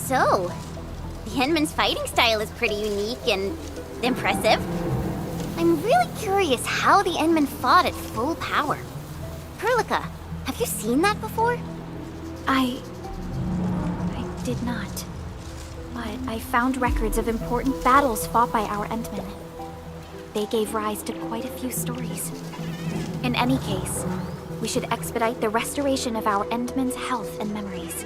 So, the Endman's fighting style is pretty unique and impressive. I'm really curious how the Endman fought at full power. Perlica, have you seen that before? I did not. But I found records of important battles fought by our Endmen. They gave rise to quite a few stories. In any case, we should expedite the restoration of our Endmen's health and memories.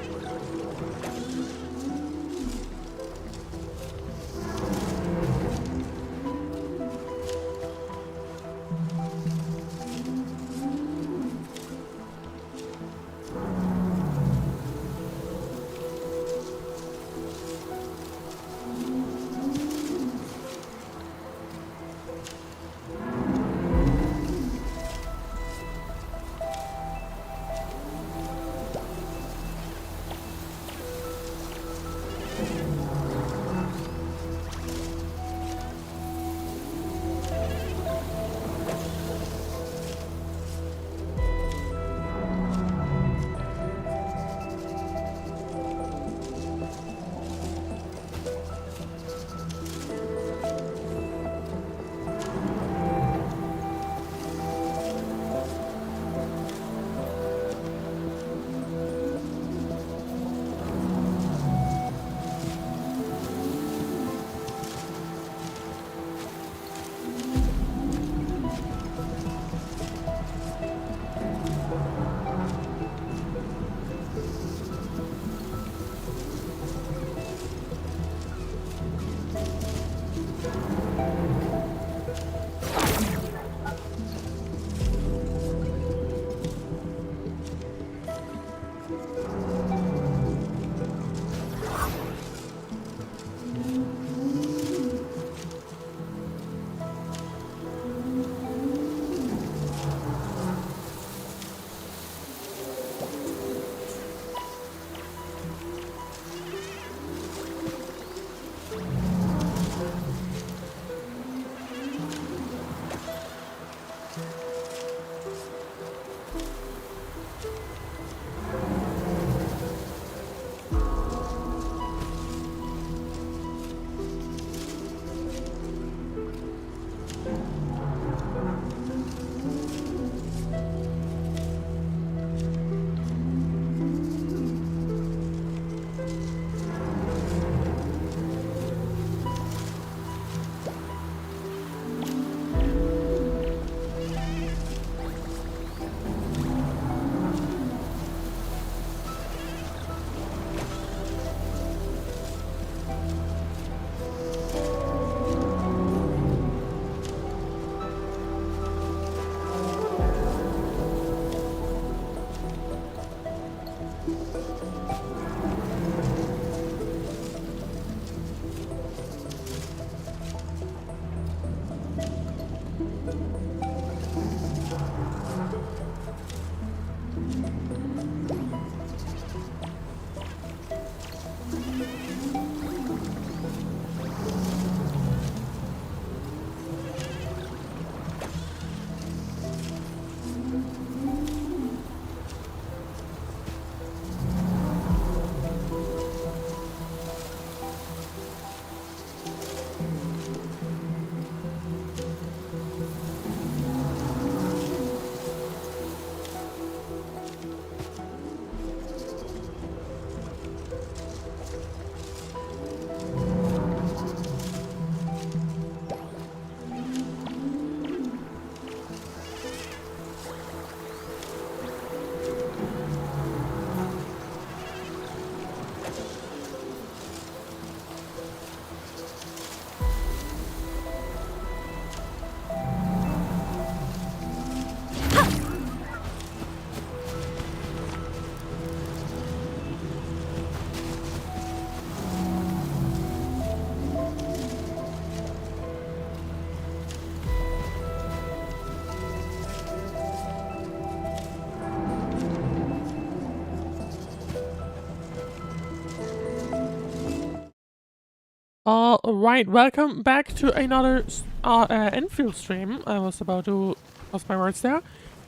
Alright, welcome back to another Endfield stream. I was about to lost my words there.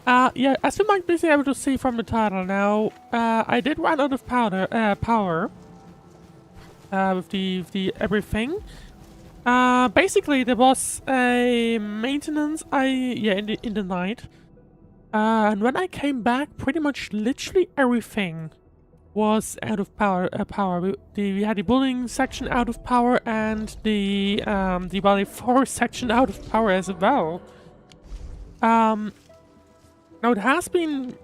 Yeah, as you might be able to see from the title now, I did run out of power. with the everything. Basically there was a maintenance in the night. And when I came back, pretty much literally everything was out of power. We had the building section out of power and the Valley Forest section out of power as well. Now it has been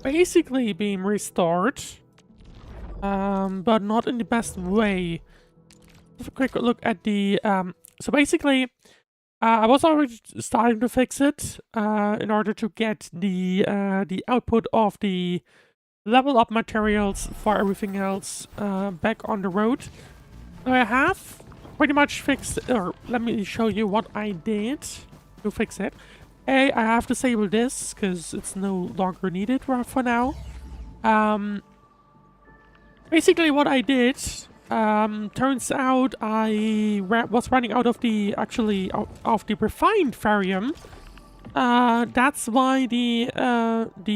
basically being restored, but not in the best way. Have a quick look at the so basically I was already starting to fix it in order to get the output of the level up materials for everything else back on the road. So I have pretty much fixed, or let me show you what I did to fix it. I have disabled this because it's no longer needed for now. Basically what I did, turns out I was running out of the refined thorium. That's why the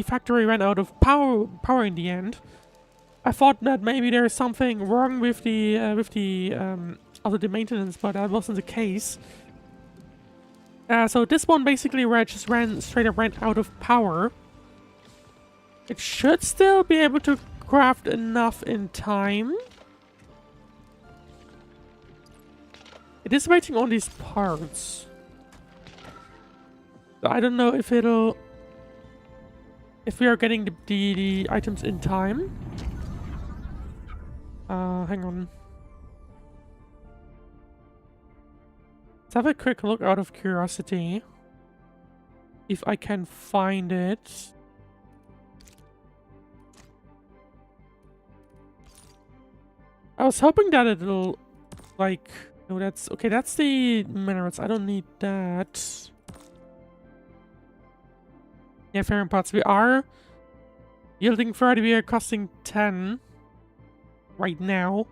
factory ran out of power in the end. I thought that maybe there's something wrong with the maintenance, but that wasn't the case. So this one basically just straight up ran out of power. It should still be able to craft enough in time. It is waiting on these parts. I don't know if we are getting the items in time. Hang on. Let's have a quick look out of curiosity. If I can find it. I was hoping that it'll, like... No, that's... Okay, that's the minerals. I don't need that. Yeah, thorium parts. We are yielding 30. We are costing 10 right now.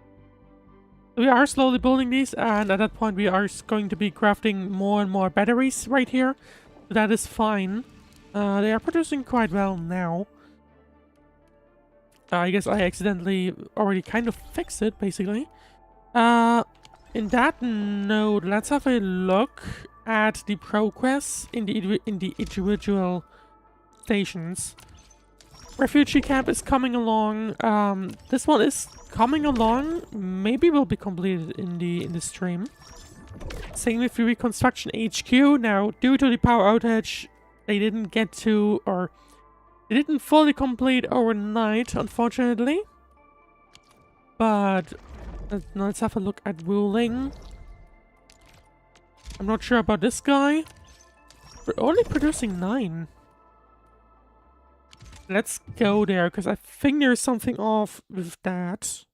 We are slowly building these, and at that point we are going to be crafting more and more batteries right here. So that is fine. They are producing quite well now. I guess I accidentally already kind of fixed it, basically. In that note, let's have a look at the progress in the individual stations. Refugee camp is coming along. This one is coming along. Maybe will be completed in the stream. Same with the reconstruction HQ. Now, due to the power outage, they didn't get to, or they didn't fully complete overnight, unfortunately. But let's have a look at ruling. I'm not sure about this guy. We're only producing 9. Let's go there, because I think there's something off with that.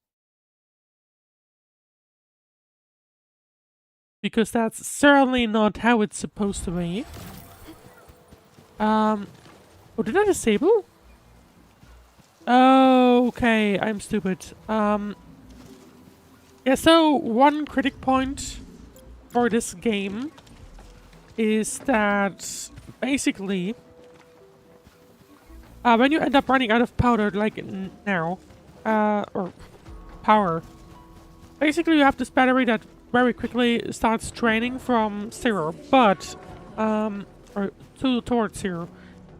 Because that's certainly not how it's supposed to be. Oh, did I disable? Oh, okay, I'm stupid. Yeah, so one critic point for this game is that basically when you end up running out of powder, like now, or power, basically you have this battery that very quickly starts draining from 0, but or towards 0.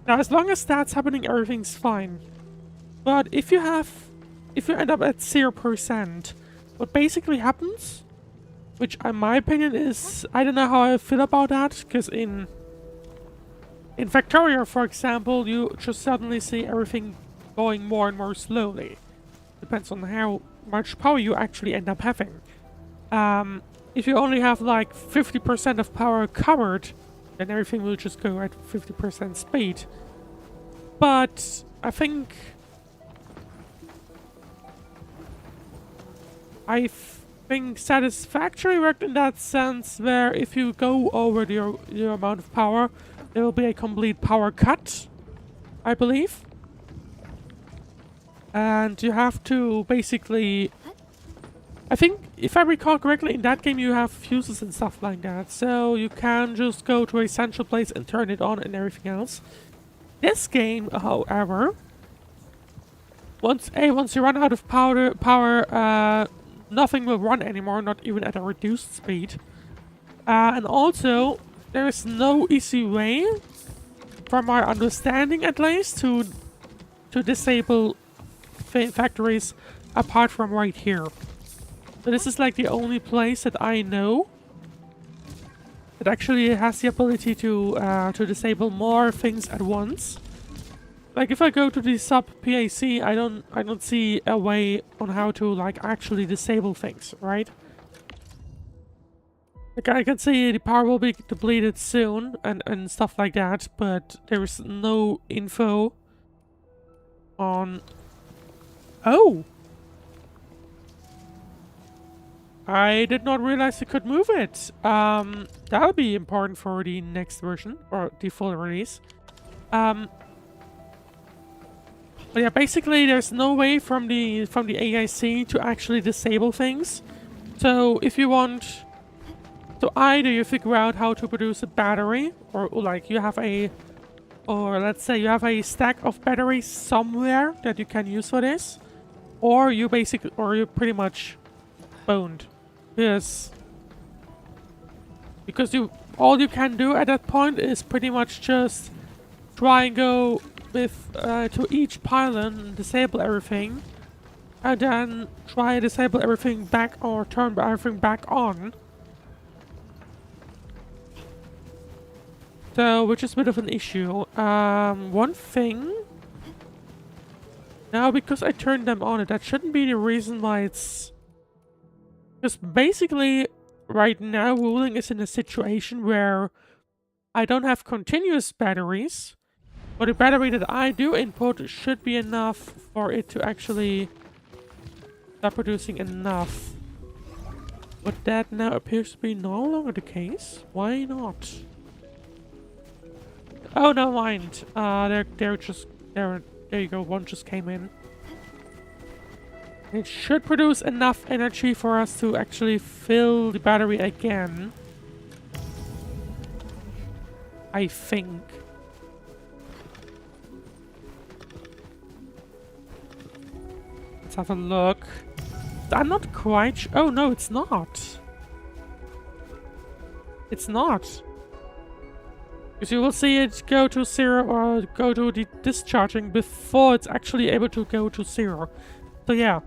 Now, as long as that's happening, everything's fine. But if you end up at 0%, what basically happens, which in my opinion is, I don't know how I feel about that, because in Victoria, for example, you just suddenly see everything going more and more slowly. Depends on how much power you actually end up having. If you only have like 50% of power covered, then everything will just go at 50% speed. But I think satisfactory worked in that sense, where if you go over your amount of power, there will be a complete power cut, I believe. And you have to basically... I think, if I recall correctly, in that game you have fuses and stuff like that. So you can just go to a central place and turn it on and everything else. This game, however, once you run out of power, nothing will run anymore, not even at a reduced speed. And also, there is no easy way, from my understanding at least, to disable factories apart from right here. So this is like the only place that I know that actually has the ability to disable more things at once. Like if I go to the sub PAC, I don't see a way on how to like actually disable things, right? Like I can see the power will be depleted soon and stuff like that, but there is no info on... Oh! I did not realize you could move it. That'll be important for the next version, or the full release. But yeah, basically there's no way from the AIC to actually disable things. So if you want... So either you figure out how to produce a battery, or like you have a... Or let's say you have a stack of batteries somewhere that you can use for this. Or you basically... Or you're pretty much boned. Yes. Because all you can do at that point is pretty much just try and go with to each pylon and disable everything, and then try and disable everything back or turn everything back on. So, which is a bit of an issue. One thing. Now, because I turned them on, that shouldn't be the reason why it's... Because basically, right now, Wuling is in a situation where I don't have continuous batteries, but the battery that I do input should be enough for it to actually start producing enough. But that now appears to be no longer the case. Why not? Oh, never mind. There you go. One just came in. It should produce enough energy for us to actually fill the battery again. I think. Let's have a look. I'm not quite sure. Oh, no, it's not. It's not. Because you will see it go to 0 or go to the discharging before it's actually able to go to 0. So yeah,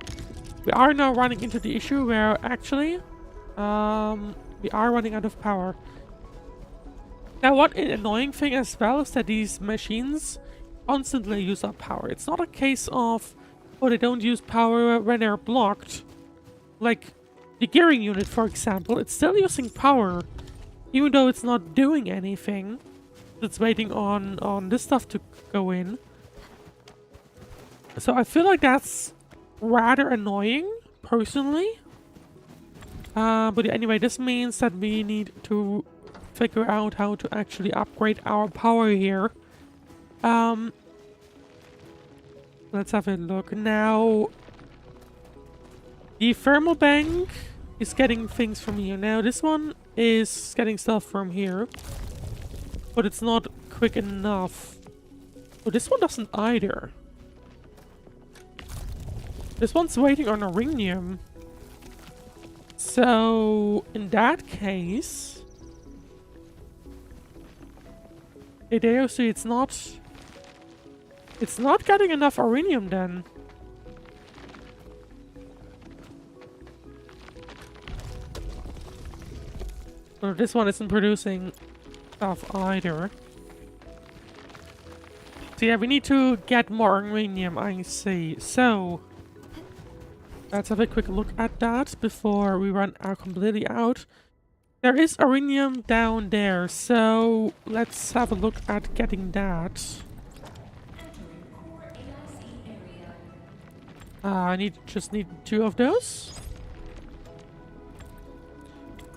we are now running into the issue where actually we are running out of power. Now what an annoying thing as well is that these machines constantly use up power. It's not a case of, oh, they don't use power when they're blocked. Like the gearing unit, for example, it's still using power even though it's not doing anything. It's waiting on this stuff to go in. So I feel like that's rather annoying, personally. But anyway, this means that we need to figure out how to actually upgrade our power here. Let's have a look. Now, the thermal bank is getting things from here. Now, this one is getting stuff from here. But it's not quick enough. Oh, this one doesn't either. This one's waiting on uranium. So, in that case... There you see, it's not getting enough uranium then. So this one isn't producing stuff either. So yeah, we need to get more uranium, I see. So, let's have a quick look at that before we run completely out. There is uranium down there, so let's have a look at getting that. I just need 2 of those.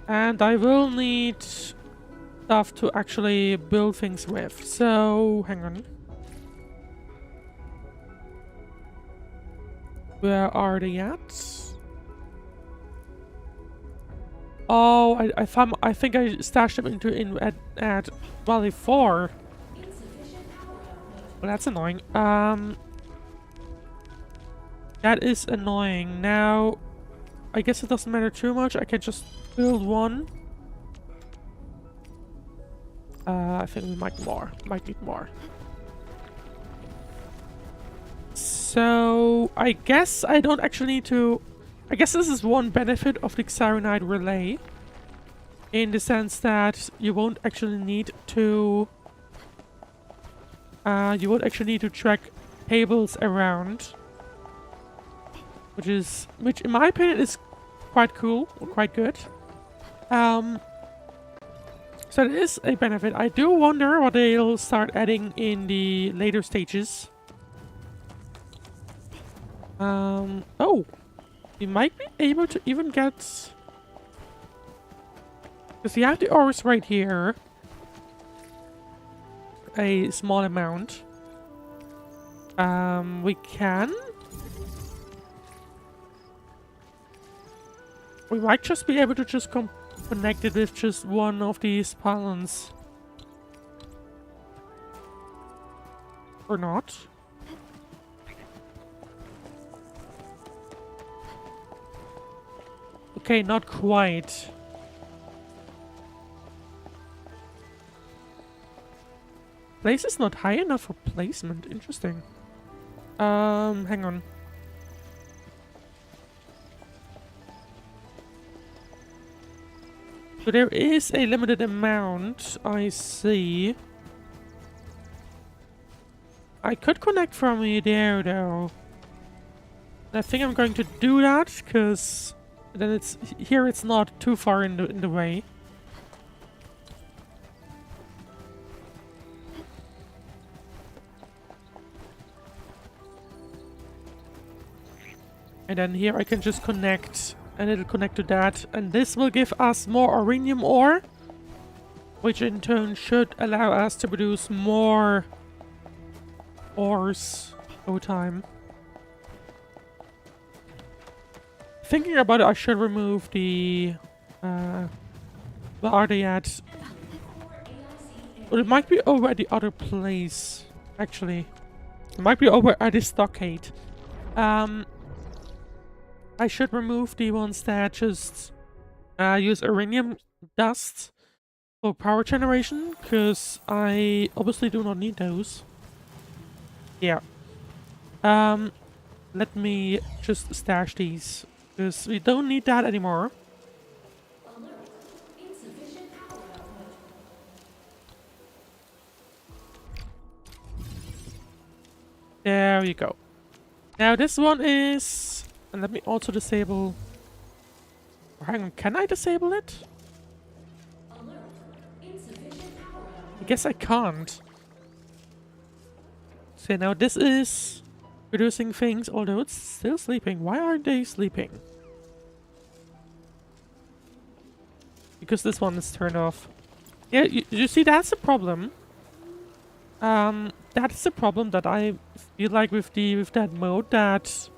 And I will need stuff to actually build things with. So, hang on. Where are they at? Oh, I think I stashed them at Valley 4. Well, that's annoying. That is annoying. Now, I guess it doesn't matter too much. I can just build one. I think we might need more. So I guess I don't actually need to. I guess this is one benefit of the Xyronite relay, in the sense that you won't actually need to. You won't actually need to track tables around, which in my opinion is quite cool or quite good. So it is a benefit. I do wonder what they'll start adding in the later stages. Oh, we might be able to even get, because we have the ores right here. A small amount. We might just be able to just connect it with just one of these pylons. Or not. Okay, not quite. Place is not high enough for placement. Interesting. Hang on. So there is a limited amount, I see. I could connect from there, though. I think I'm going to do that, because then it's not too far in the way. And then here I can just connect, and it'll connect to that. And this will give us more Auranium ore, which in turn should allow us to produce more ores over time. Thinking about it, I should remove the... where are they at? Well, it might be over at the other place, actually. It might be over at the stockade. I should remove the ones that just use uranium dust for power generation, because I obviously do not need those. Yeah. Let me just stash these, because we don't need that anymore. There you go. Now this one is... And let me also disable... Oh, hang on, can I disable it? I guess I can't. So now this is producing things, although it's still sleeping. Why aren't they sleeping? Because this one is turned off. Yeah, you see, that's the problem. That's the problem that I feel like with that mode, that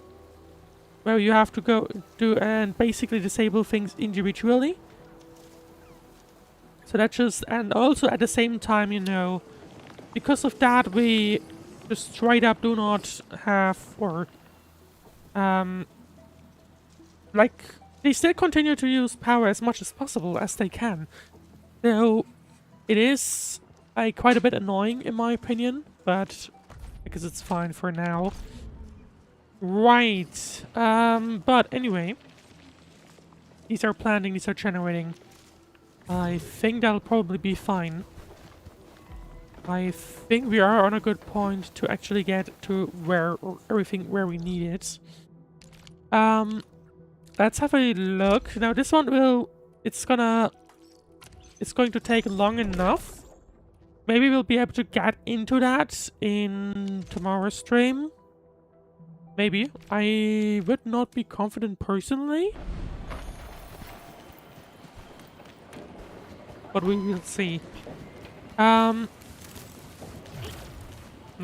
where you have to go to and basically disable things individually. So that just, and also at the same time, you know, because of that we just straight up do not have, or like, they still continue to use power as much as possible as they can. So it is quite a bit annoying in my opinion, but I guess it's fine for now. Right, but anyway, these are planting, these are generating. I think that'll probably be fine. I think we are on a good point to actually get to everything where we need it. Let's have a look. Now this one it's going to take long enough. Maybe we'll be able to get into that in tomorrow's stream. Maybe. I would not be confident personally. But we will see. No,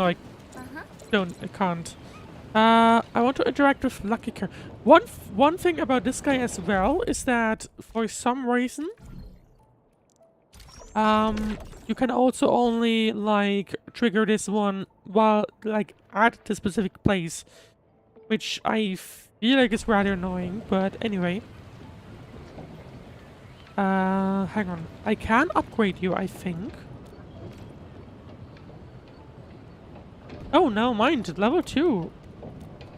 I can't. I want to interact with Lucky Car. One thing about this guy as well is that for some reason, you can also only like trigger this one while like at the specific place, which I feel like it's rather annoying, but anyway. Hang on. I can upgrade you, I think. Oh, no, mind. Level 2.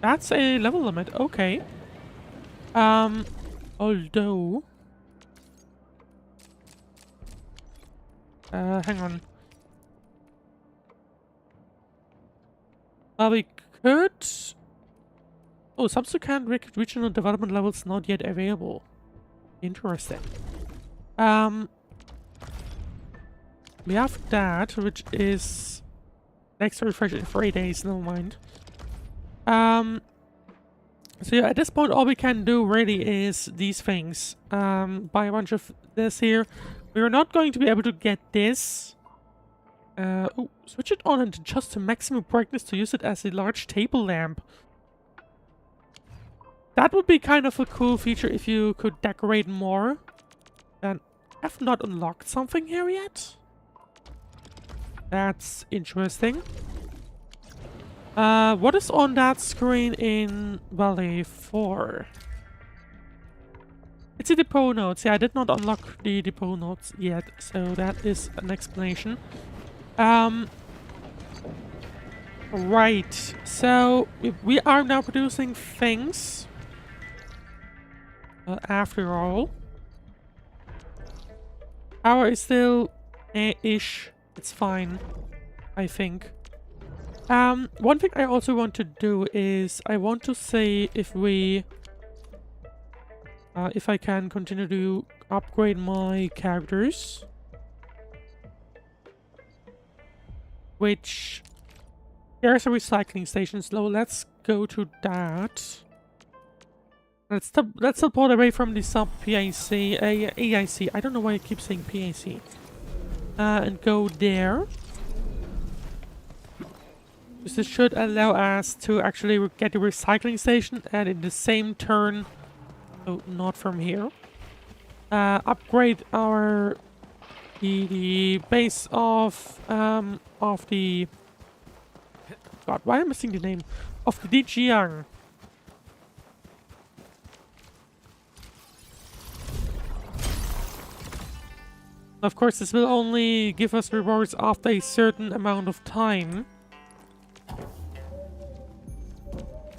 That's a level limit. Okay. Although... hang on. We could... Oh, subsequent regional development levels not yet available. Interesting. We have that, which is... Next refresh in 3 days, never mind. So yeah, at this point, all we can do really is these things. Buy a bunch of this here. We are not going to be able to get this. Oh, switch it on and adjust to maximum brightness to use it as a large table lamp. That would be kind of a cool feature if you could decorate more. And I have not unlocked something here yet. That's interesting. What is on that screen in Valley 4? It's the depot notes. Yeah, I did not unlock the depot notes yet, so that is an explanation. Right. So we are now producing things. After all, power is still ish. It's fine, I think. One thing I also want to do is I want to see if we, if I can continue to upgrade my characters. Which, there's a recycling station, so let's go to that. Let's teleport away from the sub-PAC, AIC, I don't know why I keep saying PAC. And go there. This should allow us to actually get the recycling station and in the same turn, oh, not from here, upgrade our the base of the, God, why am I missing the name of the Dijiang? Of course, this will only give us rewards after a certain amount of time.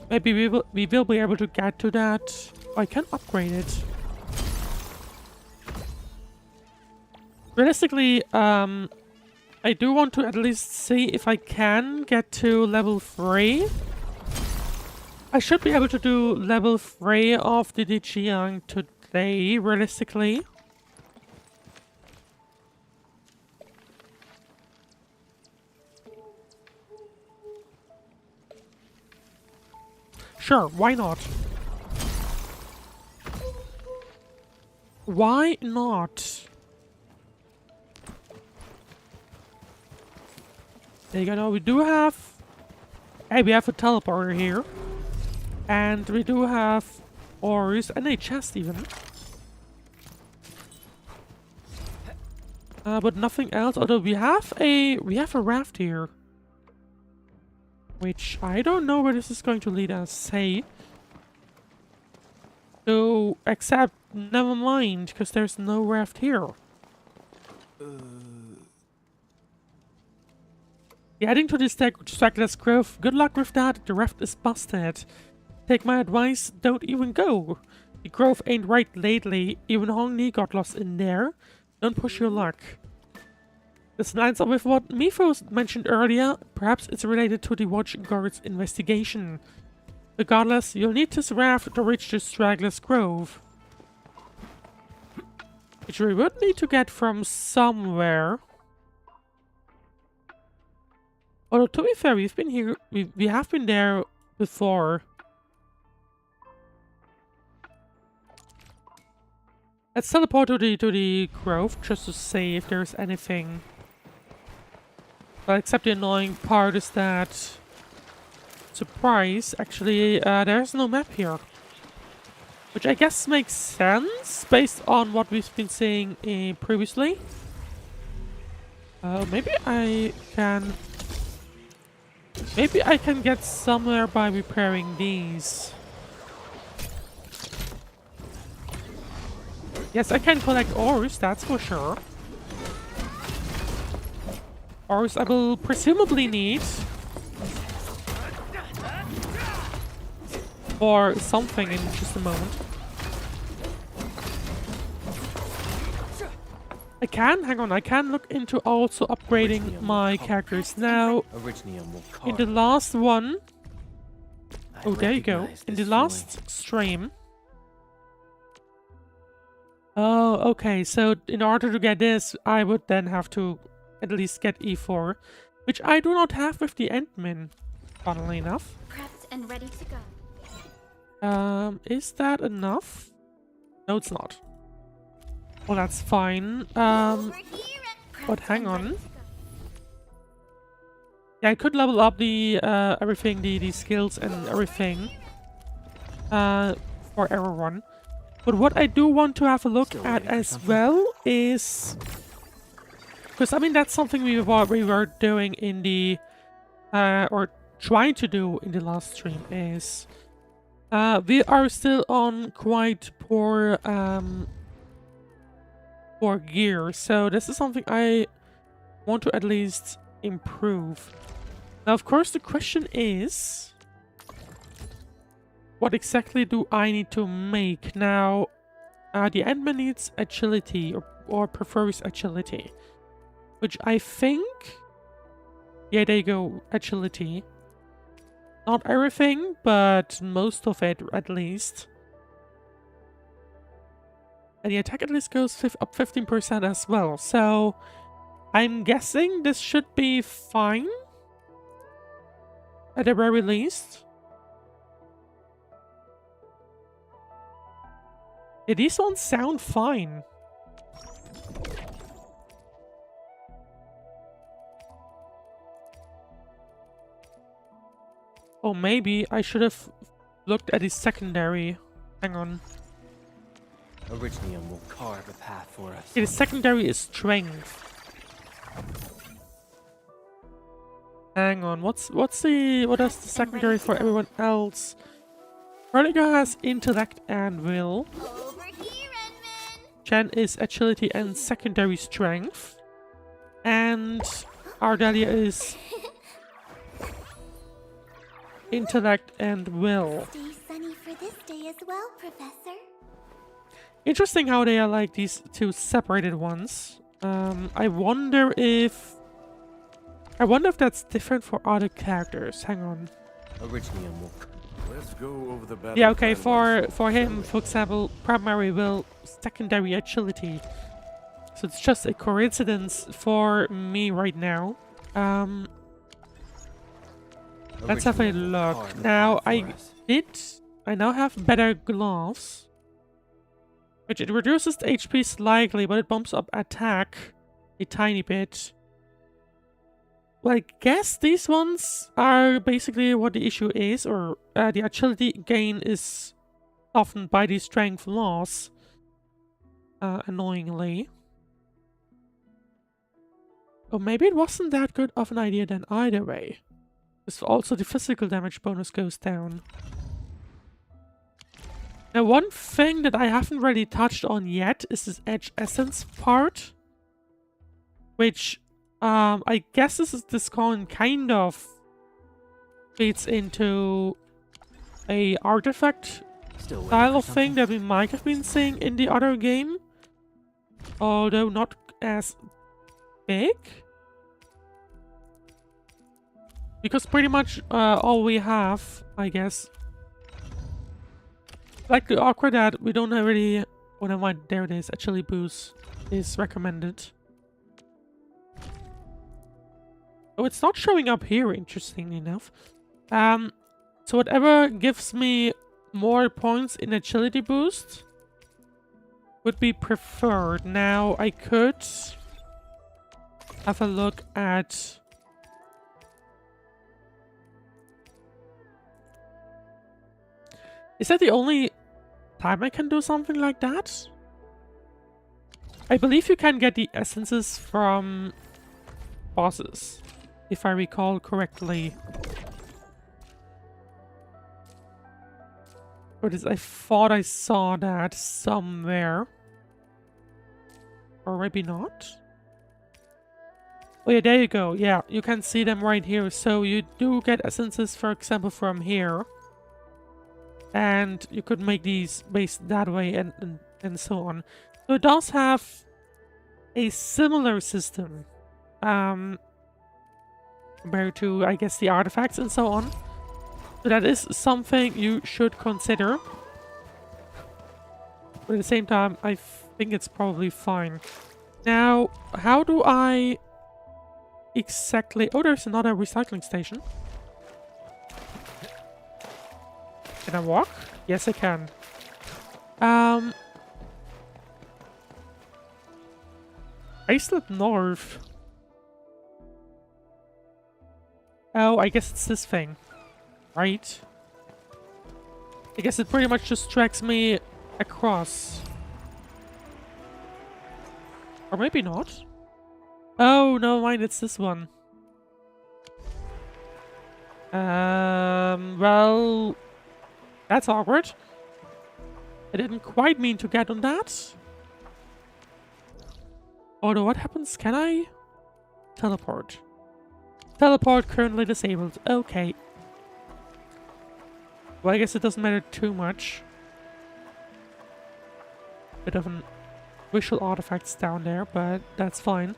Maybe we will be able to get to that. I can upgrade it. Realistically, I do want to at least see if I can get to level 3. I should be able to do level 3 of the Dijiang today, realistically. Sure, why not? Why not? There you go, we do have... Hey, we have a teleporter here. And we do have ores and a chest even. But nothing else, although we have a raft here. Which I don't know where this is going to lead us, say. So, except, never mind, because there's no raft here. Adding to this deck, Straggler's Grove. Good luck with that, the raft is busted. Take my advice, don't even go. The grove ain't right lately, even Hongni got lost in there. Don't push your luck. This lines up with what Mifos mentioned earlier. Perhaps it's related to the Watch Guard's investigation. Regardless, you'll need this raft to reach the Straggler's Grove. Which we would need to get from somewhere. Although, to be fair, we've been here, we have been there before. Let's teleport to the grove just to see if there's anything. But except the annoying part is that, surprise, actually, there's no map here. Which I guess makes sense based on what we've been seeing previously. Maybe I can get somewhere by repairing these. Yes, I can collect ores, that's for sure. Ores I will presumably need for something in just a moment. I can look into also upgrading my characters. Now, in the last one, oh, there you go. In the last stream. Oh, okay. So in order to get this, I would then have to at least get E4, which I do not have with the Endmin, funnily enough. Prepped and ready to go. Is that enough? No, it's not. Well, that's fine. But hang on. Yeah, I could level up the everything, the skills and everything for everyone. But what I do want to have a look at as well is, because I mean that's something we were doing in the or trying to do in the last stream is we are still on quite poor gear, so this is something I want to at least improve. Now, of course, the question is, what exactly do I need to make? Now, the Endman needs agility, or prefers agility, which I think, yeah, there you go, agility. Not everything, but most of it, at least. And the attack at least goes up 15% as well, so I'm guessing this should be fine, at the very least. Yeah, these ones sound fine. Oh, maybe I should have looked at his secondary. Hang on. Originium will carve a path for us. His secondary is strength. Hang on, what does the secondary for everyone else? Veronica has intellect and will. Over here, Enman. Jen is agility and secondary strength. And Ardelia is intellect and will. Stay sunny for this day as well, Professor. Interesting how they are like these two separated ones. I wonder if that's different for other characters. Hang on. Originium will. Let's go over the battle. Yeah, okay, for him, for example, primary will, secondary agility. So it's just a coincidence for me right now. Let's have a look. Now, I now have better gloves. Which it reduces the HP slightly, but it bumps up attack a tiny bit. Well, I guess these ones are basically what the issue is, or the agility gain is softened by the strength loss, annoyingly. Or maybe it wasn't that good of an idea then either way. Because also the physical damage bonus goes down. Now, one thing that I haven't really touched on yet is this Edge Essence part. Which, I guess this kind of feeds into a artifact style of thing that we might have been seeing in the other game. Although not as big. Because pretty much all we have, I guess, like the Aqua that we don't have really... Oh, never mind. There it is. Actually, boost is recommended. Oh, it's not showing up here, interestingly enough. So whatever gives me more points in agility boost would be preferred. Now, I could have a look at... Is that the only time I can do something like that? I believe you can get the essences from bosses, if I recall correctly. Or I thought I saw that somewhere. Or maybe not? Oh yeah, there you go. Yeah, you can see them right here. So you do get essences, for example, from here. And you could make these based that way and so on. So it does have a similar system. Compared to, I guess, the artifacts and so on. So that is something you should consider. But at the same time, I think it's probably fine. Now, how do I exactly... Oh, there's another recycling station. Can I walk? Yes, I can. Iceland North. Oh, I guess it's this thing. Right? I guess it pretty much just tracks me across. Or maybe not. Oh, no, mind, it's this one. Well... That's awkward. I didn't quite mean to get on that. Although, what happens? Can I teleport? Teleport currently disabled. Okay. Well, I guess it doesn't matter too much. Bit of an visual artifacts down there, but that's fine.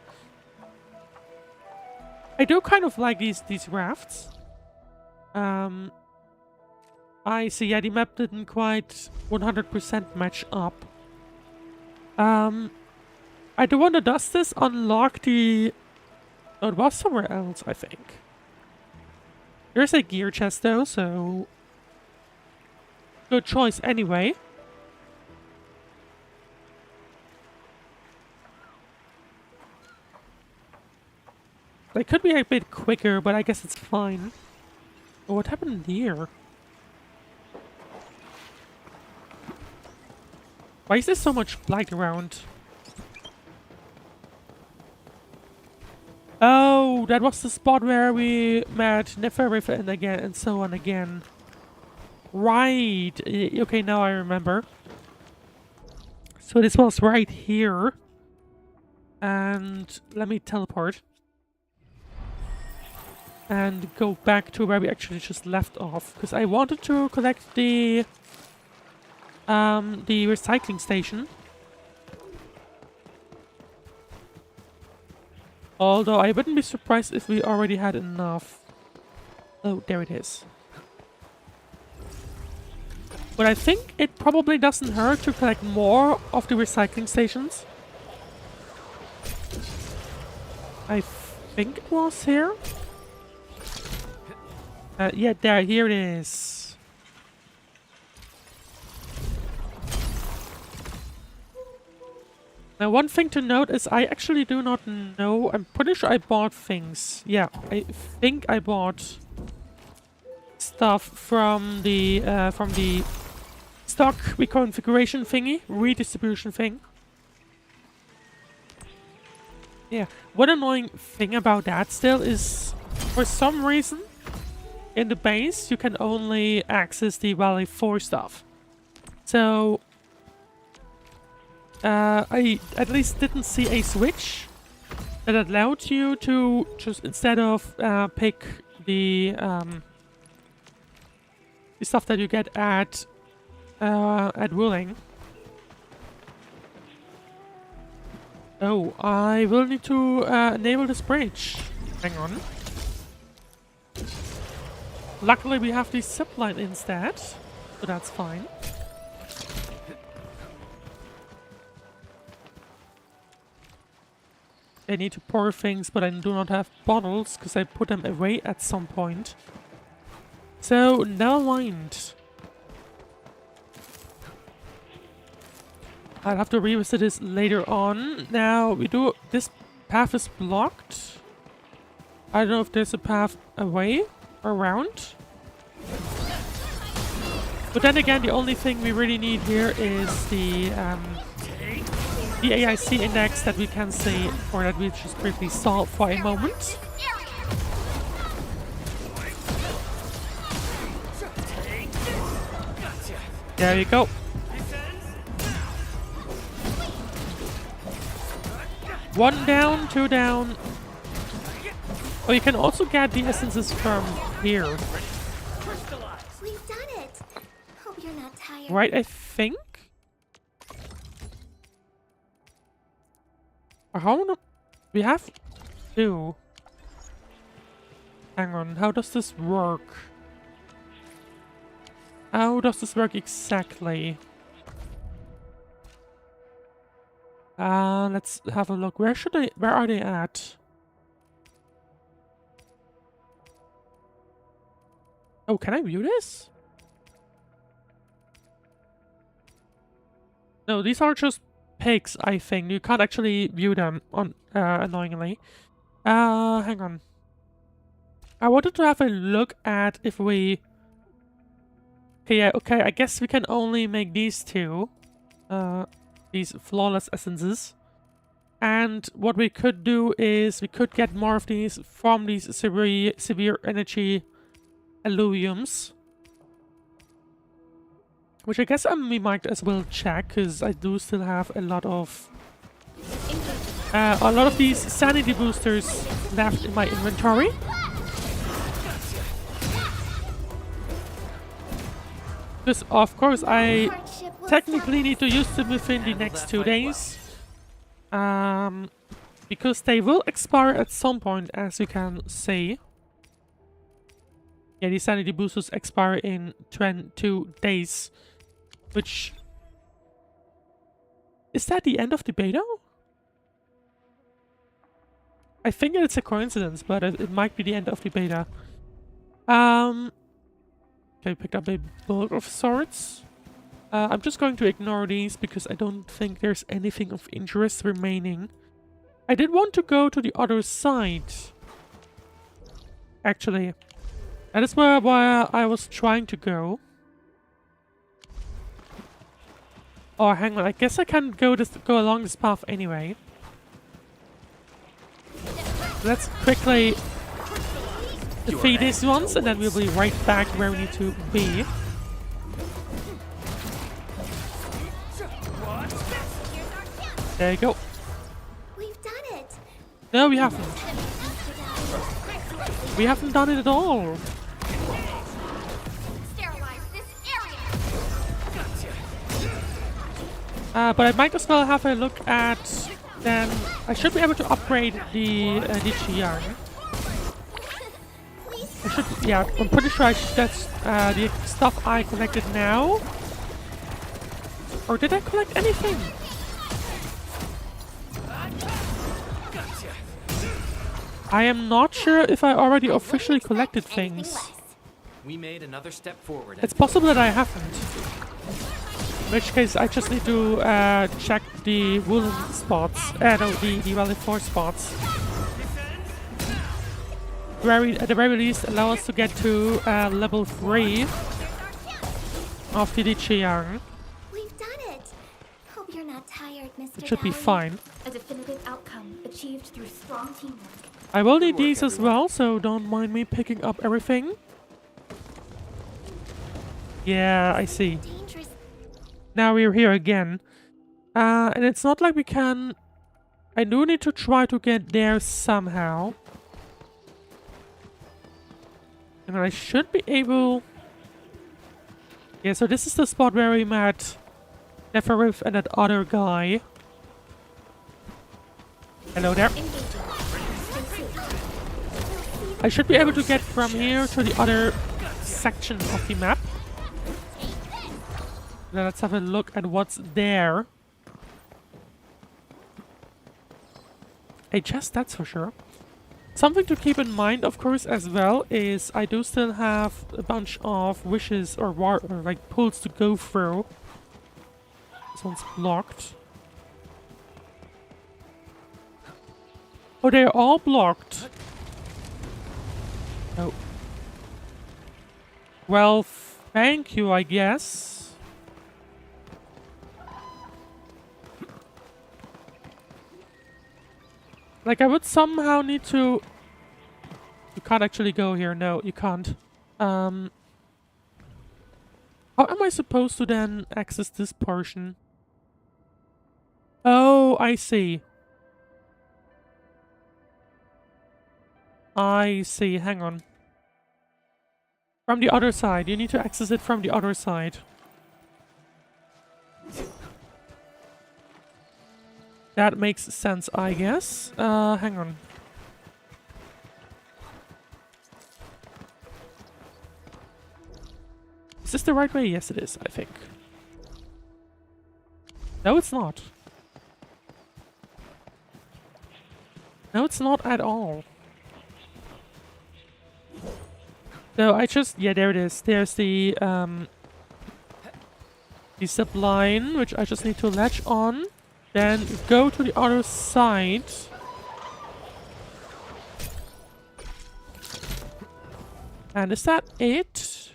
I do kind of like these rafts. I see, yeah, the map didn't quite 100% match up. I do wonder, does this unlock the... Oh, it was somewhere else, I think. There's a gear chest though, so... Good choice anyway. They could be a bit quicker, but I guess it's fine. Oh, what happened here? Why is there so much light around? Oh, that was the spot where we met Neferif and again, and so on again. Right. Okay, now I remember. So this was right here. And let me teleport. And go back to where we actually just left off. Because I wanted to collect the recycling station. Although I wouldn't be surprised if we already had enough. Oh, there it is. But I think it probably doesn't hurt to collect more of the recycling stations. I think it was here. Yeah, here it is. Now, one thing to note is I actually do not know. I'm pretty sure I bought things. Yeah, I think I bought stuff from the stock reconfiguration thingy, redistribution thing. Yeah, one annoying thing about that still is, for some reason, in the base you can only access the Valley 4 stuff. So I at least didn't see a switch that allowed you to just, instead of pick the stuff that you get at ruling. Oh, I will need to enable this bridge. Hang on. Luckily we have the zipline instead, so that's fine. I need to pour things, but I do not have bottles because I put them away at some point. So, never mind. I'll have to revisit this later on. Now, this path is blocked. I don't know if there's a path away or around. But then again, the only thing we really need here is the AIC index that we can see, or that we just briefly saw for a moment. There you go. 1 down, 2 down. Oh, you can also get the essences from here. We've done it. Hope you're not tired. Right, I think? Or how many? We have 2. Hang on, how does this work? How does this work exactly? Let's have a look. Where are they at? Oh, can I view this? No, these are just pigs, I think. You can't actually view them on annoyingly. Hang on. I wanted to have a look at if we... Okay, yeah, okay, I guess we can only make these 2. These flawless essences. And what we could do is we could get more of these from these severe energy alluviums. Which I guess we might as well check, because I do still have a lot of these sanity boosters left in my inventory. Because of course I technically need to use them within the next 2 days. Because they will expire at some point, as you can see. Yeah, these sanity boosters expire in 2 days. Which... Is that the end of the beta? I think it's a coincidence, but it might be the end of the beta. Okay, picked up a bulk of sorts. I'm just going to ignore these because I don't think there's anything of interest remaining. I did want to go to the other side. Actually. That is where I was trying to go. Oh, hang on. I guess I can go along this path anyway. Let's quickly defeat these ones, and then we'll be right back where we need to be. There you go. We've done it. No, we haven't. We haven't done it at all. Sterilize this area. But I might as well have a look at. Then I should be able to upgrade the Qiang. I should. Yeah, I'm pretty sure that's the stuff I collected now. Or did I collect anything? I am not sure if I already officially collected things. We made another step forward. It's possible that I haven't. In which case, I just need to check the woolen spots. No, the Valley 4 spots. At the very least, allow us to get to level 3 of the Qiang. We've done it. Hope you're not tired, Mr. It should be Dowling. fine. A definitive outcome achieved through strong teamwork. I will need these as well, so don't mind me picking up everything. Yeah, I see. Dangerous. Now we're here again. And it's not like we can... I do need to try to get there somehow. And I should be able... Yeah, so this is the spot where we met Neferith and that other guy. Hello there. I should be able to get from here to the other section of the map. Now let's have a look at what's there. A chest, that's for sure. Something to keep in mind, of course, as well, is I do still have a bunch of wishes or like pools to go through. This one's blocked. Oh, they're all blocked. Oh. Well, thank you, I guess. Like, I would somehow need to... You can't actually go here. No, you can't. How am I supposed to then access this portion? Oh, I see. I see. Hang on. From the other side. You need to access it from the other side. That makes sense, I guess. Hang on. Is this the right way? Yes, it is, I think. No, it's not. No, it's not at all. So I just... Yeah, there it is. There's the zip line, which I just need to latch on. Then go to the other side. And is that it?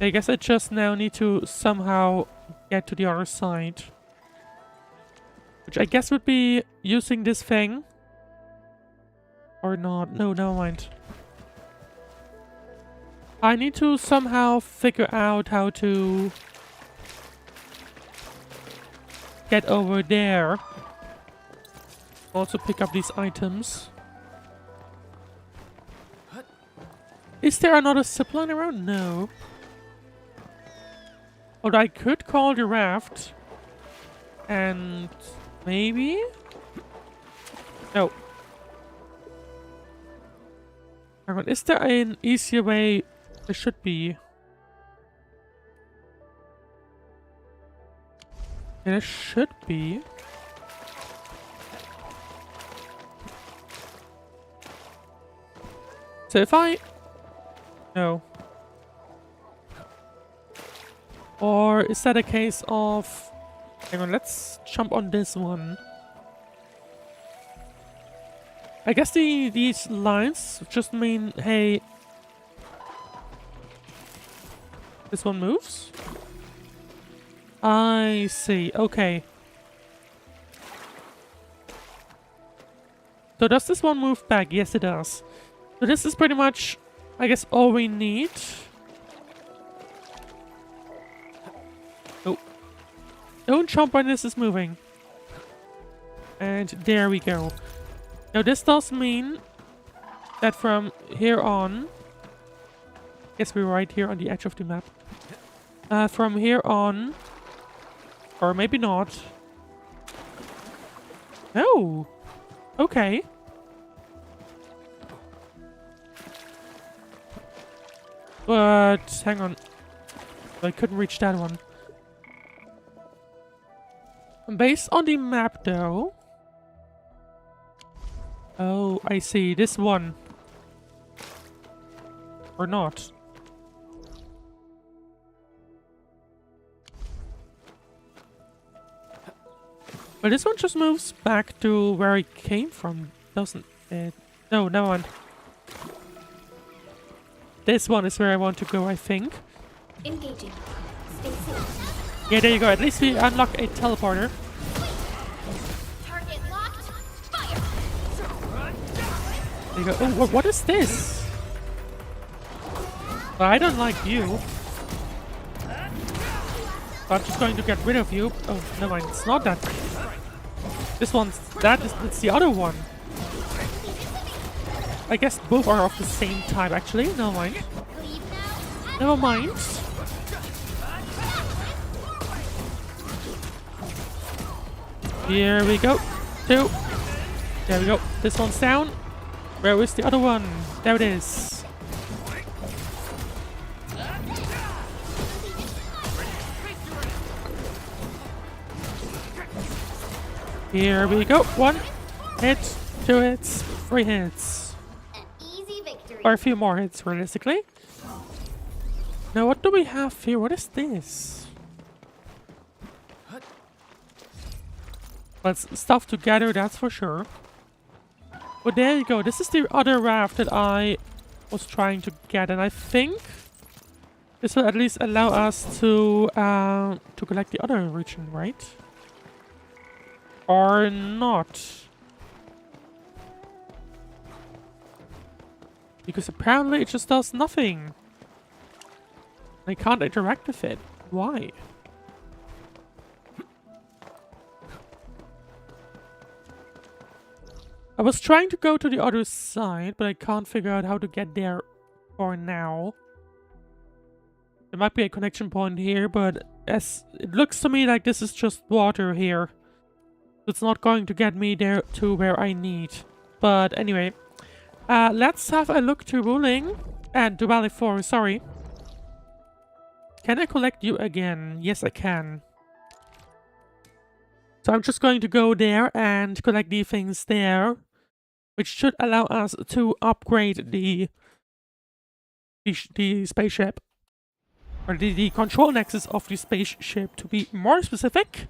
I guess I just now need to somehow get to the other side. Which I guess would be using this thing. Or not. No, never mind. I need to somehow figure out how to get over there. Also pick up these items. Is there another zipline around? No. Although I could call the raft. And maybe? No. Hang on, is there an easier way? There should be. There should be. So if I... No. Or is that a case of... Hang on, let's jump on this one. I guess these lines just mean, hey... This one moves? I see, okay. So does this one move back? Yes, it does. So this is pretty much, I guess, all we need. Oh. Don't jump when this is moving. And there we go. Now this does mean that from here on... Yes, we're right here on the edge of the map. From here on... Or maybe not. Oh! Okay. But... Hang on. I couldn't reach that one. Based on the map, though... Oh, I see. This one. Or not. But this one just moves back to where it came from, doesn't it? No, never mind. This one is where I want to go, I think. Engaging. Stay safe. Yeah, there you go. At least we unlock a teleporter. Target locked. Fire. There you go. Oh, what is this? Well, I don't like you. I'm just going to get rid of you. Oh, never mind. It's not that. This one's... It's the other one. I guess both are of the same type, actually. Never mind. Never mind. Here we go. 2. There we go. This one's down. Where is the other one? There it is. Here we go. 1 hit, 2 hits, 3 hits. An easy victory. Or a few more hits, realistically. Now, what do we have here? What is this? Let's stuff together, that's for sure. But there you go. This is the other raft that I was trying to get, and I think this will at least allow us to collect the other region, right? Or not. Because apparently it just does nothing. I can't interact with it. Why? I was trying to go to the other side, but I can't figure out how to get there for now. There might be a connection point here, but as it looks to me like this is just water here. It's not going to get me there to where I need. But anyway, let's have a look to Ruling and to Valley 4, sorry. Can I collect you again? Yes, I can. So I'm just going to go there and collect the things there, which should allow us to upgrade the spaceship. Or the control nexus of the spaceship, to be more specific.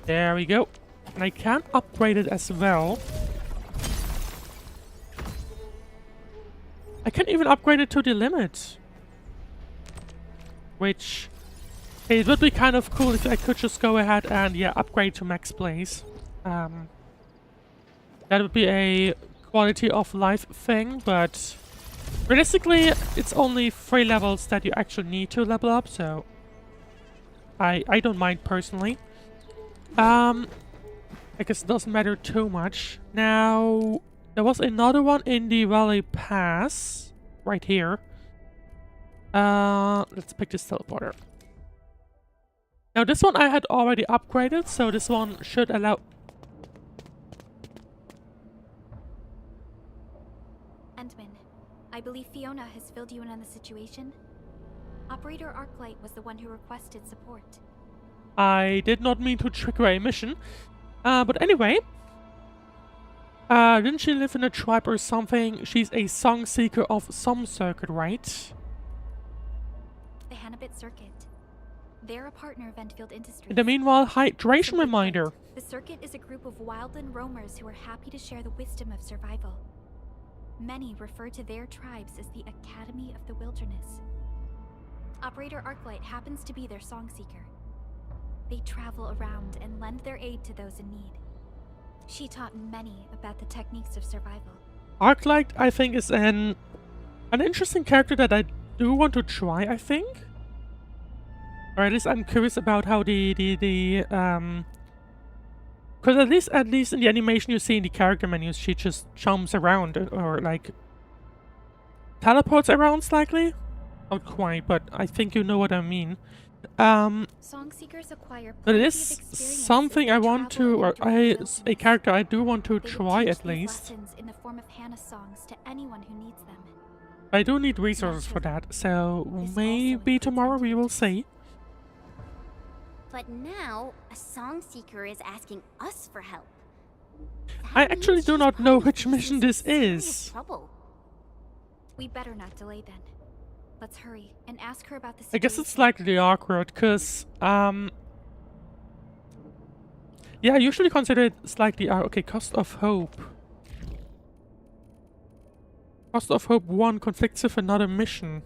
There we go. And I can upgrade it as well. I can even upgrade it to the limit. Which... it would be kind of cool if I could just go ahead and, yeah, upgrade to max blaze. That would be a quality of life thing, but realistically, it's only 3 levels that you actually need to level up, so I don't mind personally. I guess it doesn't matter too much. Now, there was another one in the Valley Pass, right here. Let's pick this teleporter. Now, this one I had already upgraded, so this one should allow... Endman, I believe Fiona has filled you in on the situation. Operator Arknight was the one who requested support. I did not mean to trigger a mission. But anyway. Didn't she live in a tribe or something? She's a song seeker of some circuit, right? The Hannibit Circuit. They're a partner of Endfield Industries. In the meanwhile, hydration reminder. The Circuit is a group of wildland roamers who are happy to share the wisdom of survival. Many refer to their tribes as the Academy of the Wilderness. Operator Arknight happens to be their song seeker. They travel around and lend their aid to those in need. She taught many about the techniques of survival. Arknight, I think, is an interesting character that I do want to try, I think. Or at least I'm curious about how because at least in the animation you see in the character menus, she just jumps around or like teleports around slightly. Not quite, but I think you know what I mean. Song seekers acquire But it is something I want to, or a character I do want to try at least. In the form of Hannah songs to anyone who needs them. I do need resources for that, so maybe tomorrow we will see. But now, a song seeker is asking us for help. I actually do not know which mission this Serious is. trouble. We better not delay then. Let's hurry and ask her about the I situation. guess it's slightly awkward, because, yeah, I usually consider it slightly, okay, Cost of Hope. Cost of Hope 1 conflicts with another mission.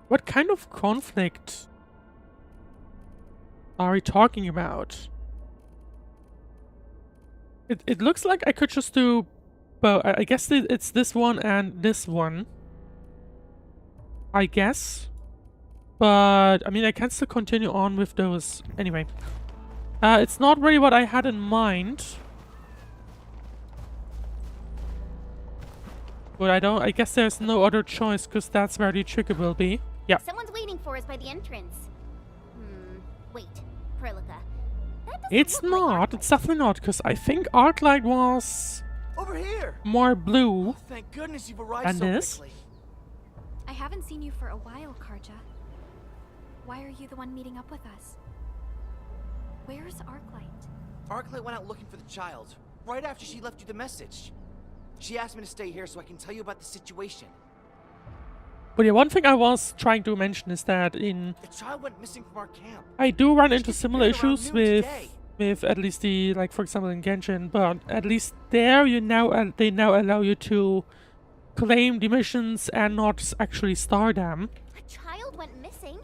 What kind of conflict are we talking about? It looks like I could just do... Well, I guess it's this one and this one. I guess. But, I mean, I can still continue on with those. Anyway. It's not really what I had in mind. But I guess there's no other choice, because that's where the trigger will be. Yeah. Someone's waiting for us by the entrance. Wait, Perlica. That doesn't It's look like not. Arknight. It's definitely not, because I think Arknight was Over here! more blue. Oh, thank goodness you've arrived And so this? quickly. I haven't seen you for a while, Karja. Why are you the one meeting up with us? Where's Arknight? Arknight went out looking for the child, right after she left you the message. She asked me to stay here so I can tell you about the situation. But yeah, one thing I was trying to mention is that The child went missing from our camp. I do run She into similar disappeared around issues noon with today. at least the, like, for example in Genshin, but at least there they now allow you to claim the missions and not actually star them. A child went missing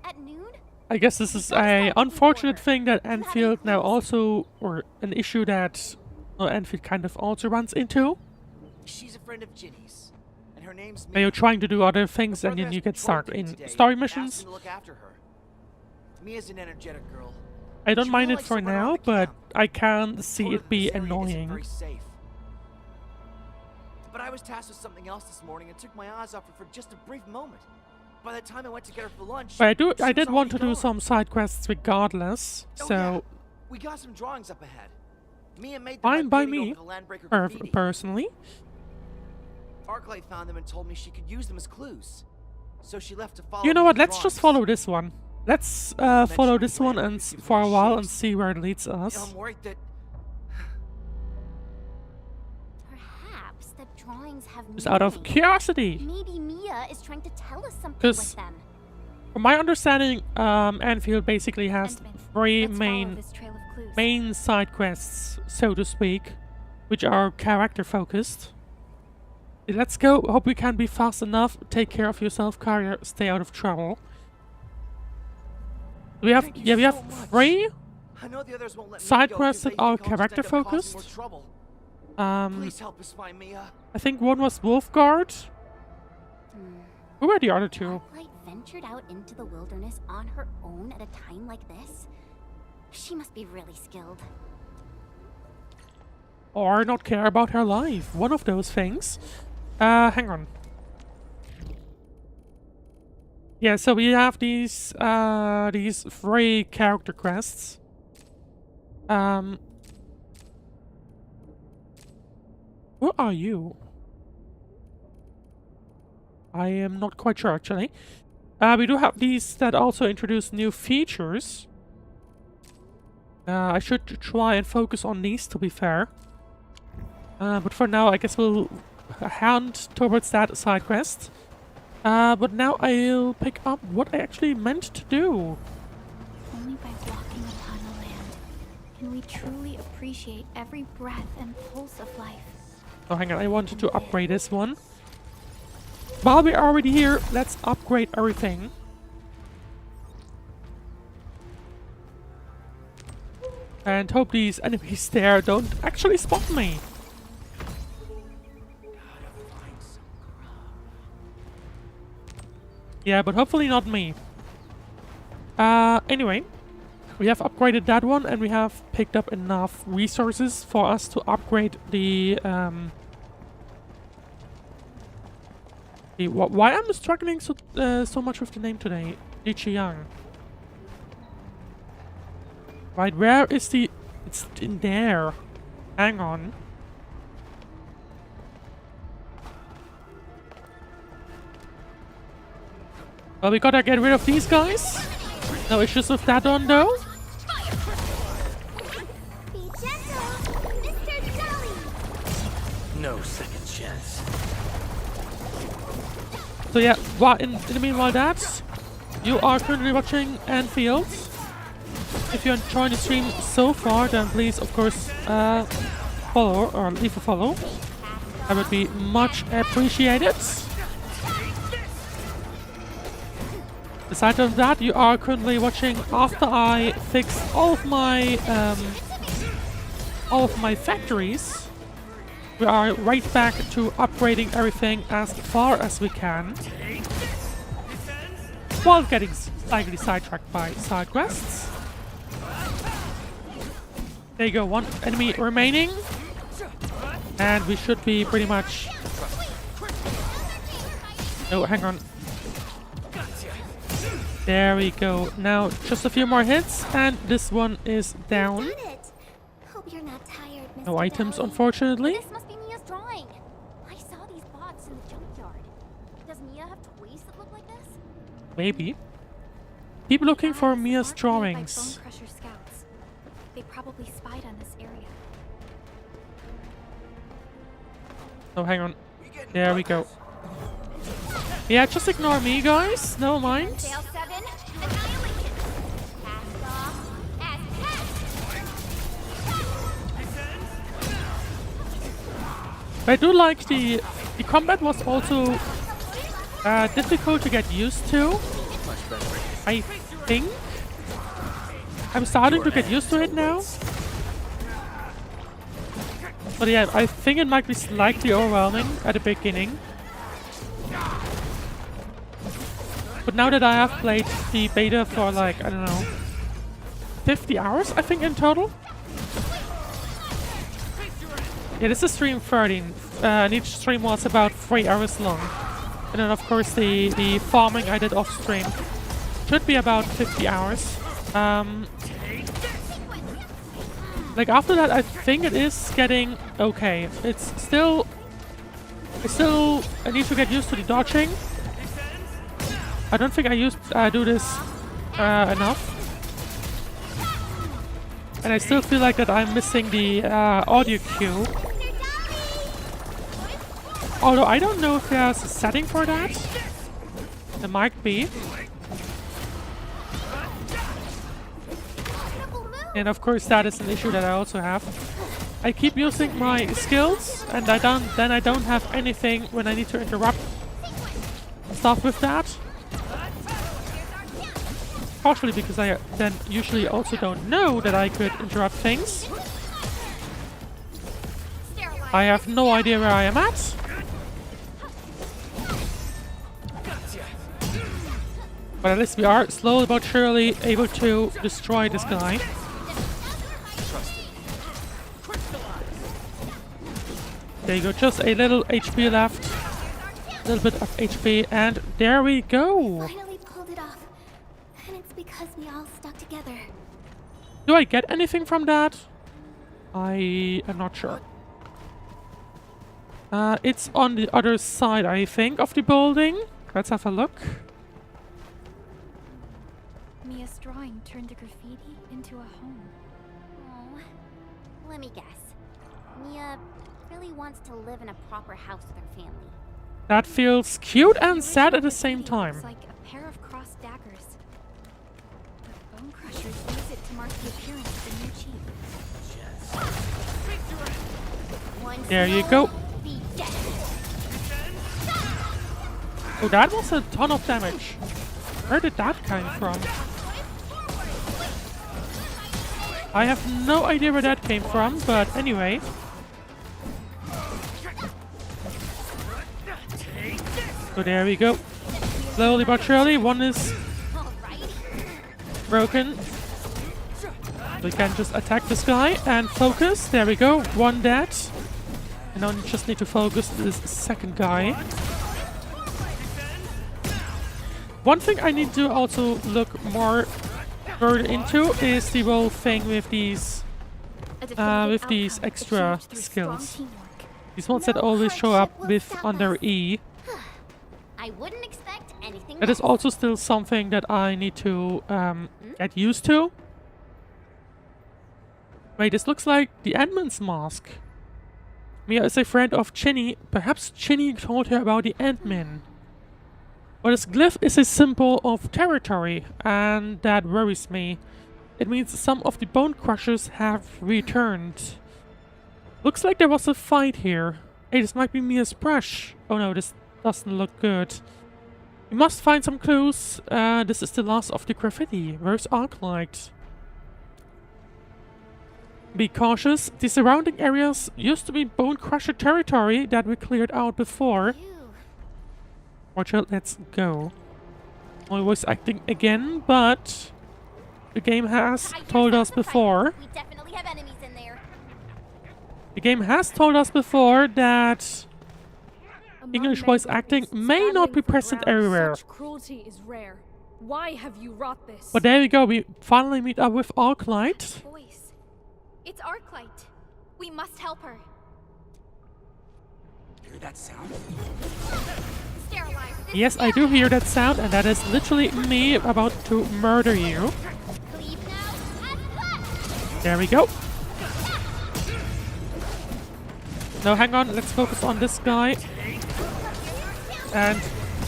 at noon? I guess this is That's a not unfortunate before. thing that Do you have any Endfield now clues? also, or an issue that Endfield kind of also runs into. She's a friend of Ginny's, and her name's Where Mia. you're trying to do other things Her and brother then you has get patrolled stuck with me in today, story asked missions. me to look after her. Mia's an energetic girl. I don't She mind really it likes for to run around now, the but camp. I can see Told her it that be this area isn't annoying. very safe. But I was tasked with something else this morning and took my eyes off her for just a brief moment. By the time I went to get her for lunch, But she I was did want to already do gone. some side quests regardless, Oh, so yeah. We got some drawings up ahead. Mia made them fine by painting me, over the Landbreaker graffiti. personally. Arknight found them and told me she could use them as clues. So she left to follow You know me what? in Let's just drawings. follow this one. Let's follow this one and for a while and see where it leads us. I'm worried that Perhaps the drawings have Just out of meaning. curiosity. Maybe Mia is trying to tell us something 'Cause with them. From my understanding, Endfield basically has Endman, three let's follow main this trail of clues. main side quests, so to speak, which are character focused. Let's go. Hope we can be fast enough. Take care of yourself, Carrier. Stay out of trouble. We have Thank you we have so much. 3 I know the others won't let me side go quests 'cause that they are think I'll just end up character-focused. causing more trouble. Um, Please help us find Mia. I think one was Wolfguard. Who were the other two? Arknight ventured out into the wilderness on her own at a time like this. She must be really skilled. Or not care about her life. One of those things. Hang on. Yeah, so we have these 3 character quests. Who are you? I am not quite sure actually. We do have these that also introduce new features. I should try and focus on these, to be fair. But for now, I guess we'll hand towards that side quest. But now I'll pick up what I actually meant to do. Only by walking upon the land can we truly appreciate every breath and pulse of life. Oh, hang on, I wanted to upgrade this one. While we're already here, let's upgrade everything. And hope these enemies there don't actually spot me. Yeah, but hopefully not me. Anyway, we have upgraded that one and we have picked up enough resources for us to upgrade the why am I struggling so much with the name today? Liqiang. Right, where is the... It's in there. Hang on. Well, we gotta get rid of these guys. No issues with that one, though. Be gentle, Mr. Jolly. No second chance. So yeah, in the meanwhile that, you are currently watching Endfield. If you're enjoying the stream so far, then please, of course, follow or leave a follow. That would be much appreciated. Aside from that, you are currently watching after I fixed all of my factories. We are right back to upgrading everything as far as we can, while getting slightly sidetracked by side quests. There you go, one enemy remaining, and we should be pretty much... Oh, hang on. There we go. Now, just a few more hits, and this one is down. Got it. Hope you're not tired, Mr. No items, Jolly. unfortunately. This must be Mia's drawing. I saw these bots in the junkyard. Does Mia have toys that look like this? Maybe. Keep looking for Eyes Mia's aren't made by drawings. Bone Crusher scouts. They probably spied on this area. Oh, hang on. There we go. Yeah, just ignore me, guys. Never mind. Fail 7, annihilation. Cast off as cast. I do like the combat was also difficult to get used to. I think I'm starting to get used to it now. But yeah, I think it might be slightly overwhelming at the beginning. But now that I have played the beta for like, I don't know, 50 hours, I think, in total. Yeah, this is stream 13, and each stream was about 3 hours long. And then, of course, the farming I did off stream should be about 50 hours. Like, after that, I think it is getting okay. It's still... I need to get used to the dodging. I don't think I do this enough. And I still feel like that I'm missing the audio cue. Although I don't know if there's a setting for that. There might be. And of course that is an issue that I also have. I keep using my skills and I don't have anything when I need to interrupt stuff with that. Partially because I then usually also don't know that I could interrupt things. I have no idea where I am at. But at least we are slowly but surely able to destroy this guy. There you go, just a little HP left. A little bit of HP, and there we go! Finally pulled it off. And it's because we all stuck together. Do I get anything from that? I am not sure. It's on the other side, I think, of the building. Let's have a look. Mia's drawing turned the graffiti into a home. Oh, let me guess. Mia really wants to live in a proper house with her family. That feels cute and sad at the same time. It's like a pair of crossed daggers. The bone crushers use it to mark the appearance of the new chief. There you go. Be dead. Oh, that was a ton of damage. Where did that come from? I have no idea where that came from, but anyway. So there we go. Slowly but surely, one is broken. We can just attack this guy and focus. There we go, one dead. And now we just need to focus this second guy. One thing I need to also look more further into is the whole thing with these extra skills. These ones that always show up with under E. I wouldn't expect anything That is also still something that I need to get used to. Wait, this looks like the Ant-Man's mask. Mia is a friend of Chinny. Perhaps Chinny told her about the Ant-Man. But this glyph is a symbol of territory, and that worries me. It means some of the bone crushers have returned. Looks like there was a fight here. Hey, this might be Mia's brush. Oh no, this doesn't look good. We must find some clues. This is the last of the graffiti. Where's Arknights? Be cautious. The surrounding areas used to be bone crusher territory that we cleared out before. Watch out, let's go. My voice acting again, but the game has told us before. We definitely have enemies in there. The game has told us before that English voice acting may not be present everywhere. Such cruelty is rare. Why have you wrought this? But there we go, we finally meet up with Arknight. Voice. It's Arklight. We must help her. Hear that sound? Sterilize this Yes, I do hear that sound, and that is literally me about to murder you. cleave now and cut. There we go. No, hang on, let's focus on this guy. And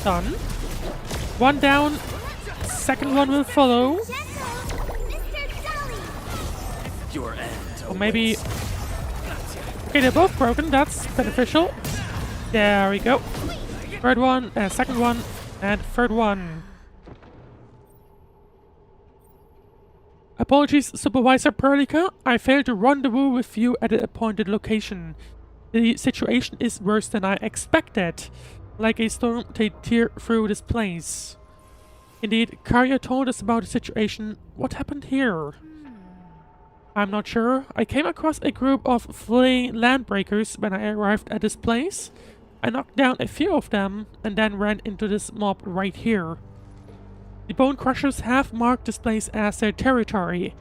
done. One down, second one will follow. Your end. Or maybe... Okay, they're both broken, that's beneficial. There we go. Third one, second one, and third one. Apologies, Supervisor Perlica. I failed to rendezvous with you at the appointed location. The situation is worse than I expected. Like a storm, they tear through this place. Indeed, Karya told us about the situation. What happened here? I'm not sure. I came across a group of fleeing landbreakers when I arrived at this place. I knocked down a few of them and then ran into this mob right here. The Bone Crushers have marked this place as their territory.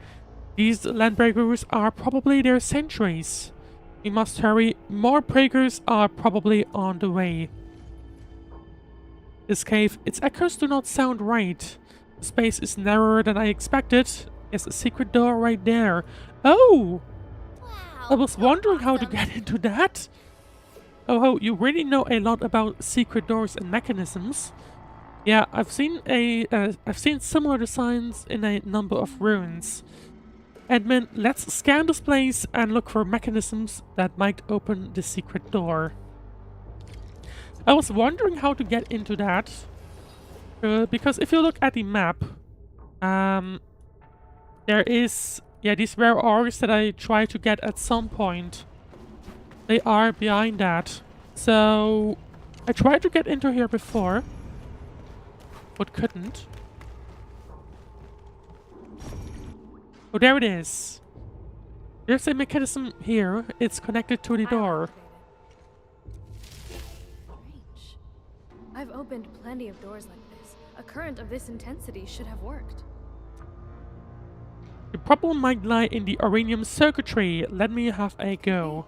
These landbreakers are probably their sentries. We must hurry. More breakers are probably on the way. This cave, its echoes do not sound right. The space is narrower than I expected. There's a secret door right there. Oh! Wow. I was wondering how to get into that. Oh, you really know a lot about secret doors and mechanisms. Yeah, I've seen similar designs in a number of ruins. Edmund, let's scan this place and look for mechanisms that might open the secret door. I was wondering how to get into that. Because if you look at the map, there is, these rare ores that I try to get at some point. They are behind that. So, I tried to get into here before, but couldn't. Oh, there it is. There's a mechanism here. It's connected to the door. Strange. I've opened plenty of doors like this. A current of this intensity should have worked. The problem might lie in the uranium circuitry. Let me have a go.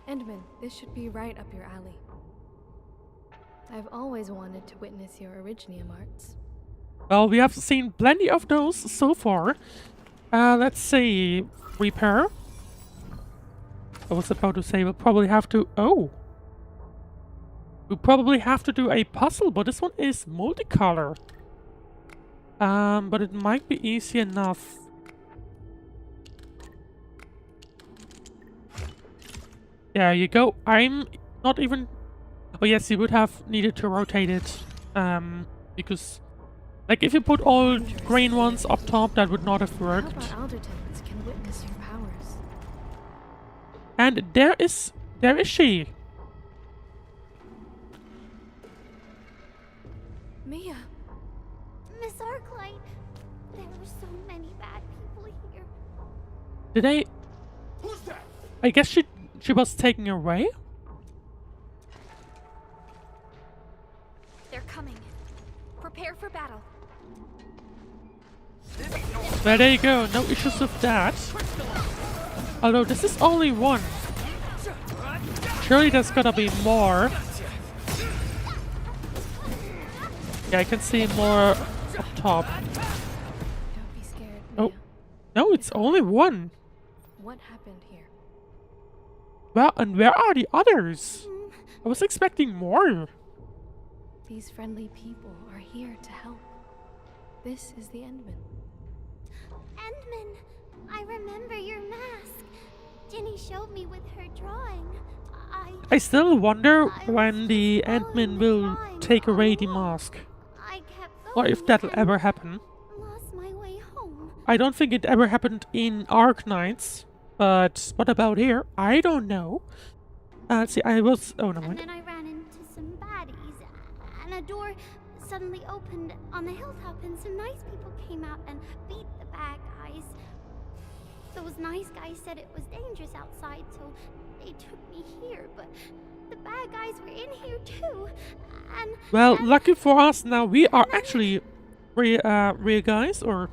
Endman, this should be right up your alley. I've always wanted to witness your Originium arts. Well, we have seen plenty of those so far. Let's see. Repair. I was about to say we'll probably have to... Oh! We'll probably have to do a puzzle, but this one is multicolor. But it might be easy enough. There you go. I'm not even... Oh yes, you would have needed to rotate it. Because... Like, if you put all green ones up top, that would not have worked. How about Aldertons can witness your powers? And there is she. Mia! Miss Arknight, there were so many bad people here. Did I... Who's that? I guess she was taken away? They're coming. Prepare for battle. Well, there you go. No issues with that. Although this is only one. Surely there's gotta be more. Yeah, I can see more up top. Don't be scared, Mia. Oh. No, it's only one. What happened here? Well, and where are the others? I was expecting more. These friendly people are here to help. This is the Endman. Endman, I remember your mask. Jenny showed me with her drawing. I still wonder when the Endman will take away the mask. I kept Or going if that'll and ever happen. lost my way home. I don't think it ever happened in Arknights. But what about here? I don't know. See, I was... Oh, no. And then I ran into some baddies, and a door suddenly opened on the hilltop, and some nice people came out and beat the bad guys. Those nice guys said it was dangerous outside, so they took me here, but the bad guys were in here too. And Well, lucky for us, now we are actually real guys, or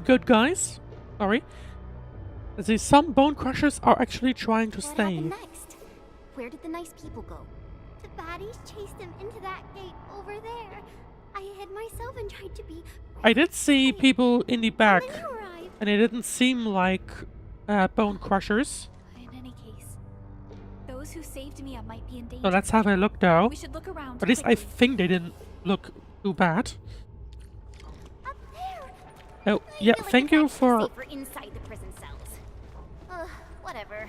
good guys. Sorry. See, some bone crushers are actually trying to what stay. happened next? Where did the nice people go? The baddies chased them into that gate over there. I hid myself and tried to be... I did see people in the back, And then you arrived. and it didn't seem like bone crushers. In any case, those who saved Mia might be in danger. So let's have a look though. We should look around. At least I quickly. think they didn't look too bad. Up there. Oh, I yeah, feel like thank it's you actually for... safer inside the prison cells. Whatever.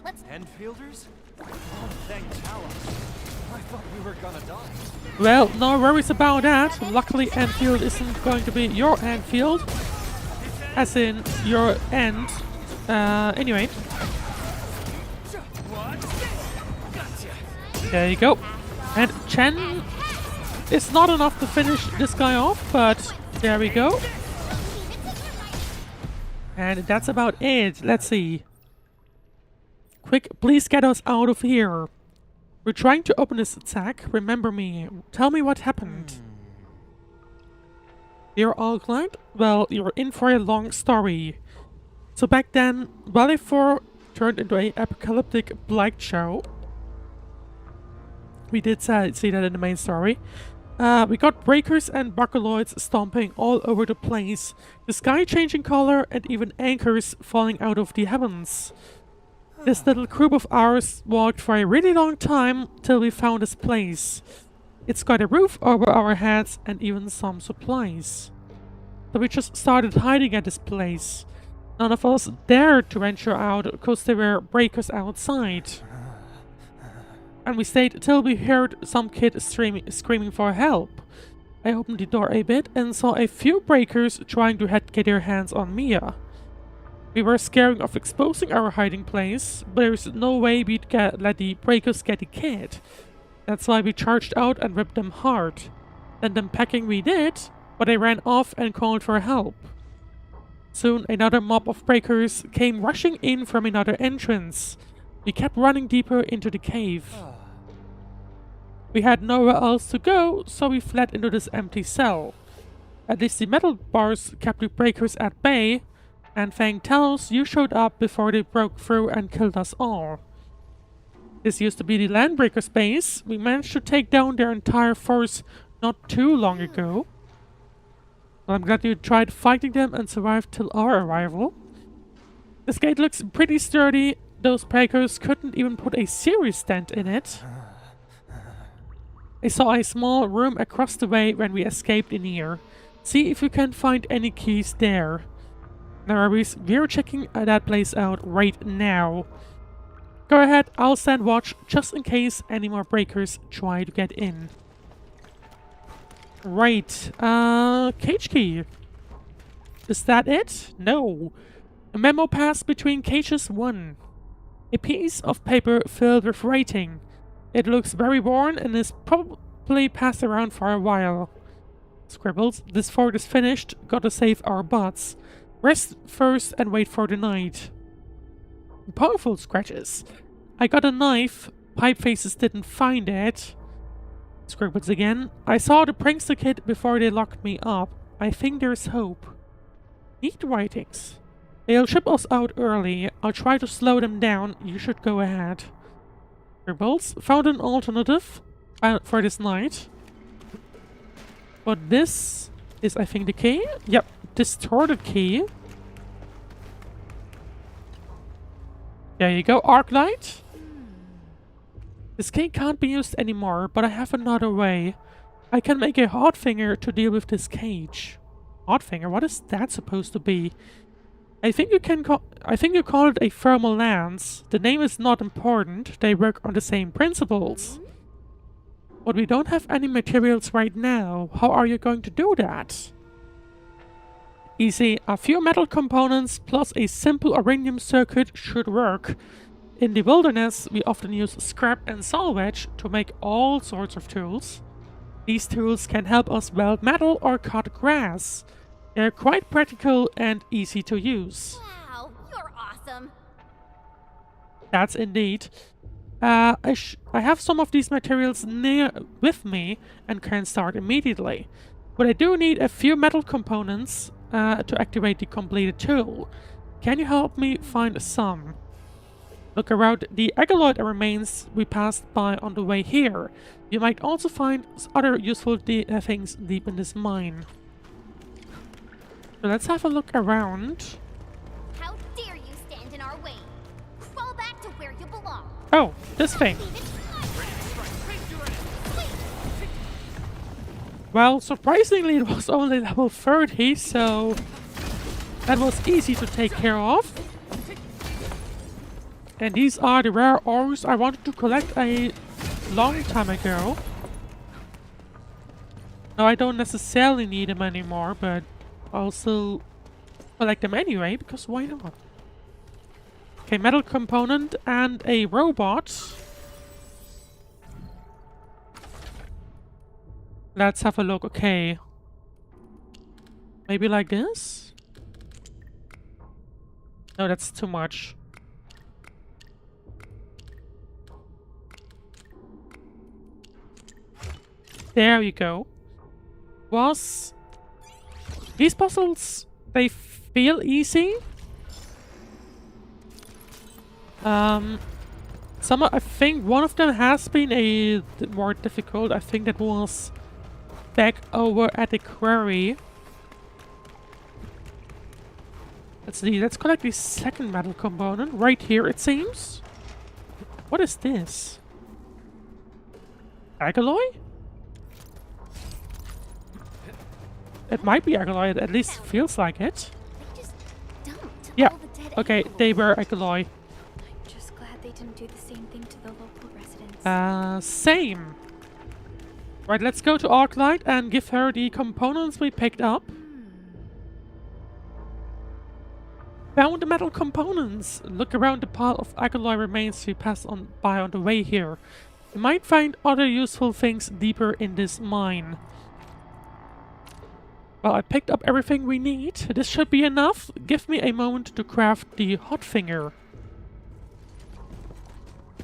Let's... Enfielders? Oh, thank Talos. I thought we were gonna die. Well, no worries about that. Luckily, Endfield isn't going to be your Endfield. As in, your end. Anyway. There you go. And Chen is not enough to finish this guy off, but there we go. And that's about it. Let's see. Quick, please get us out of here. We're trying to open this attack. Remember me. Tell me what happened. You're Arknight? Well, you're in for a long story. So back then, Valley 4 turned into an apocalyptic blight show. We did see that in the main story. We got breakers and buckaloids stomping all over the place. The sky changing color and even anchors falling out of the heavens. This little group of ours walked for a really long time till we found this place. It's got a roof over our heads and even some supplies. So we just started hiding at this place. None of us dared to venture out because there were breakers outside. And we stayed till we heard some kid screaming for help. I opened the door a bit and saw a few breakers trying to get their hands on Mia. We were scared of exposing our hiding place, but there's no way we'd let the breakers get the kid. That's why we charged out and ripped them hard. Then them packing we did, but they ran off and called for help. Soon another mob of breakers came rushing in from another entrance. We kept running deeper into the cave. We had nowhere else to go, so we fled into this empty cell. At least the metal bars kept the breakers at bay, and thank Talos you showed up before they broke through and killed us all. This used to be the Landbreakers base. We managed to take down their entire force not too long ago. Well, I'm glad you tried fighting them and survived till our arrival. This gate looks pretty sturdy. Those breakers couldn't even put a serious dent in it. I saw a small room across the way when we escaped in here. See if you can find any keys there. Nervis, we're checking that place out right now. Go ahead, I'll stand watch just in case any more breakers try to get in. Right, cage key. Is that it? No. A memo passed between cages 1. A piece of paper filled with writing. It looks very worn and is probably passed around for a while. Scribbles, this fort is finished, gotta save our butts. Rest first and wait for the night. Powerful scratches. I got a knife, Pipe Faces didn't find it. Scribbles again. I saw the prankster kid before they locked me up. I think there's hope. Neat writings. They'll ship us out early. I'll try to slow them down. You should go ahead. Scribbles, found an alternative for this night. But this is, I think, the key. Yep, distorted key. There you go, Arknight. This key can't be used anymore, but I have another way. I can make a hot finger to deal with this cage. Hot finger? What is that supposed to be? I think you call it a thermal lance. The name is not important. They work on the same principles. But we don't have any materials right now. How are you going to do that? Easy. A few metal components plus a simple uranium circuit should work. In the wilderness, we often use scrap and salvage to make all sorts of tools. These tools can help us weld metal or cut grass. They're quite practical and easy to use. Wow, you're awesome. That's indeed. I have some of these materials with me and can start immediately. But I do need a few metal components to activate the completed tool. Can you help me find some? Look around the agaloid remains we passed by on the way here. You might also find other useful things deep in this mine. So let's have a look around. How dare you stand in our way? Crawl back to where you belong. Oh, this thing. Well, surprisingly it was only level 30, so that was easy to take care of. And these are the rare ores I wanted to collect a long time ago. Now I don't necessarily need them anymore, but I'll still collect them anyway, because why not? Okay, metal component and a robot. Let's have a look. Okay. Maybe like this? No, that's too much. There you go. These puzzles, they feel easy. I think one of them has been a bit more difficult. I think that was back over at the quarry. Let's see, let's collect the second metal component right here, it seems. What is this? Alloy? It might be alloy, it at least feels like it. They just dumped Yeah, all the dead okay, animals. they were alloy. I'm just glad they didn't do the same thing to the local residents. Same. Right, let's go to Arknight and give her the components we picked up. Found the metal components. Look around the pile of alloy remains we passed on by on the way here. You might find other useful things deeper in this mine. Well, I picked up everything we need. This should be enough. Give me a moment to craft the hot finger.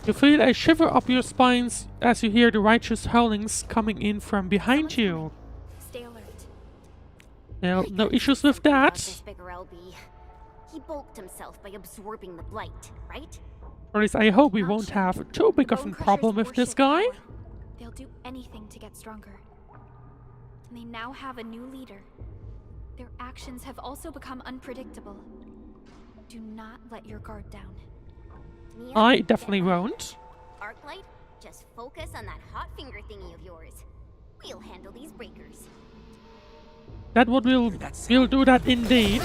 You feel a shiver up your spines as you hear the righteous howlings coming in from behind you. Stay alert. No issues with About that. this bigger LB. He bulked himself by absorbing the blight, right? Or at least I hope we Not won't sure. have too big of a Bone Crushers problem with this worship guy. power. They'll do anything to get stronger. And they now have a new leader. Their actions have also become unpredictable. Do not let your guard down. Mia, I definitely won't. Arklight, just focus on that hot finger thingy of yours. We'll handle these breakers. That would we'll do that indeed.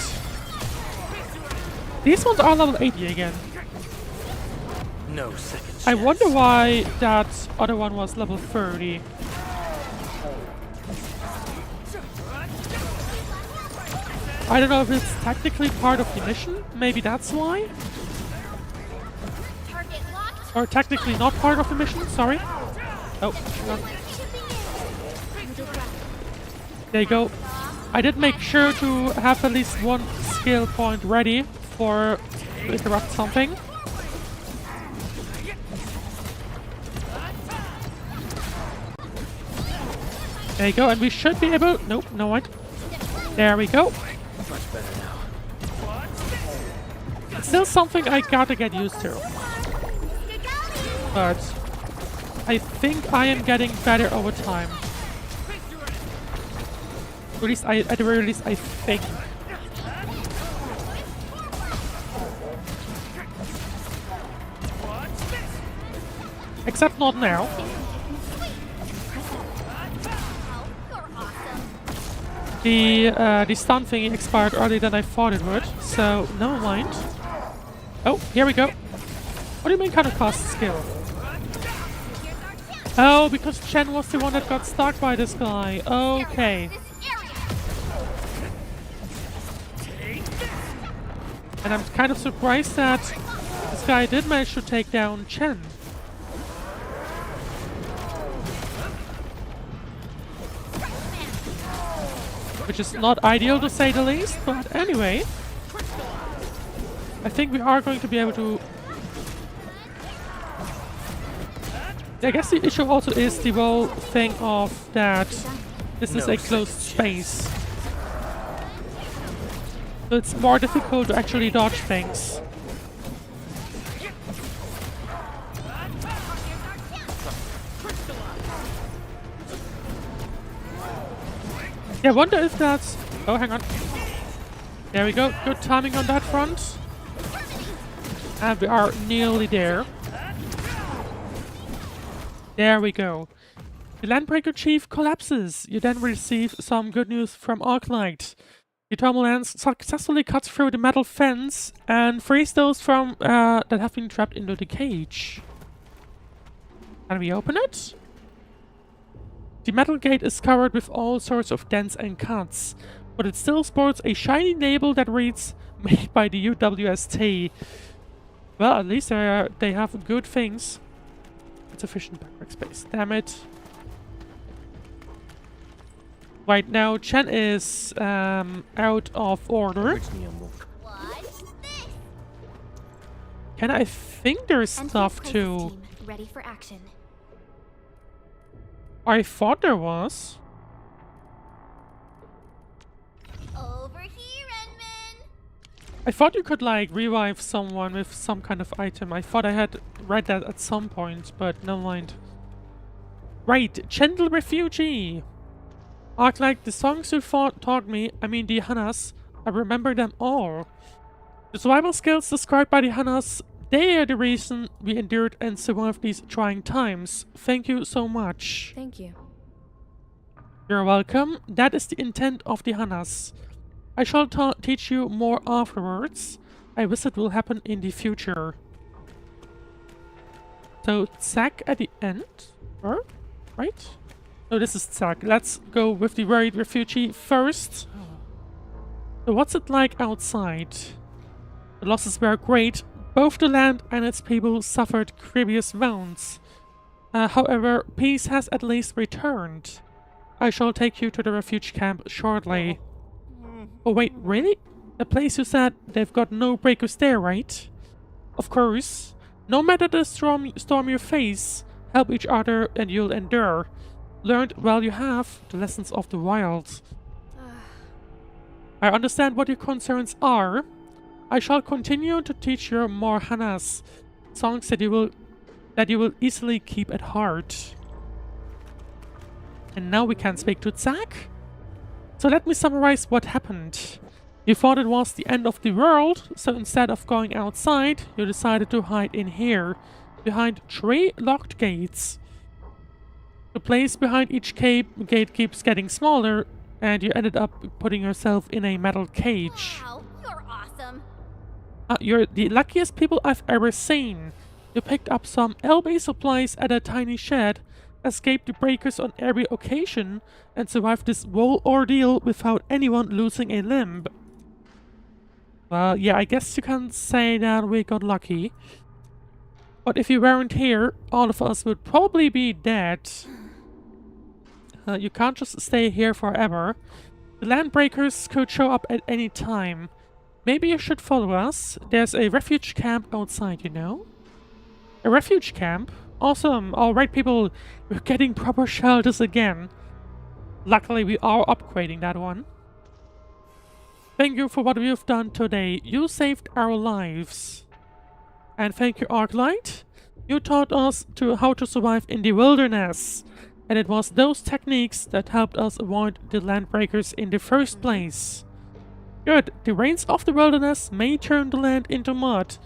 These ones are level 80 again. No second I wonder why that other one was level 30. I don't know if it's technically part of the mission. Maybe that's why. Target locked. Or technically not part of the mission. Sorry. Oh, hang on. There you go. I did make sure to have at least one skill point ready for to interrupt something. There you go, and we should be able... Nope, no one. There we go. Much better now. It's still something I gotta get used to. But I think I am getting better over time. At least at the very least, I think. Except not now. You're awesome. The stun thingy expired earlier than I thought it would, so never mind. Oh, here we go. What do you mean kind of cost skill? Oh, because Chen was the one that got stuck by this guy. Okay. This area. And I'm kind of surprised that this guy did manage to take down Chen. Which is not ideal to say the least, but anyway. I think we are going to be able to... I guess the issue also is the whole thing of that this is a closed space. So it's more difficult to actually dodge things. Yeah, I wonder if that's... Oh, hang on. There we go. Good timing on that front. And we are nearly there. There we go. The Landbreaker Chief collapses. You then receive some good news from Arknight. The thermal lens successfully cuts through the metal fence and frees those from that have been trapped into the cage. Can we open it? The metal gate is covered with all sorts of dents and cuts, but it still sports a shiny label that reads "Made by the UWST." Well, at least they have good things. Insufficient backpack space. Damn it. Right now, Chen is out of order. What's this? Can I think there's Endfield stuff crisis too? team, ready for action. I thought there was. Over here, Enman. I thought you could like revive someone with some kind of item. I thought I had read that at some point, but never mind. Right, gentle refugee. Like the songs you taught me, I mean the Hanas, I remember them all. The survival skills described by the Hanas, they are the reason we endured and survived these trying times. Thank you so much. Thank you. You're welcome. That is the intent of the Hanas. I shall teach you more afterwards. A visit will happen in the future. So, Zack at the end? Right? No, this is Zack. Let's go with the worried refugee first. So what's it like outside? The losses were great. Both the land and its people suffered grievous wounds. However, peace has at least returned. I shall take you to the refuge camp shortly. Oh wait, really? The place you said they've got no breakers there, right? Of course. No matter the storm you face, help each other and you'll endure. Learned while you have the lessons of the wild. I understand what your concerns are. I shall continue to teach you more Hanas, songs that you will easily keep at heart. And now we can speak to Zack. So let me summarize what happened. You thought it was the end of the world, so instead of going outside, you decided to hide in here, behind 3 locked gates. The place behind each gate keeps getting smaller, and you ended up putting yourself in a metal cage. Wow, you're awesome. You're the luckiest people I've ever seen. You picked up some LB supplies at a tiny shed, escaped the breakers on every occasion, and survived this whole ordeal without anyone losing a limb. Well, yeah, I guess you can say that we got lucky. But if you weren't here, all of us would probably be dead. You can't just stay here forever. The landbreakers could show up at any time. Maybe you should follow us. There's a refuge camp outside, you know? A refuge camp? Awesome. Alright, people. We're getting proper shelters again. Luckily, we are upgrading that one. Thank you for what you've done today. You saved our lives. And thank you, Arknight. You taught us how to survive in the wilderness. And it was those techniques that helped us avoid the landbreakers in the first place. Good. The rains of the wilderness may turn the land into mud,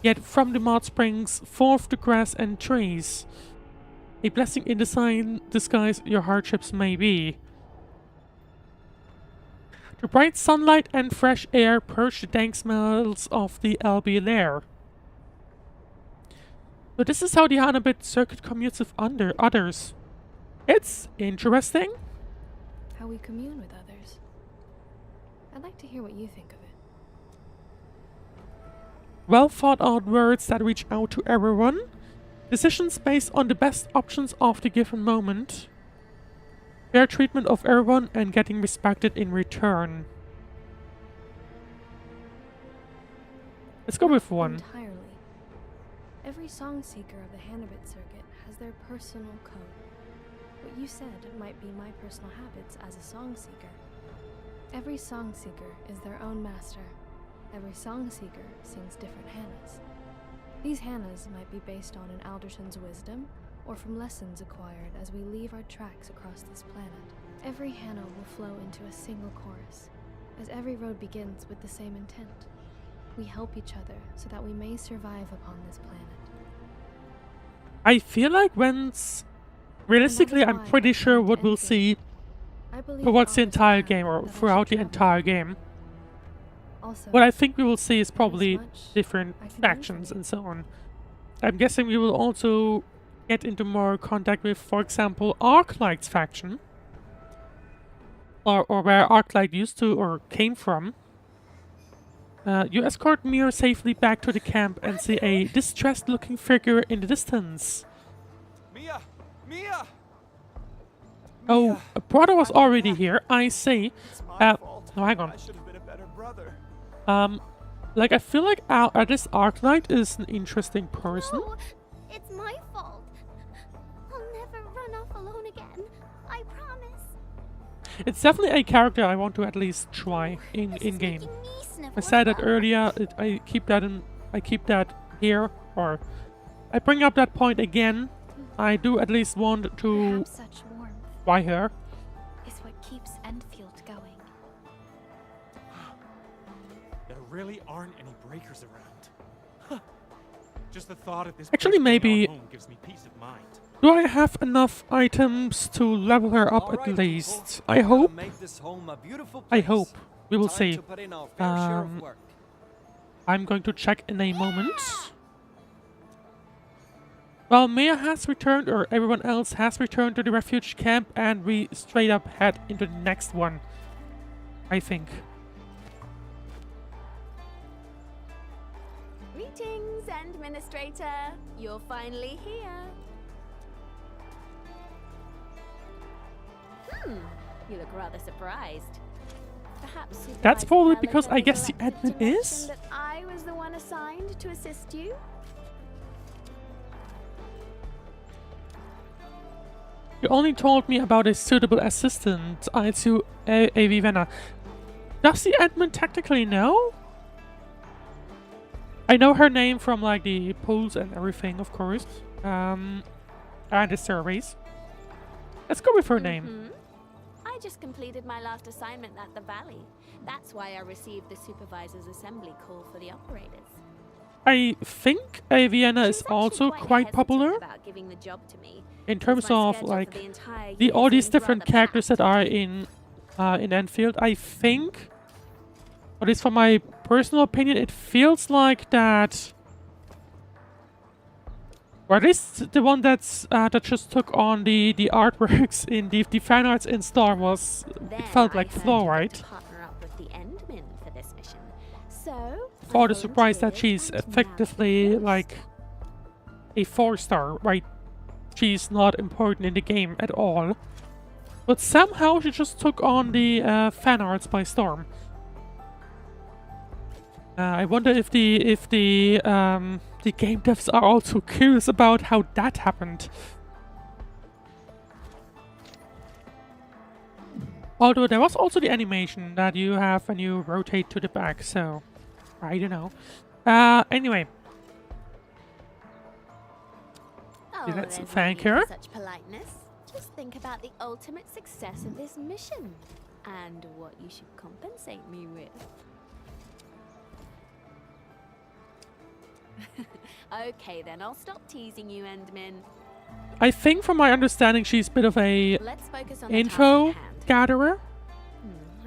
yet from the mud springs forth the grass and trees. A blessing in disguise your hardships may be. The bright sunlight and fresh air purge the dank smells of the LB lair. So this is how the Hanabit circuit commutes with others. It's interesting. How we commune with others. I'd like to hear what you think of it. Well thought out words that reach out to everyone. Decisions based on the best options of the given moment. Fair treatment of everyone and getting respected in return. Let's go with one. Entirely. Every song seeker of the Hanabit circuit has their personal code. What you said might be my personal habits as a song seeker. Every song seeker is their own master. Every song seeker sings different Hanas. These Hanas might be based on an Alderson's wisdom, or from lessons acquired as we leave our tracks across this planet. Every Hana will flow into a single chorus, as every road begins with the same intent. We help each other so that we may survive upon this planet. I feel like realistically, I'm pretty sure what we'll see towards the entire game or throughout the entire game. Also, What I think we will see is probably much different I can do factions for you. and so on. I'm guessing we will also get into more contact with, for example, Arknights faction. Or where Arknight used to or came from. You escort Mir safely back to the camp and see a distressed-looking figure in the distance. Mia! Mia! Oh, a brother was already here. I see. It's my fault. No, hang on. I should have been a better brother. Like, I feel like this Arknight is an interesting person. No, it's my fault. I'll never run off alone again. I promise. It's definitely a character I want to at least try in This is game. making me snivel I said as that well. earlier. I keep that here, or I bring up that point again. I do at least want to Perhaps such warmth try her. is what keeps Endfield going. There really aren't any breakers around. Huh. Just the thought of this Actually, place being maybe- our home gives me peace of mind. Do I have enough items to level her up at least? I hope. I hope. We will see. I'm going to check in a moment. Well, Mia has returned, or everyone else has returned to the refuge camp, and we straight up head into the next one, I think. Greetings, Administrator. You're finally here. You look rather surprised. Perhaps That's Supervisor probably Pelican because I guess the elected admin to mention is. that I was the one assigned to assist you. You only told me about a suitable assistant, to Vivenna. Does the admin technically know? I know her name from like the polls and everything, of course. And the surveys. Let's go with her name. I just completed my last assignment at the Valley. That's why I received the Supervisor's Assembly call for the operators. I think Vienna is She's actually also quite hesitant popular about giving the job to me, in since terms my of schedule for like the entire the year all these seems different rather characters that packed. are in Endfield. I think, at least from my personal opinion, it feels like that. Or at least the one that's that just took on the artworks in the fan arts in Storm was Then it felt I like heard Flo, you got right? to partner up with the Endmen for this mission. So For I the surprise that volunteered she's and now effectively she's like a 4-star, right? She's not important in the game at all. But somehow she just took on the fan arts by storm. I wonder if the game devs are also curious about how that happened. Although there was also the animation that you have when you rotate to the back, so I don't know. Anyway. Oh, Let's there's no thank need for her. Such politeness. Just think about the ultimate success of this mission and what you should compensate me with. Okay, then I'll stop teasing you, Endman. I think from my understanding she's a bit of a Let's focus on the info task at hand. gatherer.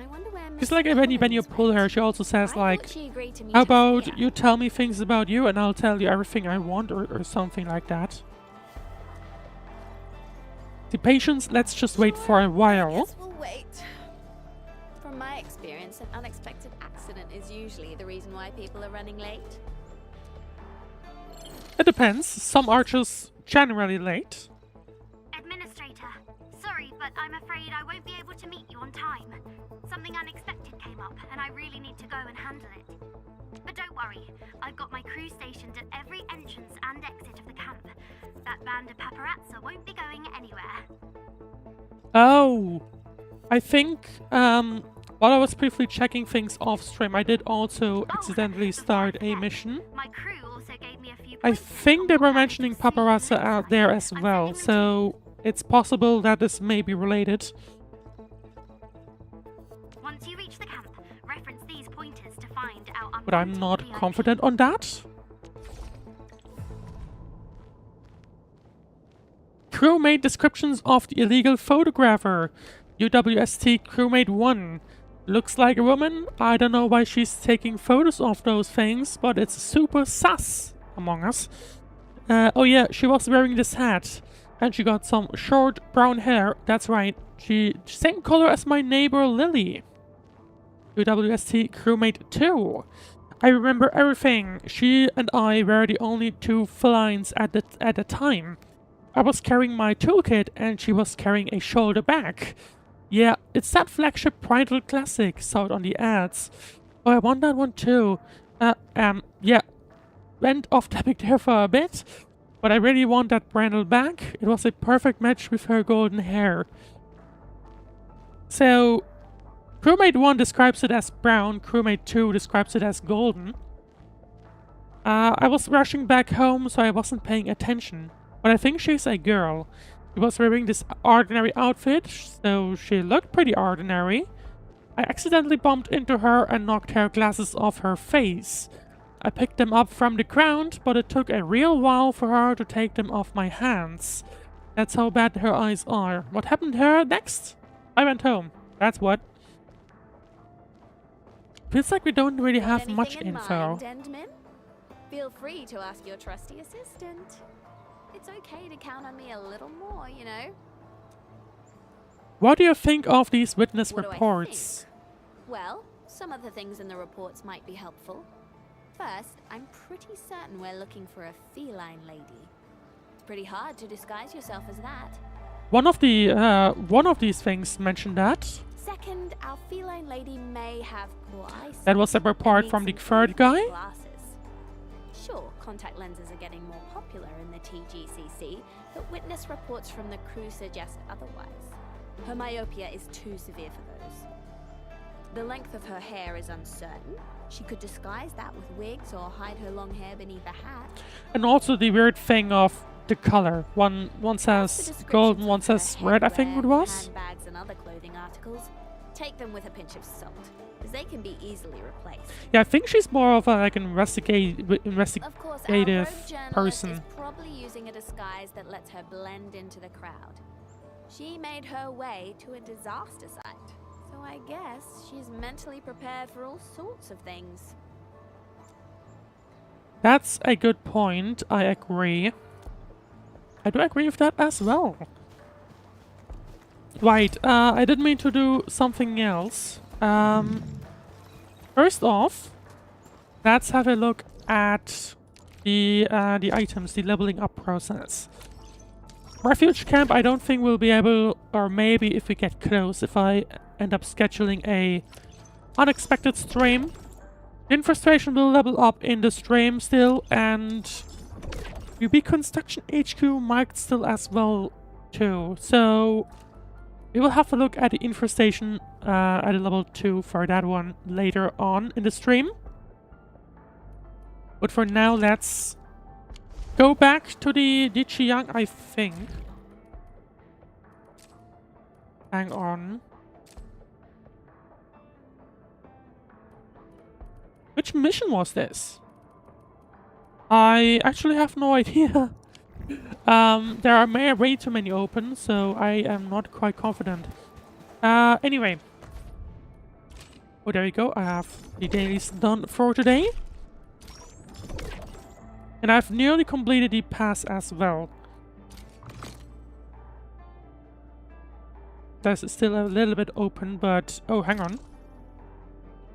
I wonder where Because Miss like when you Collins pull her, went. she also I says thought like, she agreed to meet how us about here. you tell me things about you and I'll tell you everything I want, or something like that. The patience, let's just wait for a while. Guess we'll wait. From my experience, an unexpected accident is usually the reason why people are running late. It depends. Some are just generally late. Administrator, sorry, but I'm afraid I won't be able to meet you on time. Something unexpected came up, and I really need to go and handle it. But don't worry, I've got my crew stationed at every entrance and exit of the camp. That band of paparazzi won't be going anywhere. Oh, I think while I was briefly checking things off stream, I did also accidentally start a mission. My crew also gave me a few I pointers think on they what were I mentioning should see paparazzi next out time. there as I'm well, sending them so it's possible that this may be related. to you. Once you reach the camp, reference these pointers to find our But I'm unwanted not VIP. confident on that. Crewmate descriptions of the illegal photographer. UWST crewmate 1. Looks like a woman. I don't know why she's taking photos of those things, but it's super sus among us. Oh yeah, she was wearing this hat. And she got some short brown hair. That's right. Same color as my neighbor Lily. UWST crewmate 2. I remember everything. She and I were the only two felines at the time. I was carrying my toolkit and she was carrying a shoulder bag. Yeah, it's that flagship Bridal Classic, saw it on the ads. Oh, I want that one too. Yeah. Went off topic there for a bit, but I really want that bridal bag. It was a perfect match with her golden hair. So, crewmate 1 describes it as brown, crewmate 2 describes it as golden. I was rushing back home, so I wasn't paying attention. But I think she's a girl. She was wearing this ordinary outfit, so she looked pretty ordinary. I accidentally bumped into her and knocked her glasses off her face. I picked them up from the ground, but it took a real while for her to take them off my hands. That's how bad her eyes are. What happened to her next? I went home. That's what. Feels like we don't really have much info. Feel free to ask your trusty assistant. It's okay to count on me a little more, you know. What do you think of these witness What do I reports? think? Well, some of the things in the reports might be helpful. First, I'm pretty certain we're looking for a feline lady. It's pretty hard to disguise yourself as that. One of these things mentioned that. Second, our feline lady may have poor eyesight. That was a report from the third guy. Glasses. Sure, contact lenses are getting more popular in the TGCC, but witness reports from the crew suggest otherwise. Her myopia is too severe for those. The length of her hair is uncertain. She could disguise that with wigs or hide her long hair beneath a hat. And also the weird thing of the color. One says golden, one says red, I think it was. Handbags and other clothing articles. Take them with a pinch of salt, as they can be easily replaced. Yeah, I think she's more of a, like an Of course, our rogue investigative journalist person. is probably using a disguise that lets her blend into the crowd. She made her way to a disaster site, so I guess she's mentally prepared for all sorts of things. That's a good point. I agree. I do agree with that as well. Right, I didn't mean to do something else. First off, let's have a look at the items, the leveling up process. Refuge camp, I don't think we'll be able, or maybe if we get close, if I end up scheduling a unexpected stream. Infestation will level up in the stream still, and UB Construction HQ might still as well too. So we will have a look at the infestation at a level 2 for that one later on in the stream. But for now, let's go back to the Chiang, I think. Hang on. Which mission was this? I actually have no idea. There are way too many open, so I am not quite confident. Anyway. Oh, there we go. I have the dailies done for today. And I've nearly completed the pass as well. There's still a little bit open, but... Oh, hang on.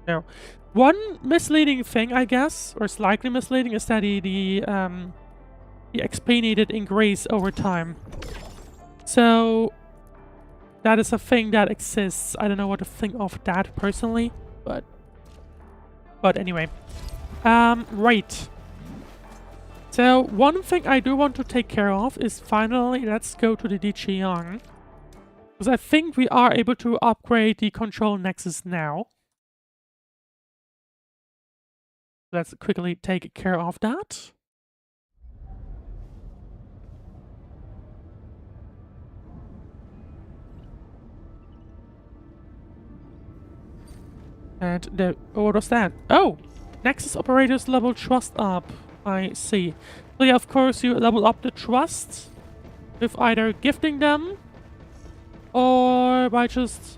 No. One misleading thing, I guess, or slightly misleading, is that the XP needed increase over time. So that is a thing that exists. I don't know what to think of that personally, but anyway. Right. So one thing I do want to take care of is finally let's go to the Dichiang. Because I think we are able to upgrade the control nexus now. Let's quickly take care of that. And what was that? Oh! Nexus operators level trust up. I see. So yeah, of course you level up the trust with either gifting them or by just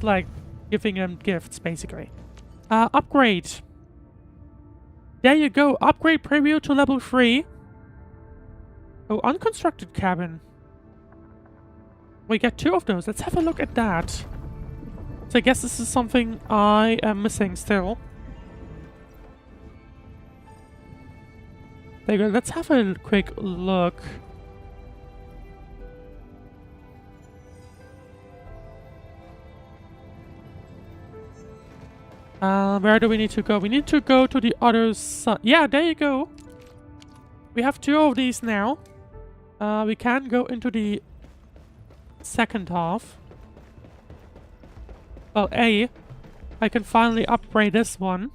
like giving them gifts, basically. Upgrade. There you go. Upgrade preview to level 3. Oh, unconstructed cabin. We get 2 of those. Let's have a look at that. So I guess this is something I am missing still. bigger. Let's have a quick look. Where do we need to go? We need to go to the other side. Yeah, there you go. We have 2 of these now. We can go into the second half. Well, I can finally upgrade this one.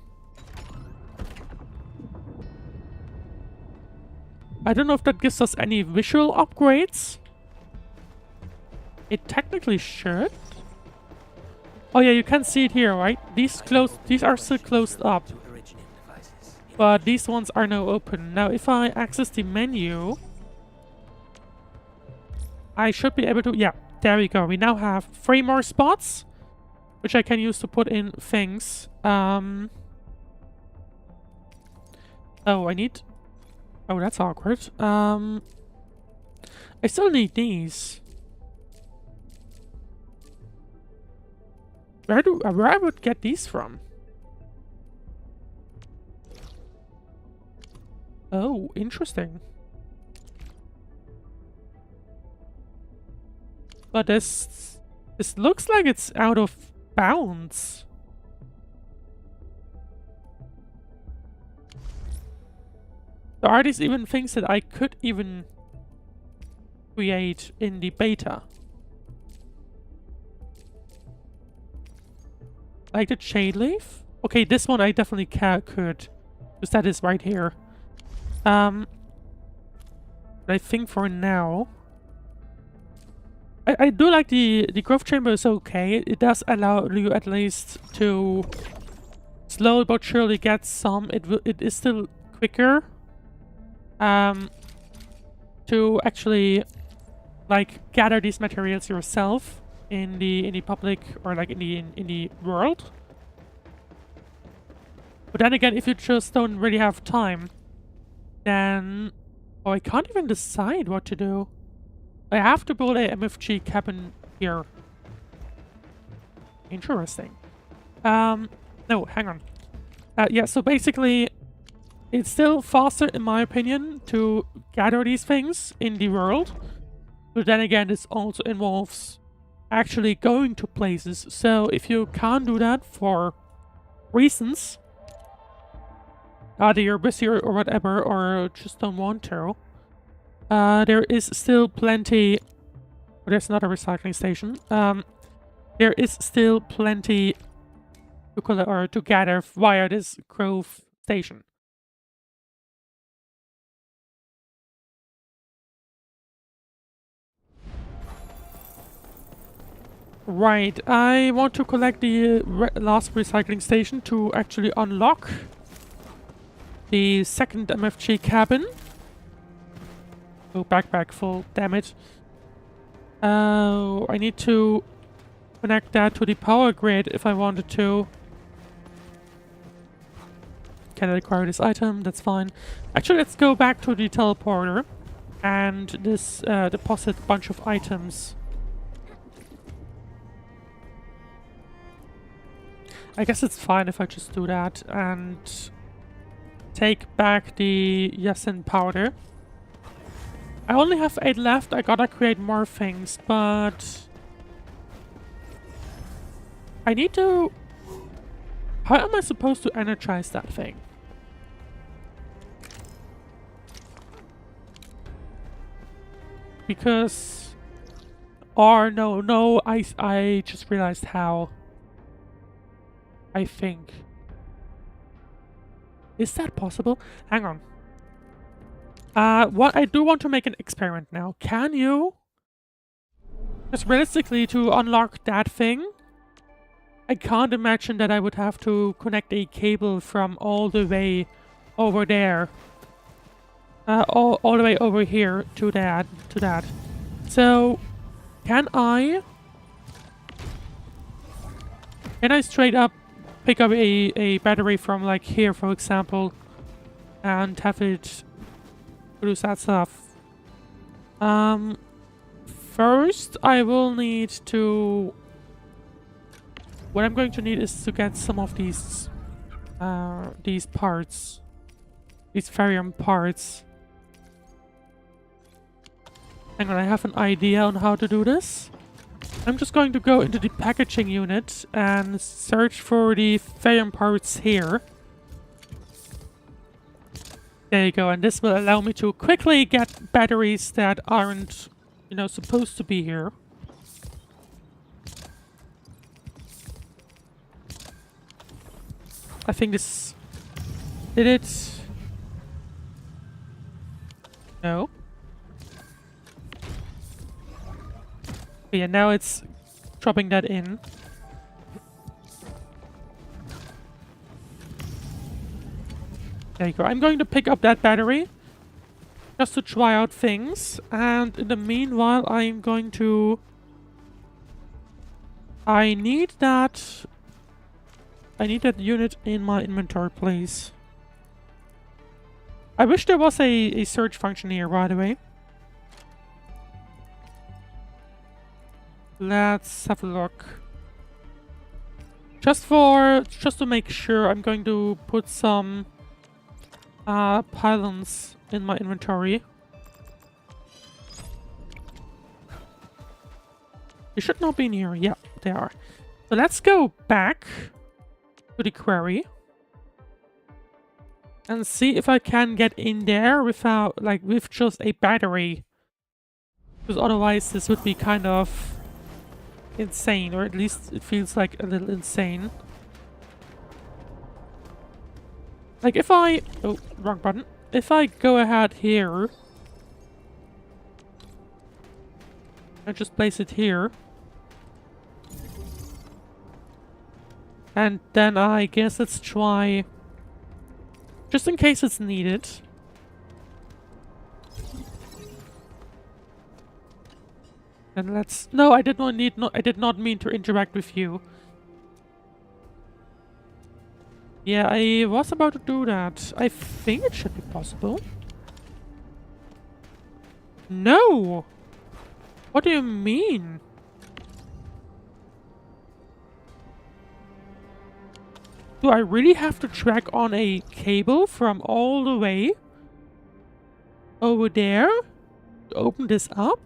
I don't know if that gives us any visual upgrades. It technically should. Oh yeah, you can see it here, right? These are still closed up. But these ones are now open. Now if I access the menu, I should be able to... Yeah, there we go. We now have 3 more spots, which I can use to put in things. Oh, I need... Oh, that's awkward. I still need these. Where I would get these from? Oh, interesting. But this looks like it's out of bounds. So are these even things that I could even create in the beta? Like the shade leaf? Okay, this one I definitely could. Because that is right here. But I think for now... I do like the growth chamber is okay. It does allow you at least to slowly but surely get some. It is still quicker to actually like gather these materials yourself in the public or like in the world. But then again, if you just don't really have time, then I can't even decide what to do. I have to build a MFG cabin here. Interesting. No, hang on. Yeah, so basically, it's still faster, in my opinion, to gather these things in the world. But then again, this also involves actually going to places. So if you can't do that for reasons, either you're busy or whatever, or just don't want to, there is still plenty... Oh, there's another recycling station. There is still plenty to gather via this grove station. Right, I want to collect the last recycling station to actually unlock the second MFG cabin. Oh, backpack full, damn it. I need to connect that to the power grid if I wanted to. Can I acquire this item? That's fine. Actually, let's go back to the teleporter and this deposit a bunch of items. I guess it's fine if I just do that and take back the Yasin powder. I only have 8 left. I gotta create more things, but I need to... How am I supposed to energize that thing? Because... Or no, I just realized how. I think. Is that possible? Hang on. What I do want to make an experiment now. Can you? Because realistically, to unlock that thing, I can't imagine that I would have to connect a cable from all the way over there. All the way over here to that. So, can I straight up pick up a battery from like here, for example, and have it produce that stuff? First, I will need to... What I'm going to need is to get some of these parts. these ferrium parts. Hang on, I have an idea on how to do this. I'm just going to go into the packaging unit and search for the ferrium parts here. There you go, and this will allow me to quickly get batteries that aren't, you know, supposed to be here. I think this did it. No. Okay, yeah, now it's dropping that in. There you go. I'm going to pick up that battery just to try out things, and in the meanwhile I'm going to... I need that unit in my inventory, please. I wish there was a search function here, by the way. Let's have a look. Just to make sure, I'm going to put some pylons in my inventory. They should not be in here. Yeah, they are. So let's go back to the quarry and see if I can get in there without, like, with just a battery. Because otherwise this would be kind of insane, or at least it feels like a little insane. Like if I... oh, wrong button. If I go ahead here and just place it here, and then I guess let's try, just in case it's needed. And let's... no, I did not need... I did not mean to interact with you. Yeah, I was about to do that. I think it should be possible. No! What do you mean? Do I really have to track on a cable from all the way over there to open this up?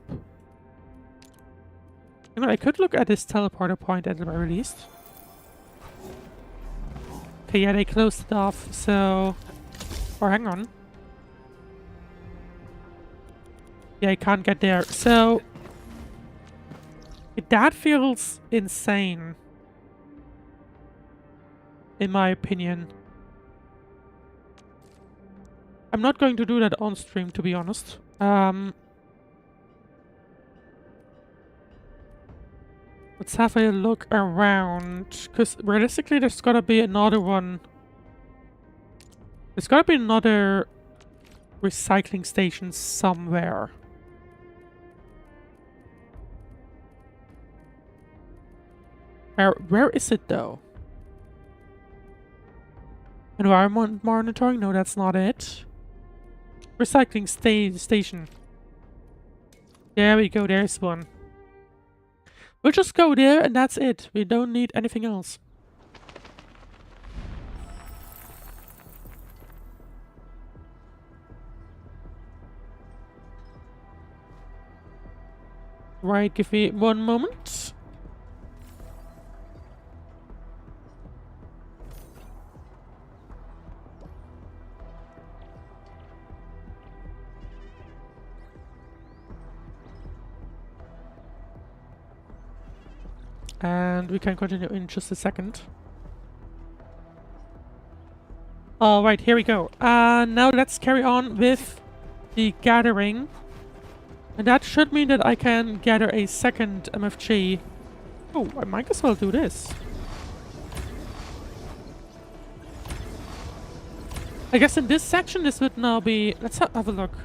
I mean, I could look at this teleporter point at the very least. Okay, yeah, they closed it off, so... or hang on. Yeah, I can't get there, so... that feels insane, in my opinion. I'm not going to do that on stream, to be honest. Let's have a look around, because realistically there's gotta be another one. There's gotta be another recycling station somewhere. Where is it though? Environment monitoring? No, that's not it. Recycling station. There we go, there's one. We'll just go there and that's it. We don't need anything else. Right, give me one moment. And we can continue in just a second. Alright, here we go. Now let's carry on with the gathering. And that should mean that I can gather a second MFG. Oh, I might as well do this. I guess in this section this would now be... let's have a look.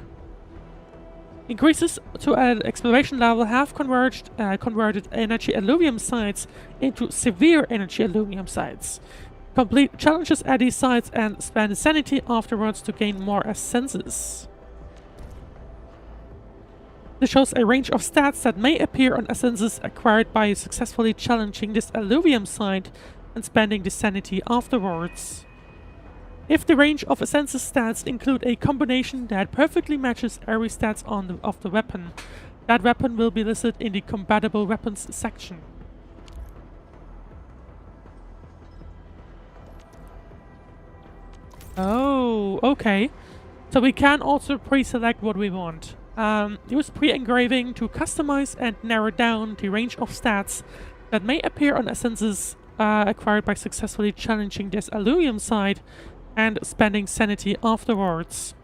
Increases to an exploration level have converted energy alluvium sites into severe energy alluvium sites. Complete challenges at these sites and spend sanity afterwards to gain more essences. This shows a range of stats that may appear on essences acquired by successfully challenging this alluvium site and spending the sanity afterwards. If the range of Essence's stats include a combination that perfectly matches every stats of the weapon, that weapon will be listed in the compatible weapons section. Oh, okay. So we can also pre-select what we want. Use pre-engraving to customize and narrow down the range of stats that may appear on essences acquired by successfully challenging this Alluvium side and spending sanity afterwards.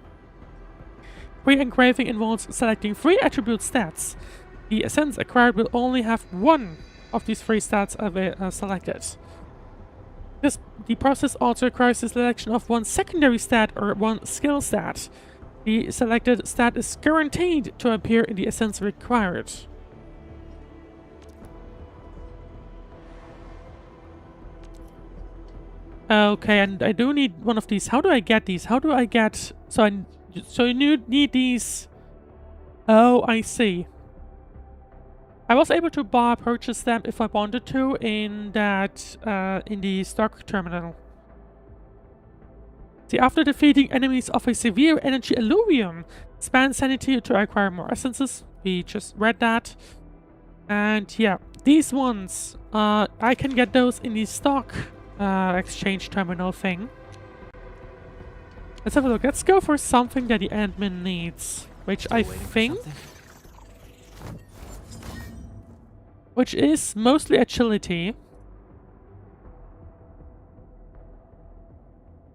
Pre-engraving involves selecting 3 attribute stats. The essence acquired will only have one of these 3 stats selected. The process also requires the selection of 1 secondary stat or 1 skill stat. The selected stat is guaranteed to appear in the essence required. Okay, and I do need one of these. How do I get these? How do I get... So you need these... Oh, I see. I was able to purchase them if I wanted to in that... in the stock terminal. See, after defeating enemies of a severe energy alluvium, spend sanity to acquire more essences. We just read that. And yeah, these ones, I can get those in the stock exchange terminal thing. Let's have a look. Let's go for something that the admin needs, which I think... Which is mostly agility.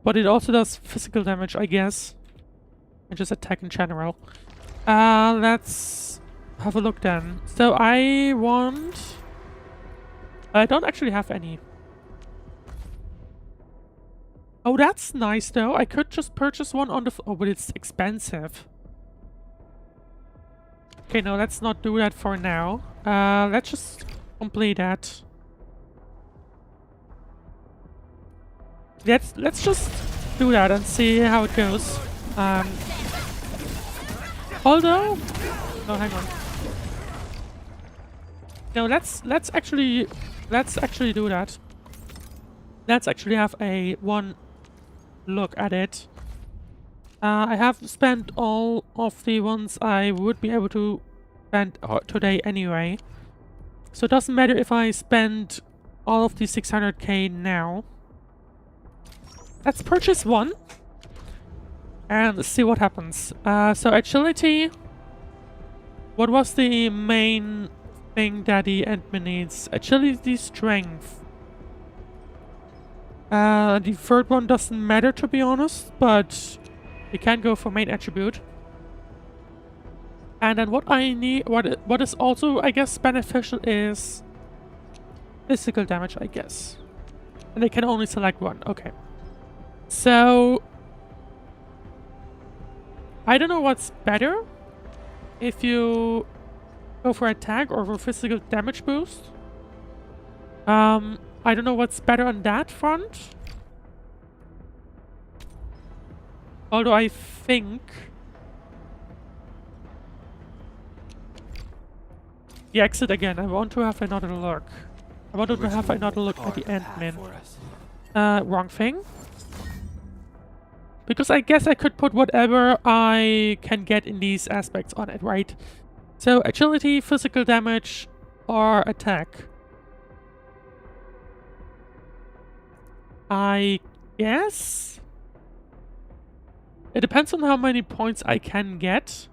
But it also does physical damage, I guess. And just attack in general. Let's have a look then. So I want... I don't actually have any. Oh, that's nice though. I could just purchase one on the... Oh, but it's expensive. Okay, no, let's not do that for now. Let's just complete that. Let's just do that and see how it goes. Although... No, hang on. No, let's actually do that. Let's actually have one look at it. I have spent all of the ones I would be able to spend today anyway. So it doesn't matter if I spend all of the 600k now. Let's purchase one and see what happens. So agility. What was the main thing that the admin needs? Agility, strength. The third one doesn't matter, to be honest, but we can go for main attribute. And then what I need, what is also, I guess, beneficial is physical damage, I guess. And I can only select one. Okay. So I don't know what's better if you go for attack or for physical damage boost. I don't know what's better on that front. Although I think the exit again. I want to have another look. I wanted to have another look at the admin. Wrong thing. Because I guess I could put whatever I can get in these aspects on it, right? So agility, physical damage, or attack. I guess? It depends on how many points I can get.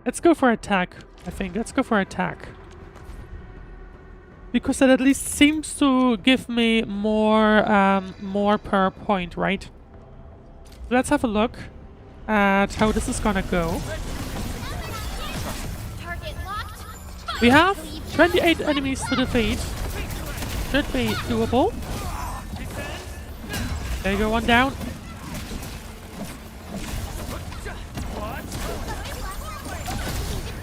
Let's go for attack, I think. Let's go for attack. Because that at least seems to give me more per point, right? Let's have a look at how this is gonna go. We have 28 enemies to defeat. Should be doable. There you go, one down.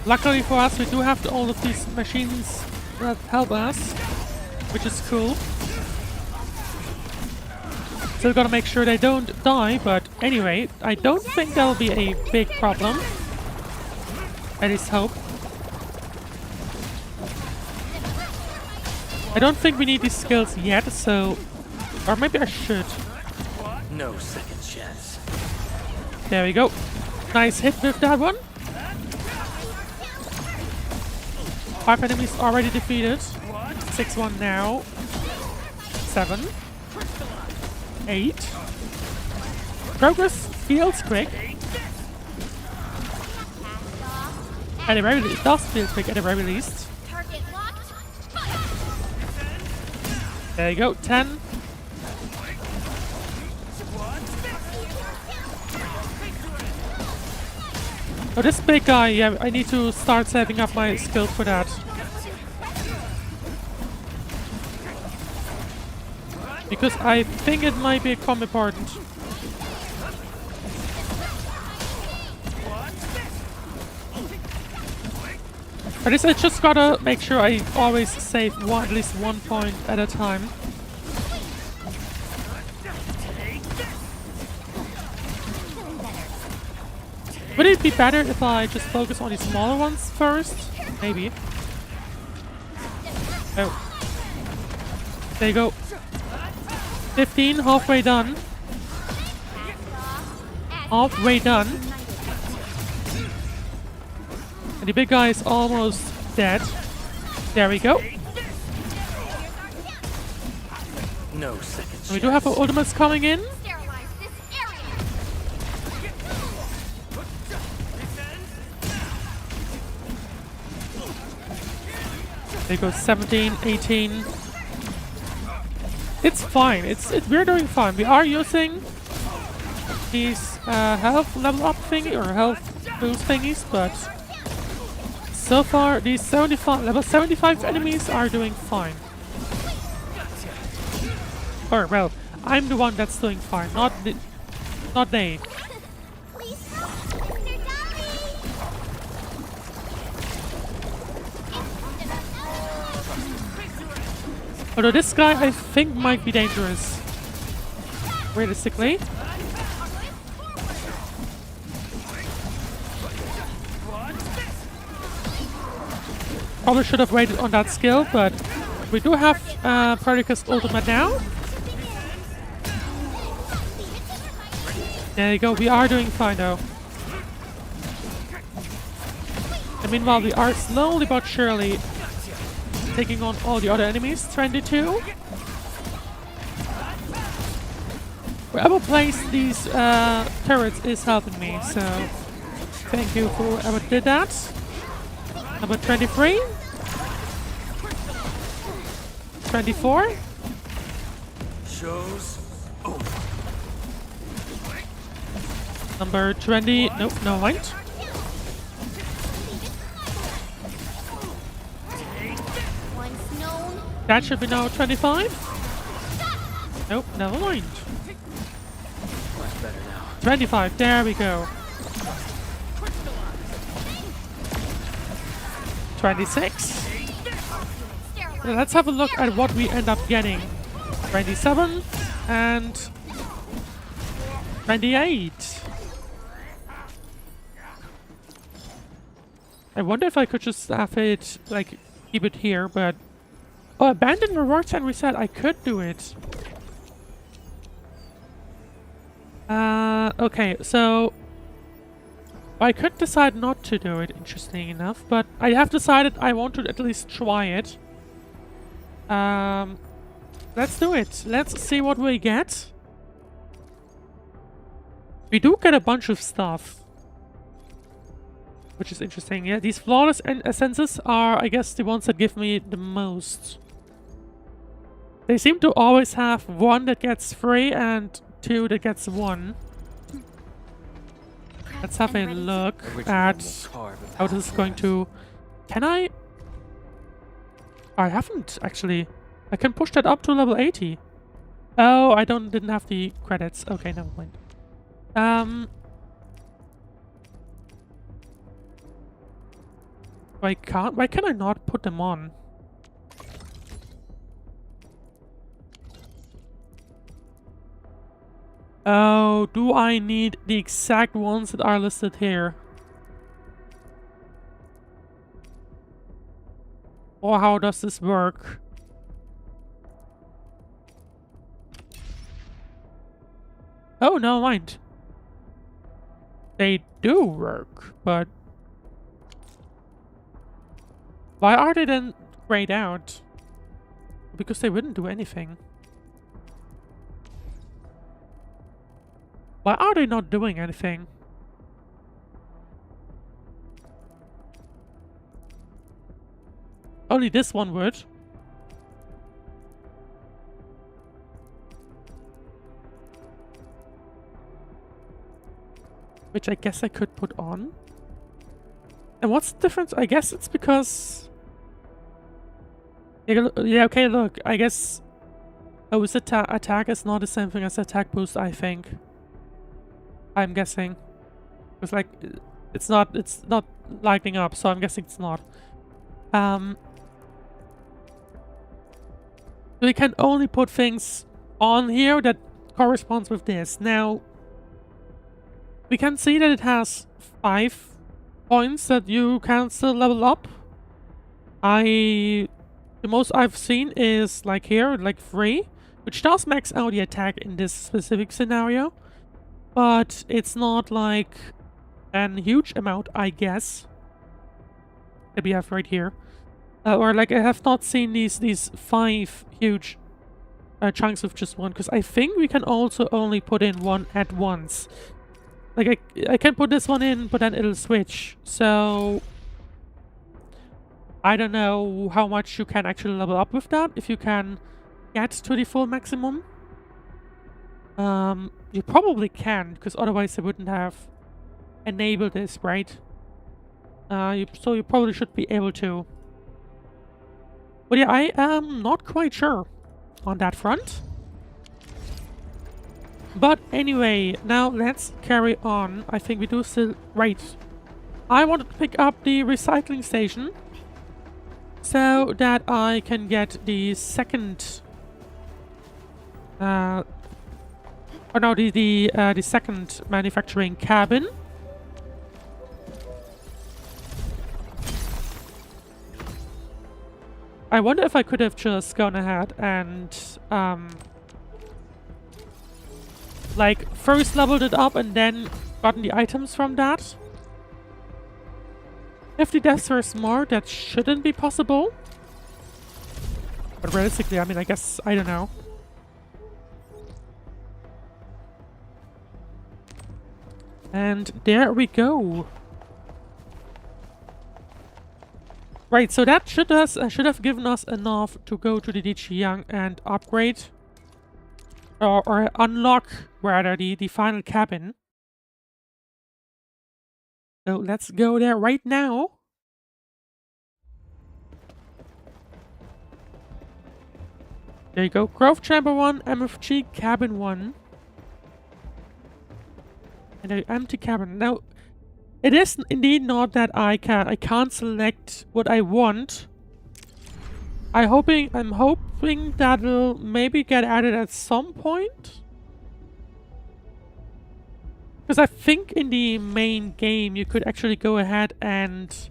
Luckily for us, we do have all of these machines that help us, which is cool. Still gotta make sure they don't die, but anyway, I don't think that'll be a big problem. At least hope. I don't think we need these skills yet, so... Or maybe I should. No second chance. There we go. Nice hit with that one. 5 enemies already defeated. 6-1 now. 7. 8. Progress feels quick. At the very least, it does feel quick at the very least. There you go, 10. Oh, this big guy, yeah, I need to start saving up my skill for that. Because I think it might become important. At least I just gotta make sure I always save at least 1 point at a time. Would it be better if I just focus on the smaller ones first? Maybe. Oh. There you go. 15, halfway done. Halfway done. And the big guy is almost dead. There we go. No second chance. We do have our ultimates coming in. There goes 17, 18. It's fine. We're doing fine. We are using these health level up thingy or health boost thingies, but so far these level 75 enemies are doing fine. Or well, I'm the one that's doing fine, not they. Although this guy I think might be dangerous. Realistically. Probably should have waited on that skill, but we do have Perdica's ultimate now. There you go, we are doing fine though. And meanwhile we are slowly but surely taking on all the other enemies. 22. Whoever placed these turrets is helping me, so thank you for whoever did that. Number 23. 24. Shows over. Number 20. Nope, no mind. That should be now 25. Nope, never mind. Much better now. 25, there we go. 26. Now let's have a look at what we end up getting. 27 and 28. I wonder if I could just have it, like, keep it here, but... Oh, abandon rewards and reset. I could do it. Okay, so... I could decide not to do it, interesting enough, but I have decided I want to at least try it. Let's do it. Let's see what we get. We do get a bunch of stuff, which is interesting. Yeah, these flawless essences are, I guess, the ones that give me the most. They seem to always have one that gets free and two that gets one. Let's have a look at how this is going to... Can I? I haven't actually. I can push that up to level 80. Oh, I didn't have the credits. Okay, never mind. Why can I not put them on? Oh, do I need the exact ones that are listed here? Or how does this work? Oh, no, mind. They do work, but... why are they then grayed out? Because they wouldn't do anything. Why are they not doing anything? Only this one would. Which I guess I could put on. And what's the difference? I guess it's because... yeah, okay, look. I guess... oh, is attack is not the same thing as attack boost, I think. I'm guessing. It's like... it's not lighting up, so I'm guessing it's not. We can only put things on here that corresponds with this. Now... we can see that it has 5 points that you can still level up. The most I've seen is like here, like 3, which does max out the attack in this specific scenario. But it's not like an huge amount, I guess, that we have right here. Or like I have not seen these 5 huge chunks of just one, because I think we can also only put in 1 at once. Like, I can put this one in, but then it'll switch. So... I don't know how much you can actually level up with that, if you can get to the full maximum. You probably can, because otherwise they wouldn't have enabled this, right? So you probably should be able to. But yeah, I am not quite sure on that front. But anyway, now let's carry on. I think we do still... right. I wanted to pick up the recycling station so that I can get the second... the second manufacturing cabin. I wonder if I could have just gone ahead and... like, first leveled it up and then gotten the items from that. If the deaths were smart, that shouldn't be possible. But realistically, I mean, I guess, I don't know. And there we go. Right, so that should have given us enough to go to the Young and upgrade. Or unlock, rather, the final cabin. So let's go there right now. There you go. Growth Chamber 1, MFG Cabin 1. And an empty cabin. Now, it is indeed not that I can't select what I want. I'm hoping that'll maybe get added at some point. Because I think in the main game you could actually go ahead and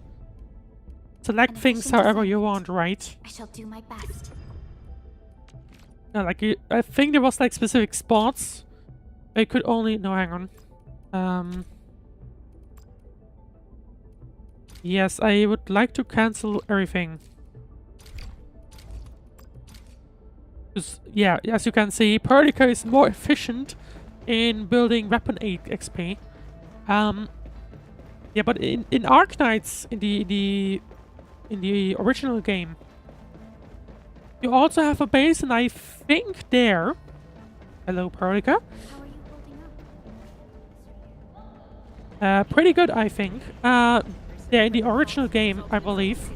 select things however you want, right? I shall do my best. No, like I think there was like specific spots. I could only... no, hang on. Yes, I would like to cancel everything. Yeah, as you can see, Perlica is more efficient in building weapon 8 XP. Yeah, but in Arknights, in the original game, you also have a base, and I think there... hello, Perlica. How are you holding up? Pretty good, I think. Yeah, in the original game, I believe,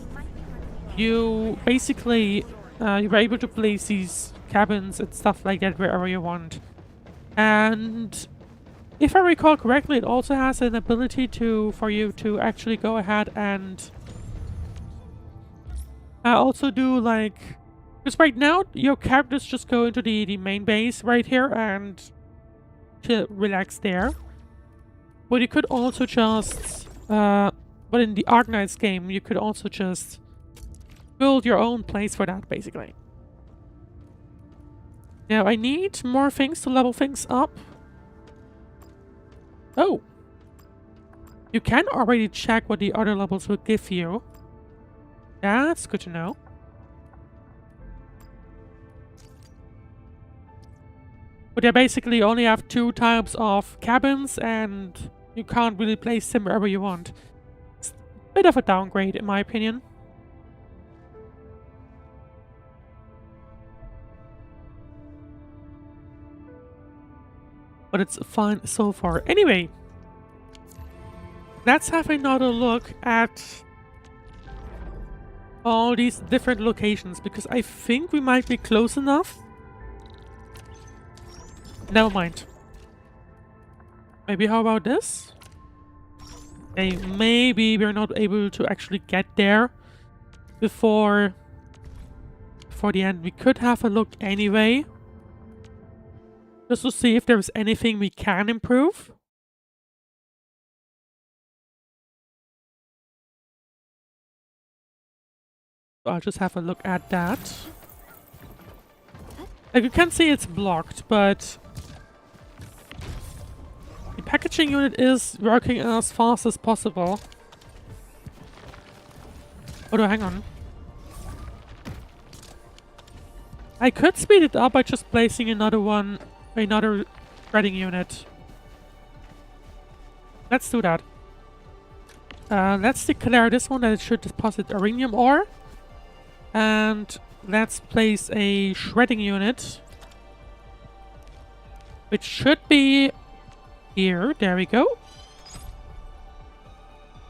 you basically... you were able to place these cabins and stuff like that wherever you want. And if I recall correctly, it also has an ability for you to actually go ahead and also do like... because right now your characters just go into the main base right here and chill, relax there. But you could also just... but in the Arknights game, you could also just build your own place for that, basically. Now, I need more things to level things up. Oh! You can already check what the other levels will give you. That's good to know. But they basically only have 2 types of cabins, and you can't really place them wherever you want. It's a bit of a downgrade, in my opinion. But it's fine so far. Anyway, let's have another look at all these different locations, because I think we might be close enough. Never mind. Maybe how about this? Okay, maybe we're not able to actually get there before the end. We could have a look anyway, just to see if there's anything we can improve. So I'll just have a look at that. Like you can see it's blocked, but the packaging unit is working as fast as possible. Oh no, hang on. I could speed it up by just placing another threading unit. Let's do that. Let's declare this one that it should deposit uranium ore. And let's place a shredding unit, which should be here. There we go.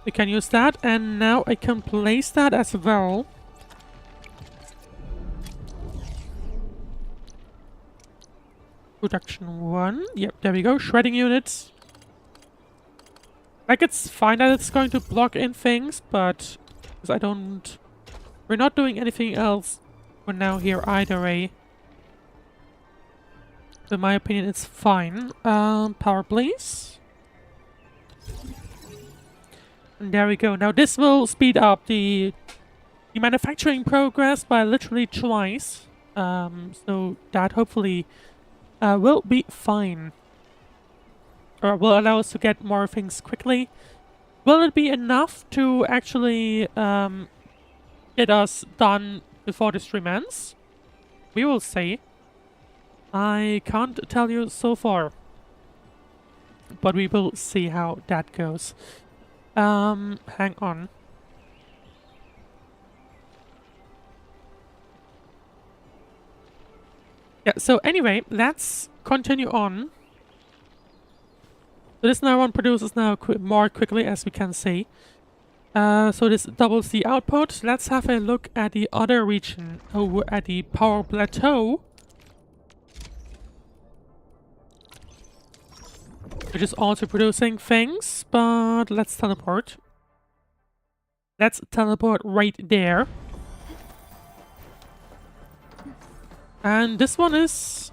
We can use that, and now I can place that as well. Production 1. Yep, there we go. Shredding units. Like, it's fine that it's going to block in things, but because I don't... We're not doing anything else for now here either way. In my opinion, it's fine. Power, please. And there we go. Now this will speed up the manufacturing progress by literally twice. So that hopefully will be fine. Or will allow us to get more things quickly. Will it be enough to actually get us done before the stream ends? We will see. I can't tell you so far, but we will see how that goes. Hang on. Yeah, so anyway, let's continue on. So this now one produces now more quickly, as we can see. So this doubles the output. Let's have a look at the other region over at the power plateau, which is also producing things, but let's teleport. Let's teleport right there. And this one is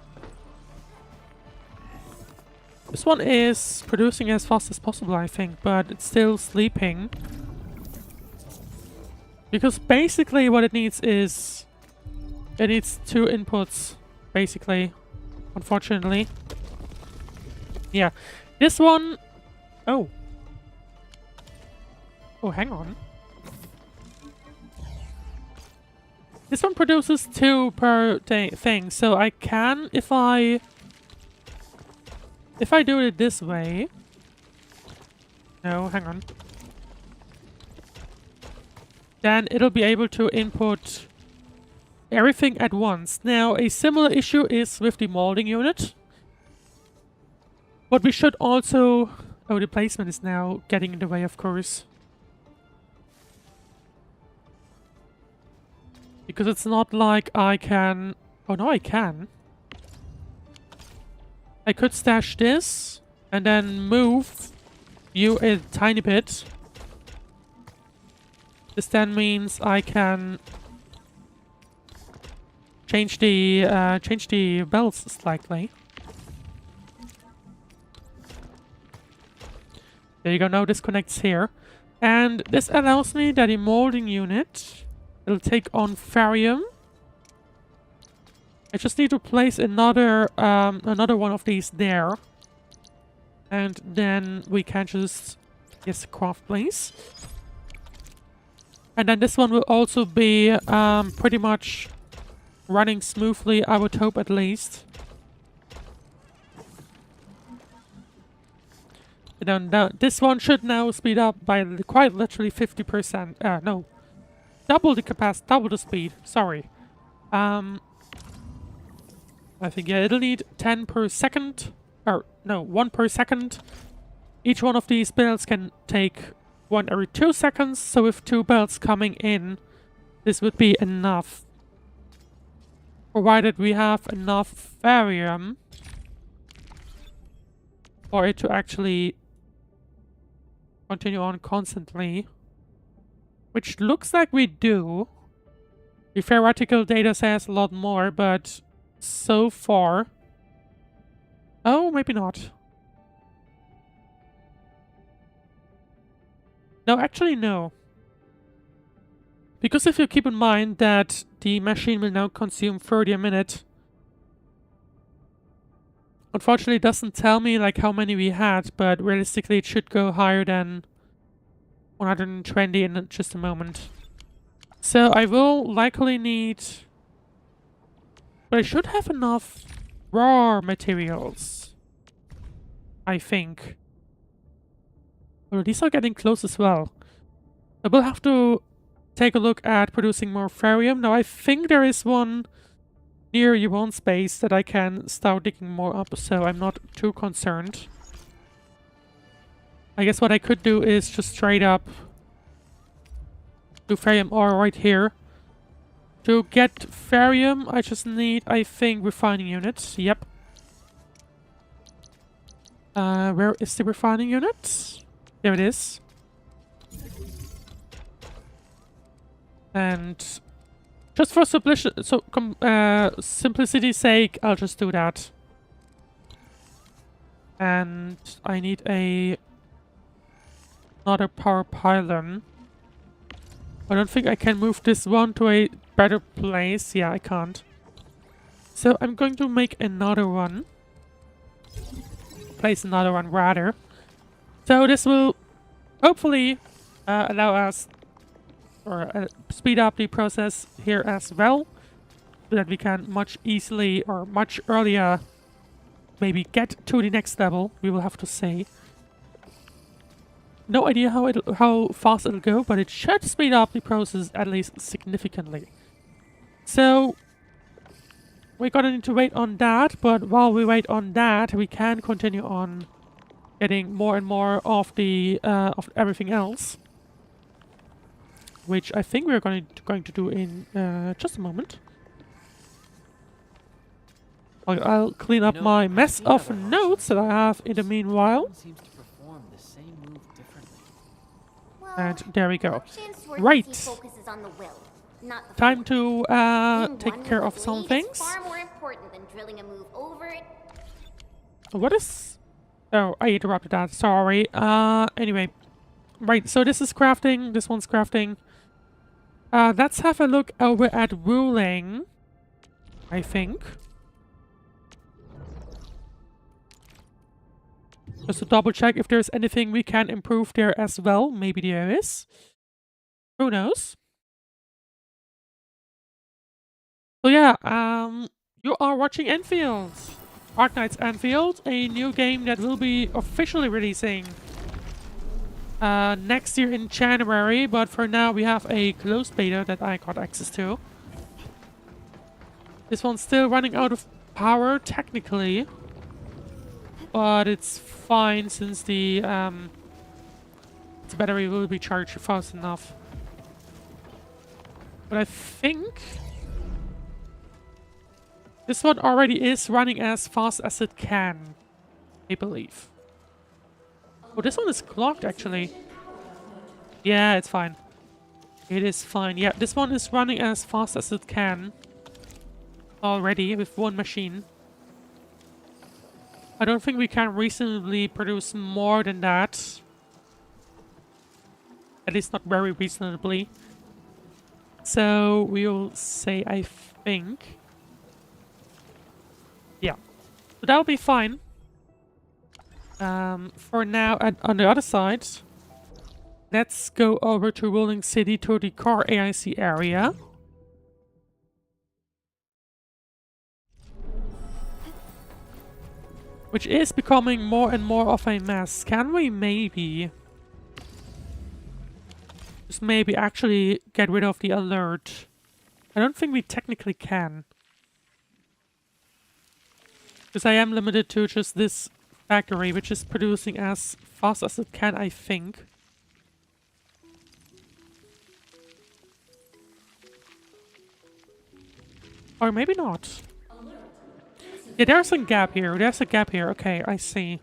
producing as fast as possible, I think, but it's still sleeping. Because basically what it needs is... It needs 2 inputs, basically. Unfortunately. Yeah. This one... Oh. Oh, hang on. This one produces 2 per thing, so I can, if I do it this way... No, hang on. Then it'll be able to input everything at once. Now, a similar issue is with the molding unit. But we should also... Oh, the placement is now getting in the way, of course. Because it's not like I can... Oh, no, I can. I could stash this and then move you a tiny bit. This then means I can change the belts slightly. There you go, now this connects here. And this allows me that the molding unit will take on Tharium. I just need to place another one of these there. And then we can just, yes, craft place. And then this one will also be pretty much running smoothly, I would hope at least. And then this one should now speed up by quite literally 50%. No. Double the capacity, double the speed. Sorry. I think, yeah, it'll need 10 per second. Or, no, 1 per second. Each one of these builds can take 1 every 2 seconds. So with 2 builds coming in, this would be enough. Provided we have enough Varium for it to actually continue on constantly. Which looks like we do. The theoretical data says a lot more, but so far... Oh, maybe not. No, actually no. Because if you keep in mind that the machine will now consume 30 a minute, unfortunately it doesn't tell me like how many we had, but realistically it should go higher than 120 in just a moment. So I will likely need... But I should have enough raw materials, I think. Well, these are getting close as well. I will have to take a look at producing more Therium. Now I think there is one near your own space that I can start digging more up, so I'm not too concerned. I guess what I could do is just straight up do Therium ore right here. To get Therium, I just need, I think, refining units. Yep. Where is the refining unit? There it is. And just for simplicity's sake, I'll just do that. And I need another power pylon. I don't think I can move this one to a better place. Yeah, I can't. So I'm going to make another one. Place another one, rather. So this will hopefully allow us, or speed up the process here as well, so that we can much easily or much earlier maybe get to the next level, we will have to say. No idea how fast it'll go, but it should speed up the process at least significantly. So we're gonna need to wait on that, but while we wait on that, we can continue on getting more and more of the of everything else, which I think we're going to do in just a moment. I'll clean up my mess of notes that I have in the meanwhile. And there we go. Right. Time to take care of some things. What is... Oh, I interrupted that. Sorry. Anyway. Right, so this is crafting. This one's crafting. Let's have a look over at ruling, I think. Just to double check if there's anything we can improve there as well. Maybe there is. Who knows? So yeah, you are watching Endfield. Arknights Endfield, a new game that will be officially releasing next year in January, but for now we have a closed beta that I got access to. This one's still running out of power, technically. But it's fine since the battery will be charged fast enough. But I think this one already is running as fast as it can, I believe. Oh, this one is clocked actually. Yeah, it's fine. It is fine. Yeah, this one is running as fast as it can already with one machine. I don't think we can reasonably produce more than that. At least not very reasonably. So we will say, I think. Yeah. So that'll be fine. For now, and on the other side, let's go over to Rolling City to the car AIC area. Which is becoming more and more of a mess. Can we maybe... just maybe actually get rid of the alert? I don't think we technically can. Because I am limited to just this factory, which is producing as fast as it can, I think. Or maybe not. Yeah, there's a gap here. There's a gap here. Okay, I see.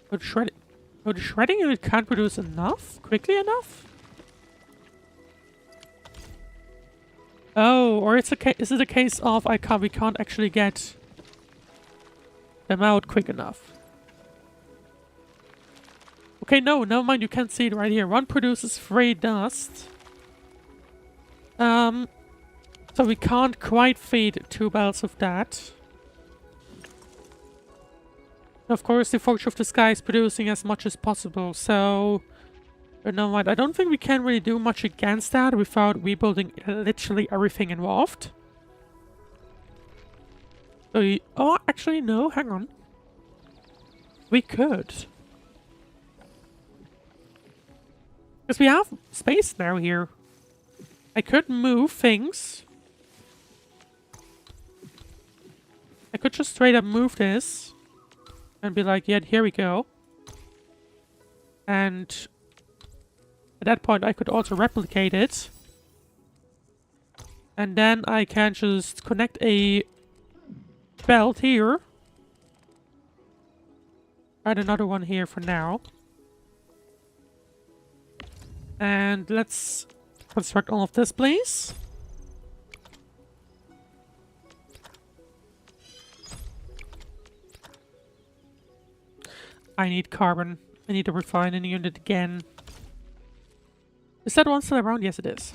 But the shredding unit can't produce enough? Quickly enough? Oh, or is it a case of we can't actually get them out quick enough? Okay, no, never mind. You can't see it right here. One produces free dust. So we can't quite feed 2 belts of that. Of course, the Forge of the Sky is producing as much as possible, so... but no mind. I don't think we can really do much against that without rebuilding literally everything involved. So oh, actually, no, hang on. We could. Because we have space now here. I could move things. I could just straight up move this and be like, yeah, here we go. And at that point, I could also replicate it. And then I can just connect a belt here. Add another one here for now. And let's construct all of this, please. I need carbon. I need to refine a unit again. Is that one still around? Yes, it is.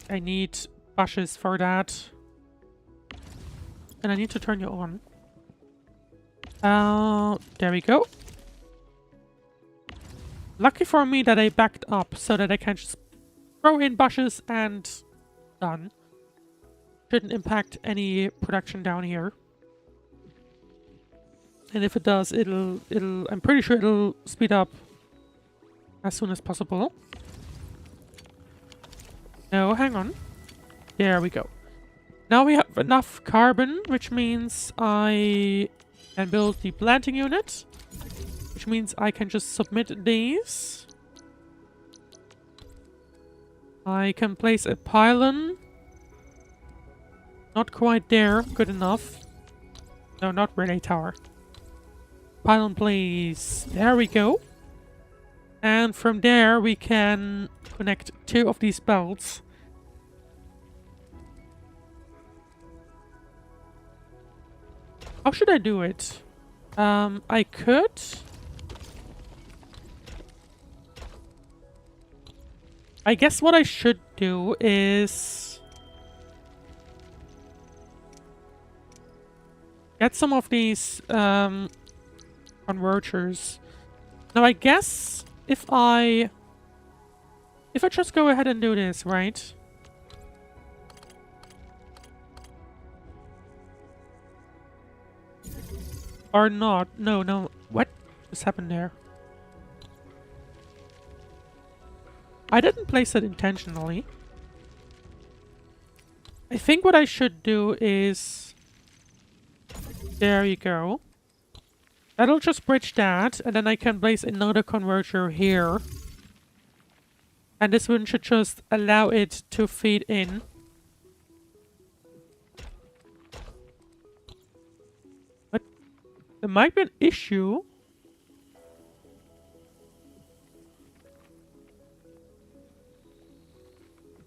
I need bushes for that. And I need to turn you on. There we go. Lucky for me that I backed up so that I can just throw in bushes and done. Shouldn't impact any production down here. And if it does, I'm pretty sure it'll speed up as soon as possible. No, hang on. There we go. Now we have enough carbon, which means I can build the planting unit. Which means I can just submit these. I can place a pylon. Not quite there. Good enough. No, not relay tower. Pylon, please. There we go. And from there we can connect 2 of these belts. How should I do it? I could... I guess what I should do is... get some of these converters. Now I guess if I just go ahead and do this, right? Or not. No. What just happened there? I didn't place it intentionally. I think what I should do is... there you go. That'll just bridge that, and then I can place another converter here. And this one should just allow it to feed in. But there might be an issue.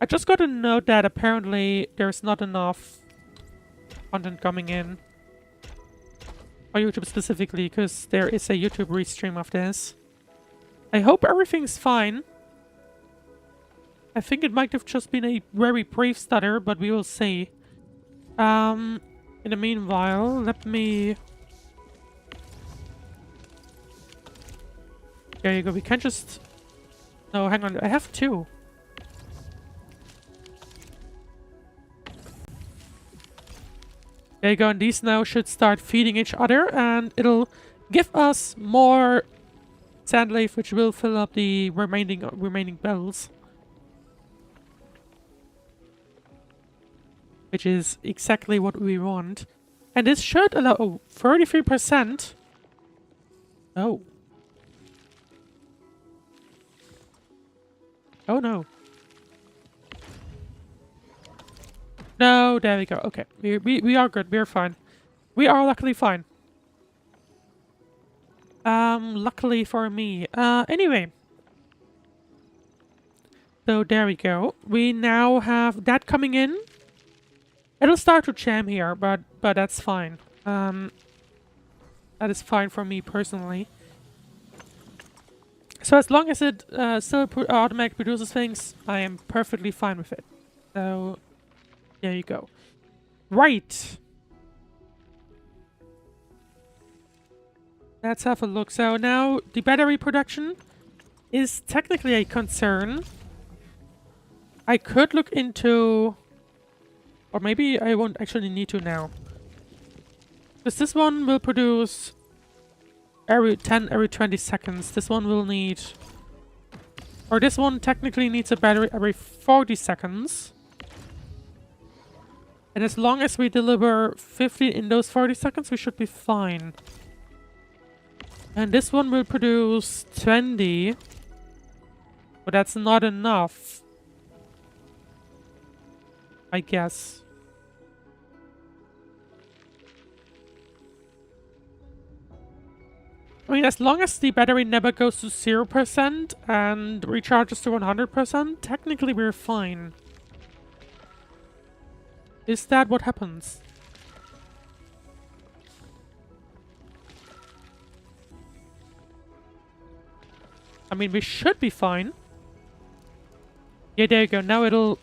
I just got a note that apparently there's not enough content coming in. On YouTube specifically, because there is a YouTube restream of this. I hope everything's fine. I think it might have just been a very brief stutter, but we will see. Yeah, in the meanwhile, let me... There you go, we can just... No, hang on, I have 2. There you go, and these now should start feeding each other, and it'll give us more sand leaf, which will fill up the remaining bells. Which is exactly what we want. And this should allow... Oh, 33%. Oh. Oh no. No, there we go. Okay, we are good. We're fine. We are luckily fine. Luckily for me. Anyway. So there we go. We now have that coming in. It'll start to jam here, but that's fine. That is fine for me personally. So as long as it still automatically produces things, I am perfectly fine with it. So there you go. Right. Let's have a look. So now the battery production is technically a concern. I could look into... Or maybe I won't actually need to now. Because this one will produce every 20 seconds. This one will need... Or this one technically needs a battery every 40 seconds. And as long as we deliver 50 in those 40 seconds, we should be fine. And this one will produce 20. But that's not enough, I guess. I mean, as long as the battery never goes to 0% and recharges to 100%, technically we're fine. Is that what happens? I mean, we should be fine. Yeah, there you go. Now it'll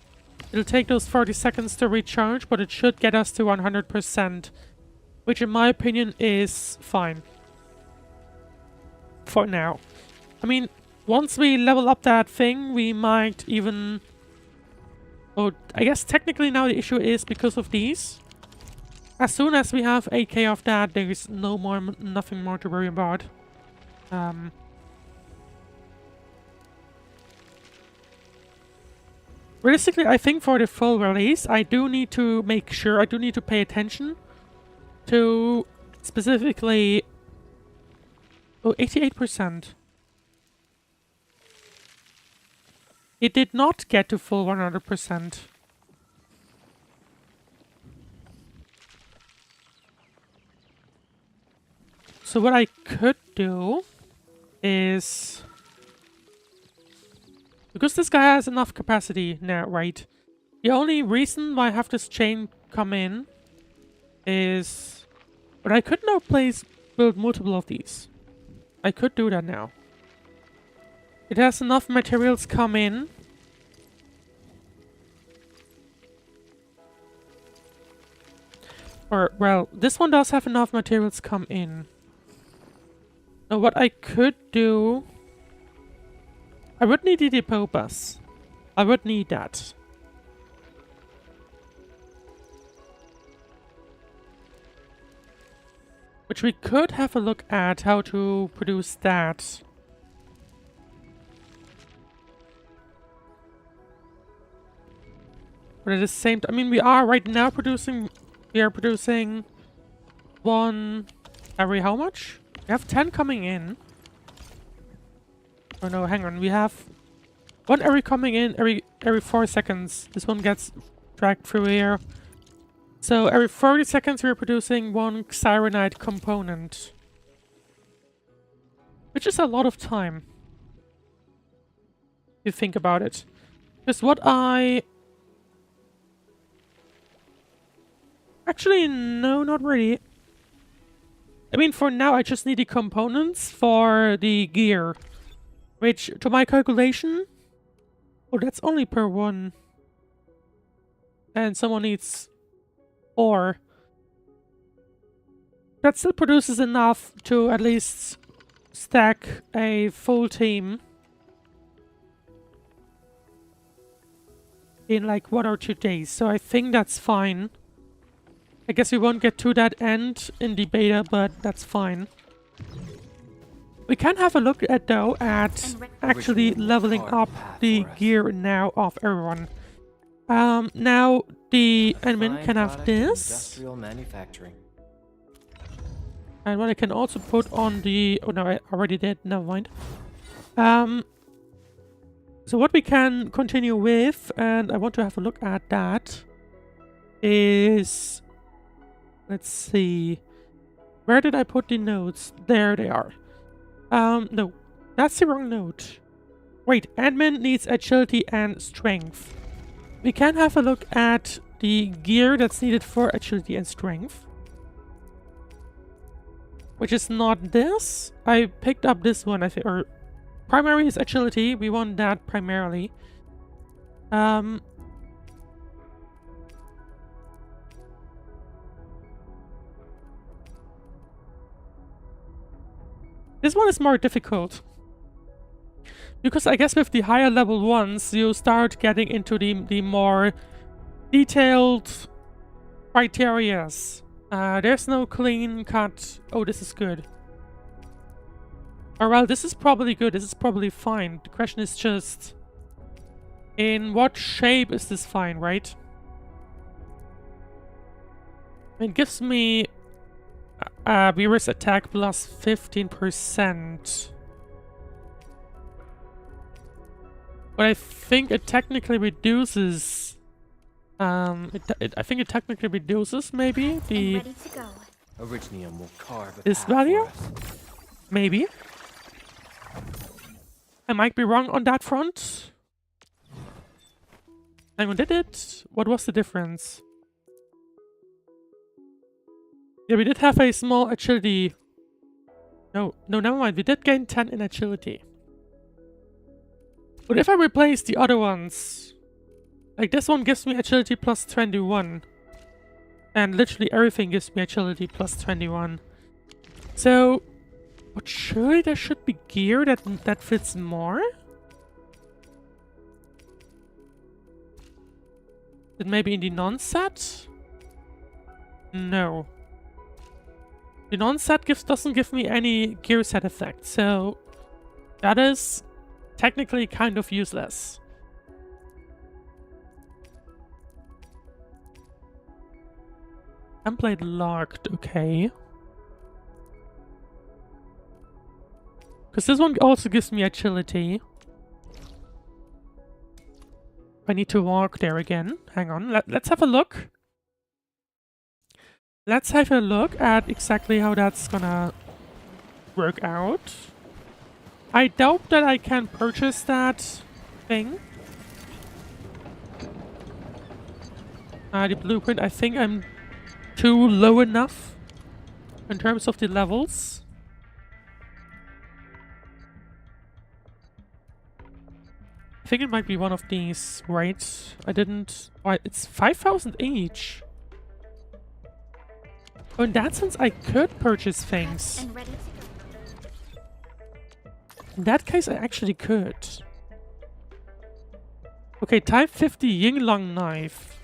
take those 40 seconds to recharge, but it should get us to 100%. Which in my opinion is fine. For now. I mean, once we level up that thing, we might even... Oh, I guess technically now the issue is because of these. As soon as we have 8k of that, there is nothing more to worry about. Realistically, I think for the full release, I do need to make sure, I do need to pay attention to specifically... Oh, 88%. It did not get to full 100%. So what I could do is... Because this guy has enough capacity now, right? The only reason why I have this chain come in is... But I could now build multiple of these. I could do that now. It has enough materials come in. Or, well, this one does have enough materials come in. Now what I could do... I would need the depot bus. I would need that. Which we could have a look at how to produce that. But at the same time, I mean, we are right now producing... We are producing one every how much? We have 10 coming in. Oh no, hang on. We have one every coming in every 4 seconds. This one gets dragged through here. So every 30 seconds we're producing one Xyronite component. Which is a lot of time. If you think about it. Because what I... Actually, no, not really. I mean, for now I just need the components for the gear. Which, to my calculation... Oh, that's only per one. And someone needs 4. that still produces enough to at least stack a full team in like 1 or 2 days. So I think that's fine. I guess we won't get to that end in the beta, but that's fine. We can have a look at though at actually leveling up the gear now of everyone. Now the admin can have this. Industrial manufacturing. And what I can also put on the... Oh no, I already did. Never mind. So what we can continue with, and I want to have a look at that, is... Let's see. Where did I put the notes? There they are. No. That's the wrong note. Wait, admin needs agility and strength. We can have a look at the gear that's needed for agility and strength. Which is not this. I picked up this one, I think, or primary is agility. We want that primarily. This one is more difficult. Because I guess with the higher level ones, you start getting into the more detailed criterias. There's no clean cut. Oh, this is good. Or well, this is probably good. This is probably fine. The question is just, in what shape is this fine, right? It gives me Beaver's attack plus 15%. But I think it technically reduces... I think it technically reduces, maybe, the... Ready to go. Originium will carve a This path value? for us. Maybe. I might be wrong on that front. Hang on, did it? What was the difference? Yeah, we did have a small agility. No, never mind. We did gain 10 in agility. But if I replace the other ones... Like, this one gives me agility plus 21. And literally everything gives me agility plus 21. So... But surely there should be gear that fits more? Then maybe in the non-set? No. The non-set doesn't give me any gear set effect, so that is technically kind of useless. Template locked, okay. Because this one also gives me agility. I need to walk there again. Hang on, let's have a look. Let's have a look at exactly how that's gonna work out. I doubt that I can purchase that thing. The blueprint, I think I'm too low enough in terms of the levels. I think it might be one of these, right? I didn't... Why, it's 5,000 each. Oh, in that sense, I could purchase things. In that case, I actually could. Okay, type 50 Yinglang knife.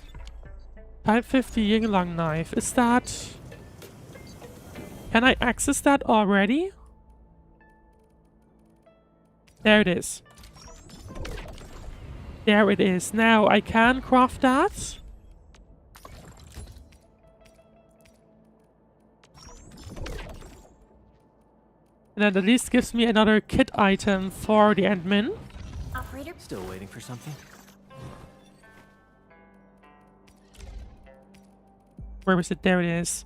Type 50 Yinglang knife. Is that... Can I access that already? There it is. There it is. Now, I can craft that. And that at least gives me another kit item for the admin. Operator. Still waiting for something? Where is it? There it is.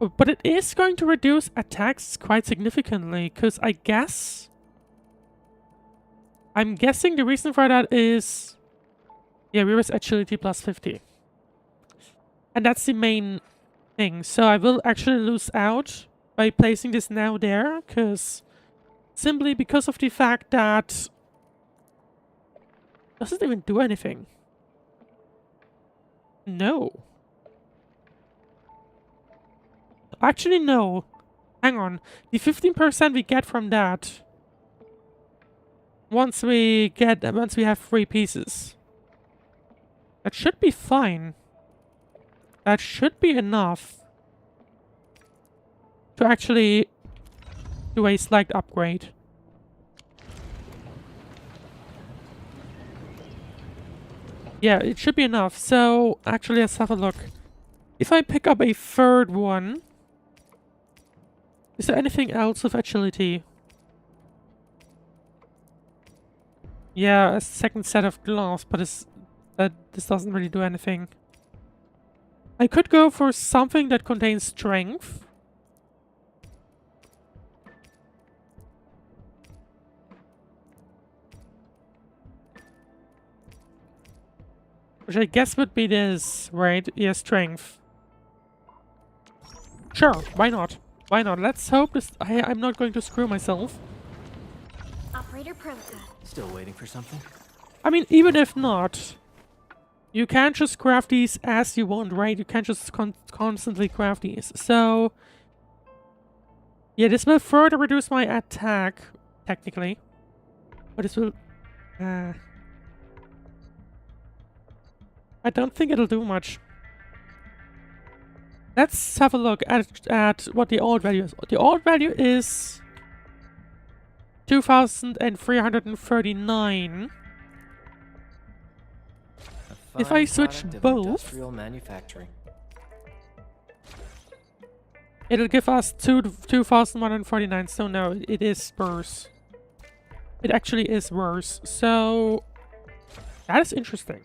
Oh, but it is going to reduce attacks quite significantly, because I guess... I'm guessing the reason for that is... Yeah, we was agility plus 50. And that's the main thing. So I will actually lose out by placing this now there, because... Simply because of the fact that... Doesn't even do anything. No. Actually, no. Hang on. The 15% we get from that. Once we have 3 pieces. That should be fine. That should be enough to actually do a slight upgrade. Yeah, it should be enough. So, actually, let's have a look. If I pick up a third one... Is there anything else with agility? Yeah, a second set of gloves, but this doesn't really do anything. I could go for something that contains strength. Which I guess would be this, right? Yeah, strength. Sure, why not? Why not? Let's hope this... I'm not going to screw myself. Operator Prolica. Still waiting for something? I mean, even if not, you can't just craft these as you want, right? You can't just constantly craft these. So, yeah, this will further reduce my attack, technically. But this will... I don't think it'll do much. Let's have a look at what the old value is. The old value is 2,339. If I switch both, industrial manufacturing. it'll give us 2,149. So no, it is worse. It actually is worse. So that is interesting.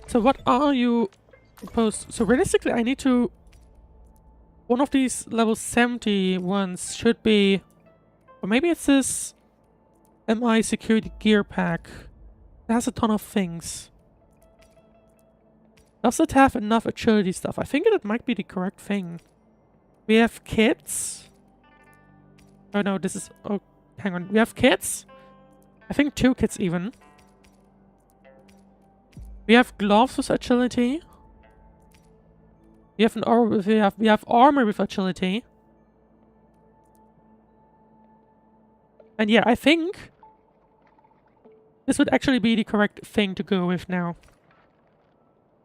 So what are you supposed... So realistically, I need to... One of these level 70 ones should be... Or maybe it's this MI security gear pack. It has a ton of things. Does it have enough agility stuff? I think that might be the correct thing. We have kits. Oh no, this is... Oh, hang on. We have kits. I think 2 kits even. We have gloves with agility. We have armor with agility. And yeah, I think this would actually be the correct thing to go with now.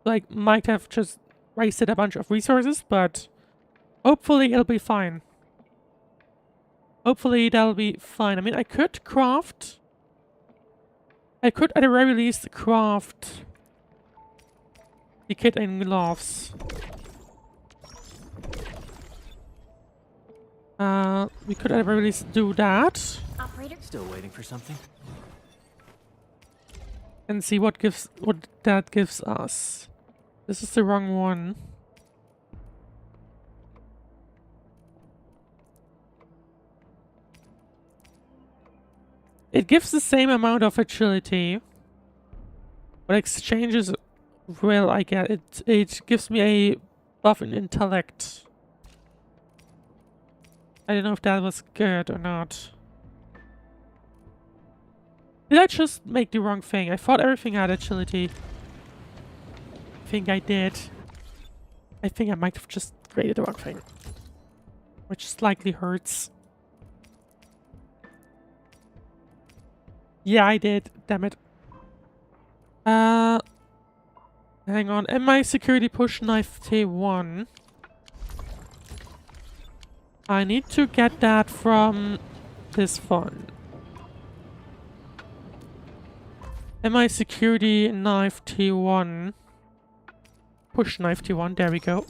Like, might have just wasted a bunch of resources, but hopefully it'll be fine. Hopefully that'll be fine. I mean, I could craft... I could at the very least craft... the kit and gloves. We could at the very least do that. Operator. Still waiting for something? And see what that gives us. This is the wrong one. It gives the same amount of agility, but exchanges... Well, I get it. It gives me a buff in intellect. I don't know if that was good or not. Did I just make the wrong thing? I thought everything had agility. I think I did. I think I might have just created the wrong thing. Which slightly hurts. Yeah, I did. Damn it. Hang on. MI security push knife T1. I need to get that from this one. MI security knife T1. Push knife T1. There we go.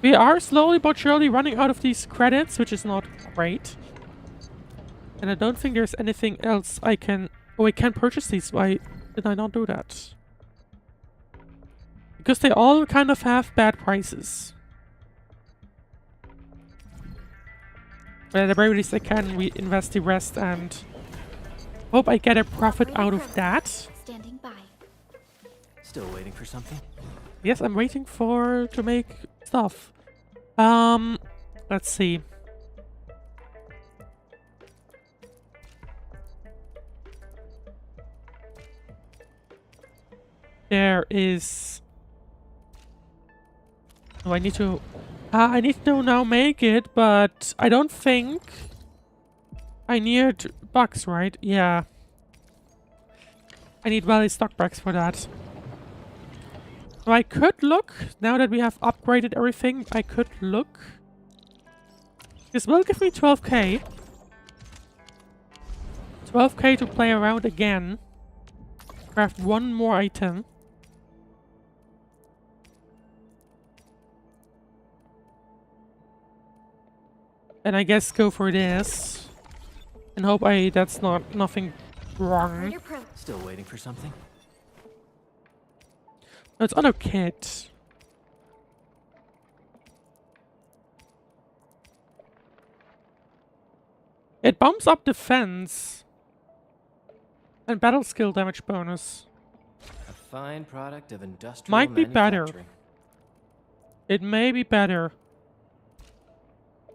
We are slowly but surely running out of these credits, which is not great. And I don't think there's anything else I can... Oh, I can purchase these. Why did I not do that? Because they all kind of have bad prices. But at the very least I can reinvest the rest and hope I get a profit out of that. Standing by. Still waiting for something? Yes, I'm waiting to make stuff. Let's see. There is Oh, I need to now make it, but I don't think I need bucks, right? Yeah. I need valley stock bucks for that. So I could look, now that we have upgraded everything, I could look. This will give me 12k. 12k to play around again. Craft one more item. And I guess go for this. And hope that's nothing wrong. Still waiting for something? No, it's auto kit. It bumps up defense. And battle skill damage bonus. A fine product of industrial Might be better. manufacturing. It may be better.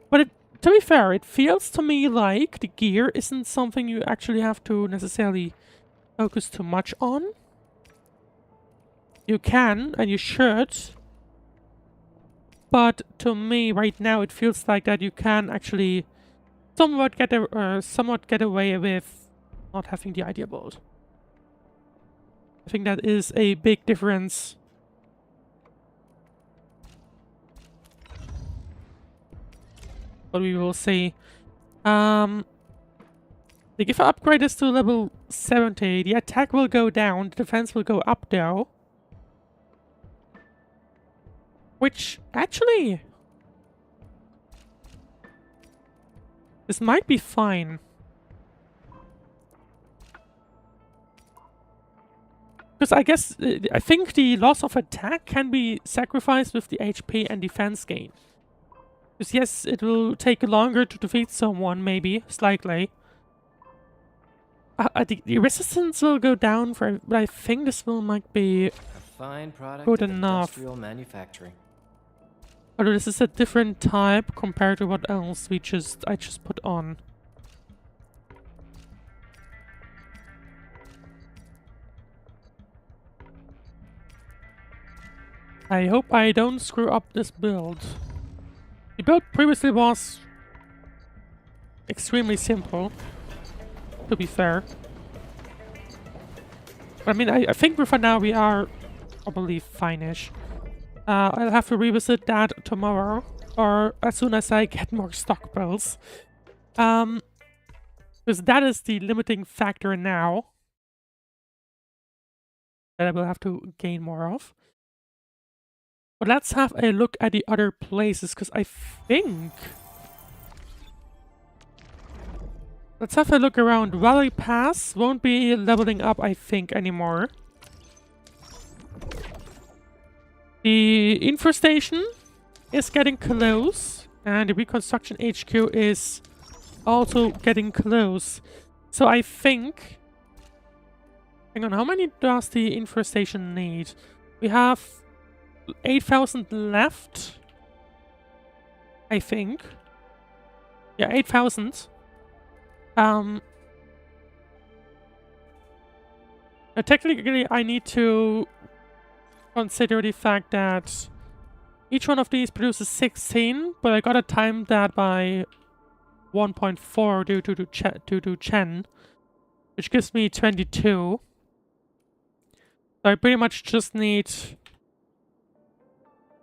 But to be fair, it feels to me like the gear isn't something you actually have to necessarily focus too much on. You can, and you should. But to me, right now, it feels like that you can actually somewhat get away with not having the idea bolt. I think that is a big difference. But we will see. Like if I upgrade this to level 70, the attack will go down, the defense will go up though. Which, actually... this might be fine. Because I guess, I think the loss of attack can be sacrificed with the HP and defense gain. Because yes, it will take longer to defeat someone, maybe, slightly. The resistance will go down for, but I think this might be A fine product good of enough. industrial manufacturing. Although this is a different type compared to what else I just put on. I hope I don't screw up this build. The build previously was extremely simple, to be fair. But I mean, I think for now we are, I believe, fine-ish. I'll have to revisit that tomorrow, or as soon as I get more stockpiles. Because that is the limiting factor now that I will have to gain more of. But let's have a look at the other places, because I think... let's have a look around. Valley Pass won't be leveling up, I think, anymore. The infestation is getting close, and the reconstruction HQ is also getting close. So I think... hang on, how many does the infestation need? We have 8,000 left, I think. Yeah, 8,000. Technically, I need to consider the fact that each one of these produces 16, but I gotta time that by 1.4 due to Chen, which gives me 22. So I pretty much just need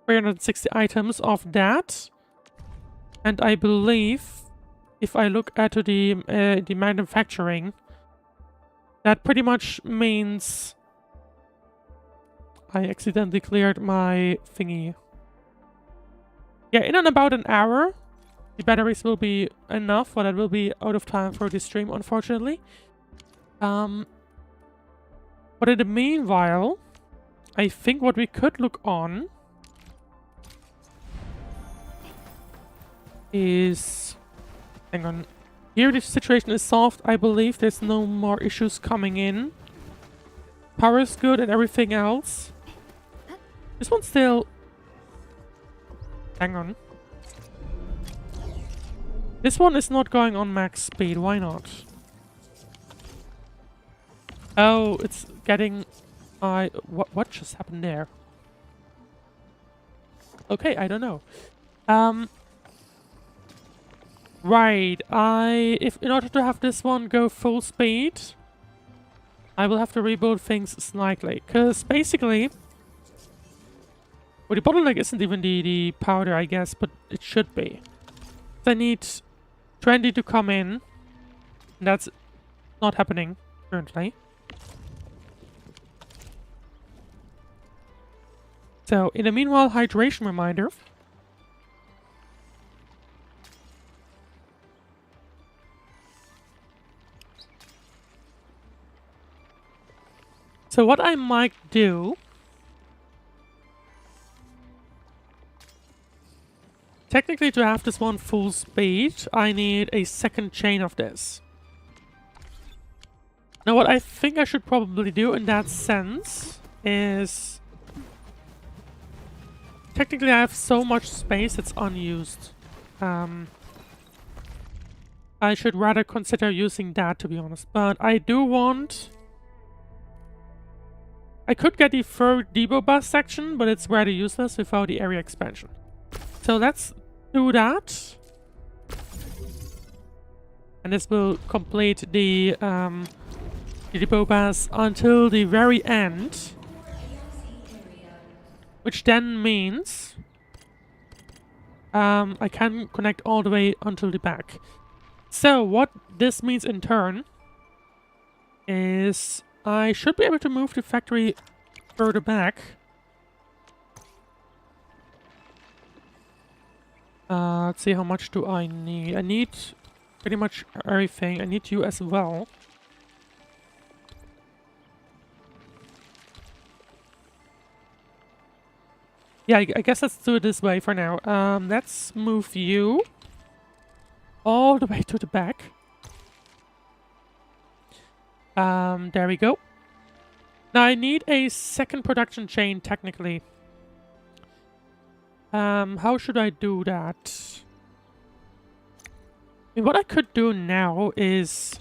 360 items of that, and I believe if I look at the manufacturing, that pretty much means I accidentally cleared my thingy. Yeah, in and about an hour, the batteries will be enough, but it will be out of time for this stream, unfortunately. But in the meanwhile, I think what we could look on is... hang on. Here the situation is solved. I believe there's no more issues coming in. Power is good and everything else. This one's still... hang on. This one is not going on max speed. Why not? Oh, it's getting... what just happened there? Okay, I don't know. Right, if in order to have this one go full speed, I will have to rebuild things slightly. Because basically, well, the bottleneck isn't even the powder, I guess, but it should be. I need 20 to come in. And that's not happening currently. So, in the meanwhile, hydration reminder. So what I might do... Technically, to have this one full speed, I need a second chain of this. Now, what I think I should probably do in that sense is... Technically, I have so much space that's unused. I should rather consider using that, to be honest. But I do want... I could get the third depot bus section, but it's rather useless without the area expansion. So let's do that. And this will complete the depot bus until the very end. Which then means I can connect all the way until the back. So what this means in turn is I should be able to move the factory further back. Let's see, how much do I need? I need pretty much everything. I need you as well. Yeah, I guess let's do it this way for now. Let's move you all the way to the back. There we go. Now I need a second production chain, technically. How should I do that? I mean, what I could do now is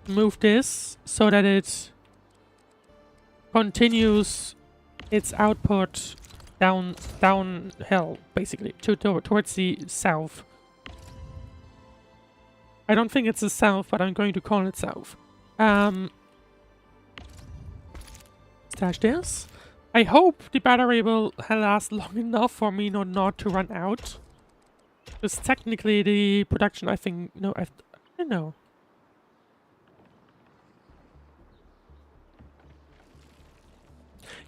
move this so that it continues its output downhill, basically, towards the south. I don't think it's the south, but I'm going to call it south. Stash this. I hope the battery will last long enough for me not to run out. Because technically the production, I think... No, I don't know.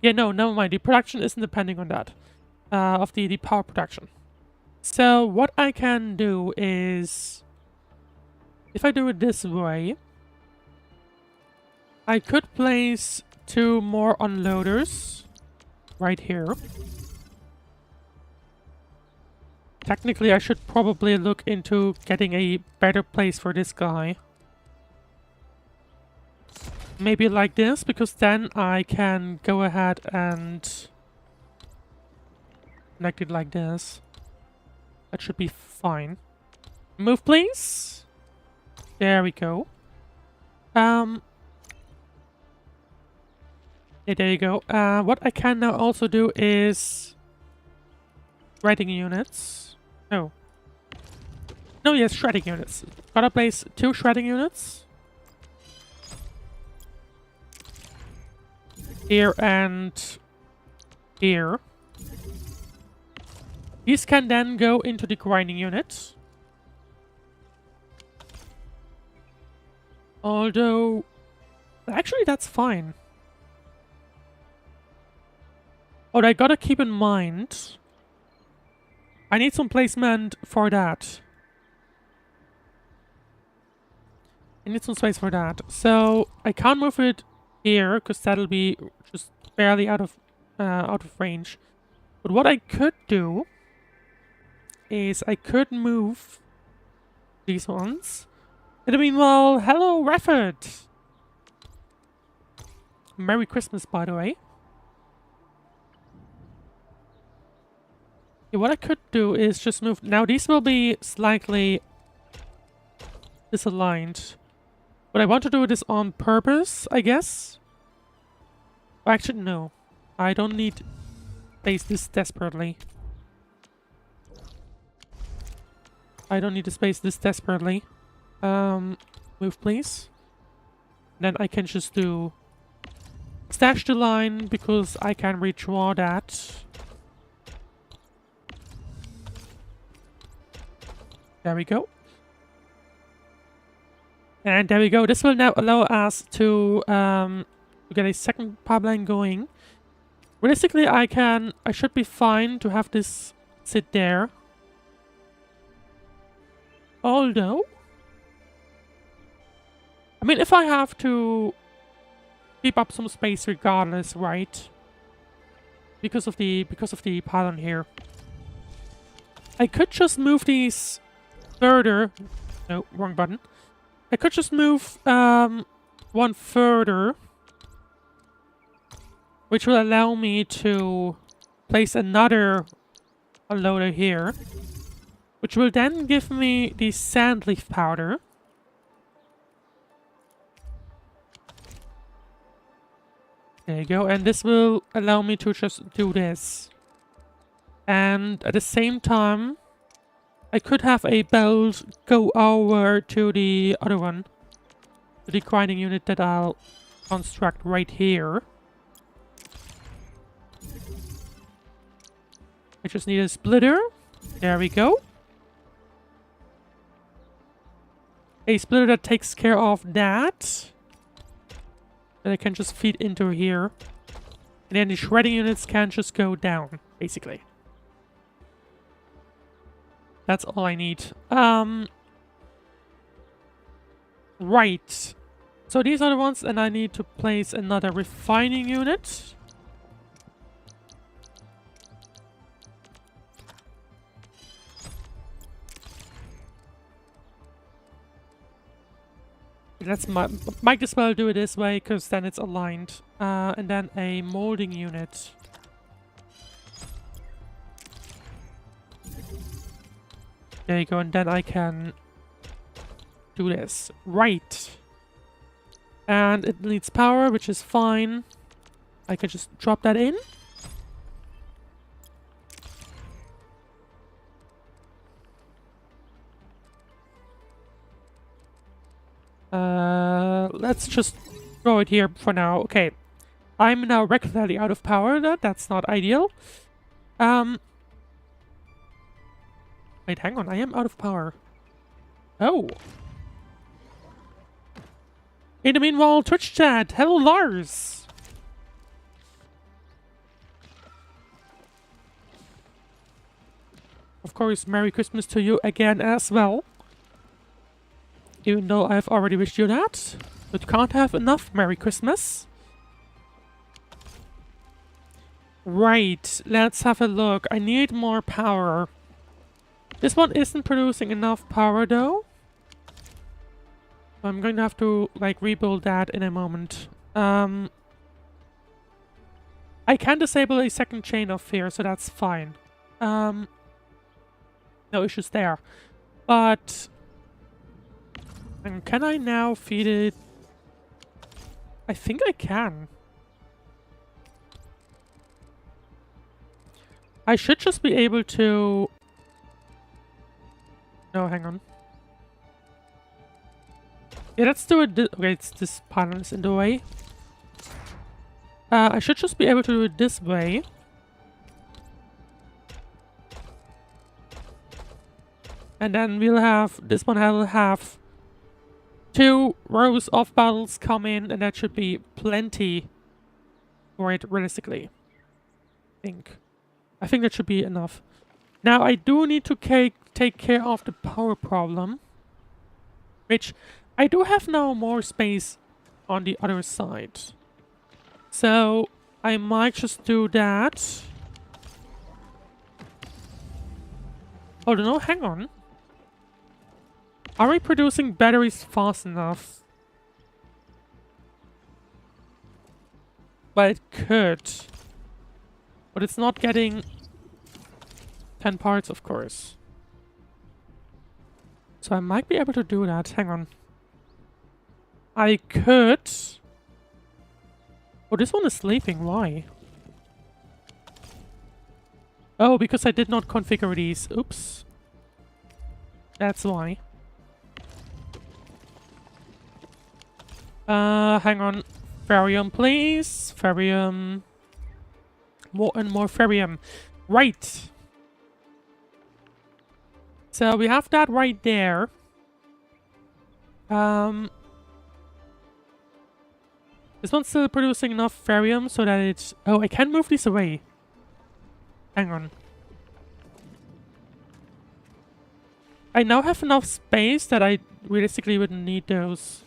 Yeah, no, never mind. The production isn't depending on that. Of the power production. So, what I can do is... If I do it this way... I could place 2 more unloaders right here. Technically, I should probably look into getting a better place for this guy. Maybe like this, because then I can go ahead and connect it like this. That should be fine. Move, please. There we go. Yeah, there you go. What I can now also do is shredding units. Oh. No, yes, shredding units. Gotta place 2 shredding units. Here and here. These can then go into the grinding unit. Although... Actually, that's fine. What I gotta keep in mind... I need some placement for that. I need some space for that. So, I can't move it here, because that'll be just barely out of range. But what I could do... is I could move these ones. And I mean, well, hello, Rafford! Merry Christmas, by the way. Yeah, what I could do is just move... Now, these will be slightly disaligned. But I want to do this on purpose, I guess. Actually, no. I don't need space this desperately. I don't need the space this desperately. Move, please. Then I can just do stash the line because I can redraw that. There we go. And there we go. This will now allow us to get a second pipeline going. Realistically, I should be fine to have this sit there. Although, I mean, if I have to keep up some space regardless, right? Because of the pylon here, I could just move these further. No, wrong button. I could just move one further, which will allow me to place another unloader here, which will then give me the sand leaf powder. There you go, and this will allow me to just do this. And at the same time, I could have a belt go over to the other one, to the grinding unit that I'll construct right here. I just need a splitter. There we go. A splitter that takes care of that. That I can just feed into here. And then the shredding units can just go down, basically. That's all I need. Right. So these are the ones, and I need to place another refining unit. Let's might as well do it this way, because then it's aligned. And then a molding unit. There you go, and then I can do this. Right. And it needs power, which is fine. I can just drop that in. Let's just throw it here for now. Okay. I'm now regularly out of power. That's not ideal. Wait, hang on. I am out of power. Oh. In the meanwhile, Twitch chat. Hello, Lars. Of course, Merry Christmas to you again as well. Even though I've already wished you that. But can't have enough Merry Christmas. Right, let's have a look. I need more power. This one isn't producing enough power though. I'm going to have to like rebuild that in a moment. I can disable a second chain of fear, so that's fine. No issues there. But can I now feed it? I think I can. I should just be able to... No, hang on. Yeah, let's do it. Okay, this panel is in the way. I should just be able to do it this way. And then we'll have... This one will have 2 rows of battles come in, and that should be plenty for it, realistically. I think that should be enough. Now, I do need to take care of the power problem. Which, I do have now more space on the other side. So, I might just do that. Oh, no, hang on. Are we producing batteries fast enough? But it could. But it's not getting 10 parts, of course. So I might be able to do that. Hang on. I could... Oh, this one is sleeping. Why? Oh, because I did not configure these. Oops. That's why. Hang on. Ferrium, please. Ferrium. More and more ferrium. Right. So we have that right there. This one's still producing enough ferrium so that it's... Oh, I can move these away. Hang on. I now have enough space that I realistically wouldn't need those.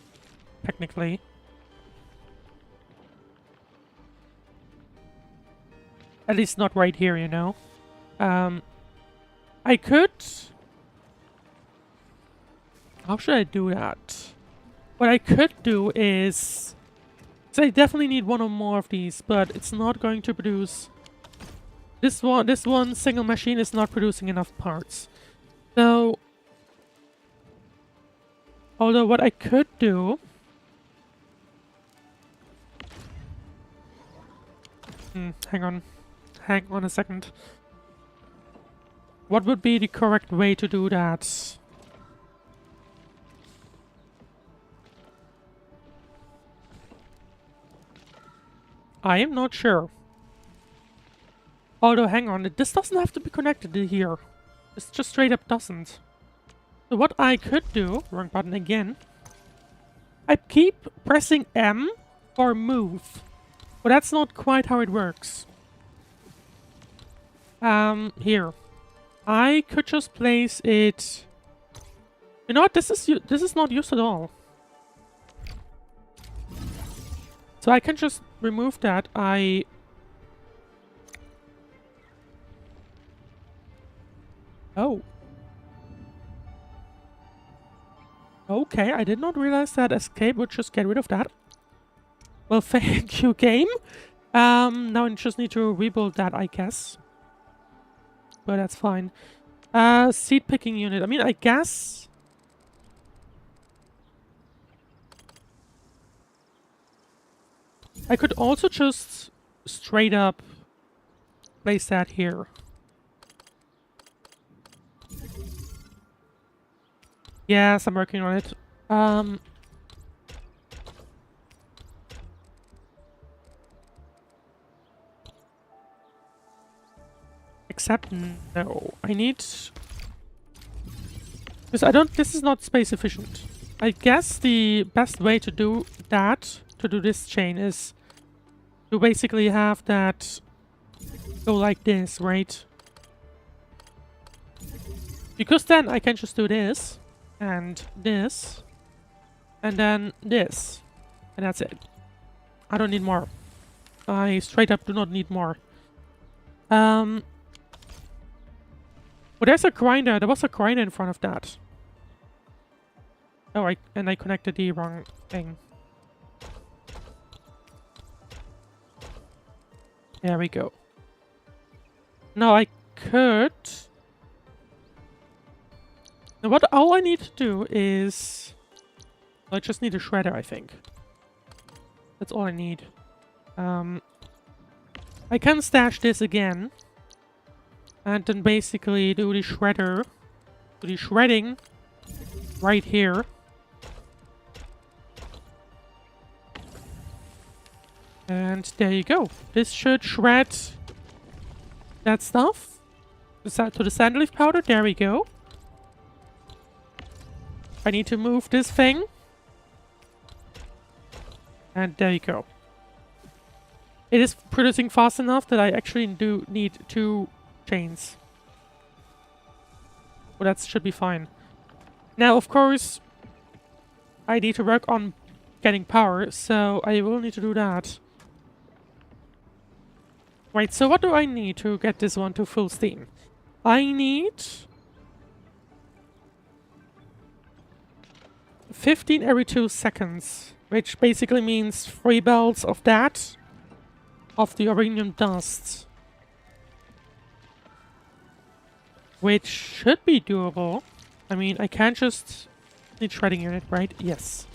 Technically. At least not right here, you know. I could... How should I do that? What I could do is... So I definitely need one or more of these, but it's not going to produce... This one single machine is not producing enough parts. So... Although what I could do... hang on. Hang on a second. What would be the correct way to do that? I am not sure. Although, hang on, this doesn't have to be connected to here. This just straight up doesn't. So what I could do, wrong button again, I keep pressing M for move. But that's not quite how it works. Here. I could just place it... You know what, this is not used at all. So I can just remove that. Oh. Okay, I did not realize that escape would just get rid of that. Well, thank you, game. Now I just need to rebuild that, I guess. But that's fine. Seed picking unit. I mean, I guess... I could also just straight up place that here. Yes, I'm working on it. Except no. I need... Because I don't... This is not space efficient. I guess the best way to do that, to do this chain, is to basically have that go like this, right? Because then I can just do this, and this, and then this. And that's it. I don't need more. I straight up do not need more. Well, there's a grinder. There was a grinder in front of that. Oh, I connected the wrong thing. There we go. Now I could... Now what all I need to do is... I just need a shredder, I think. That's all I need. I can stash this again. And then basically do the shredder. Do the shredding right here. And there you go. This should shred that stuff. To the sandleaf powder. There we go. I need to move this thing. And there you go. It is producing fast enough that I actually do need 2 chains. Well, that should be fine. Now, of course, I need to work on getting power, so I will need to do that. Right, so what do I need to get this one to full steam? I need 15 every 2 seconds, which basically means 3 belts of that, of the uranium dust. Which should be doable. I mean, I can't just need shredding unit, right? Yes.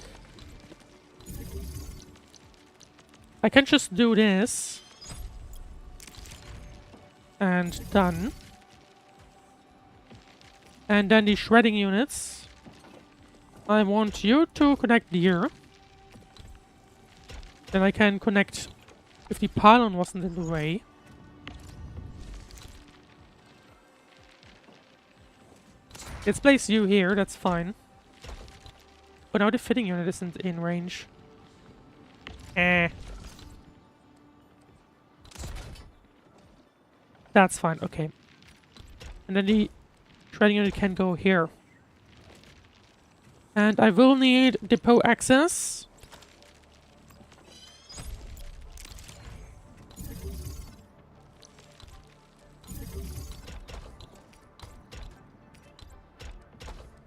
I can just do this. And done. And then the shredding units. I want you to connect here. Then I can connect if the pylon wasn't in the way. Let's place you here, that's fine. But now the fitting unit isn't in range. That's fine, okay. And then the shredding unit can go here. And I will need depot access.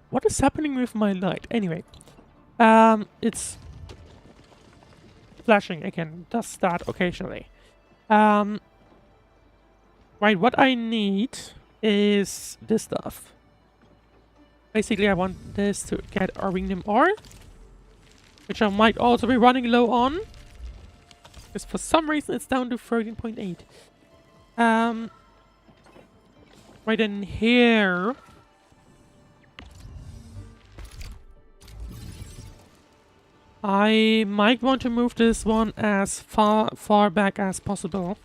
What is happening with my light? Anyway. It's flashing again. Does that occasionally. Right, what I need is this stuff. Basically, I want this to get Arwingdom ore, which I might also be running low on, because for some reason it's down to 13.8. Right in here. I might want to move this one as far back as possible.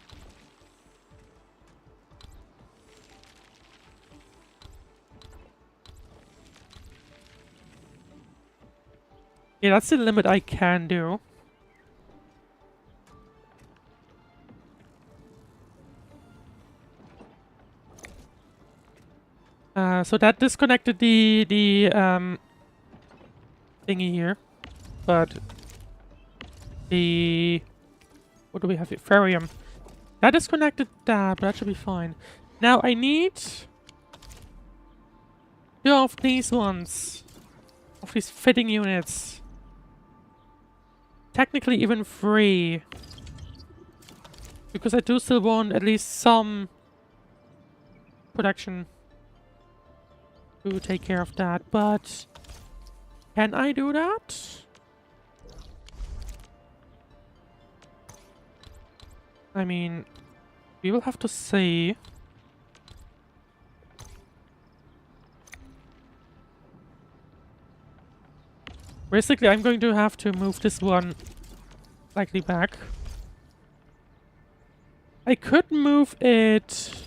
Yeah, that's the limit I can do. So that disconnected the thingy here. But the... what do we have here? Ferrium. That disconnected that, but that should be fine. Now I need 2 of these ones. Of these fitting units. Technically even 3. Because I do still want at least some production to take care of that, but can I do that? I mean, we will have to see. Basically, I'm going to have to move this one slightly back. I could move it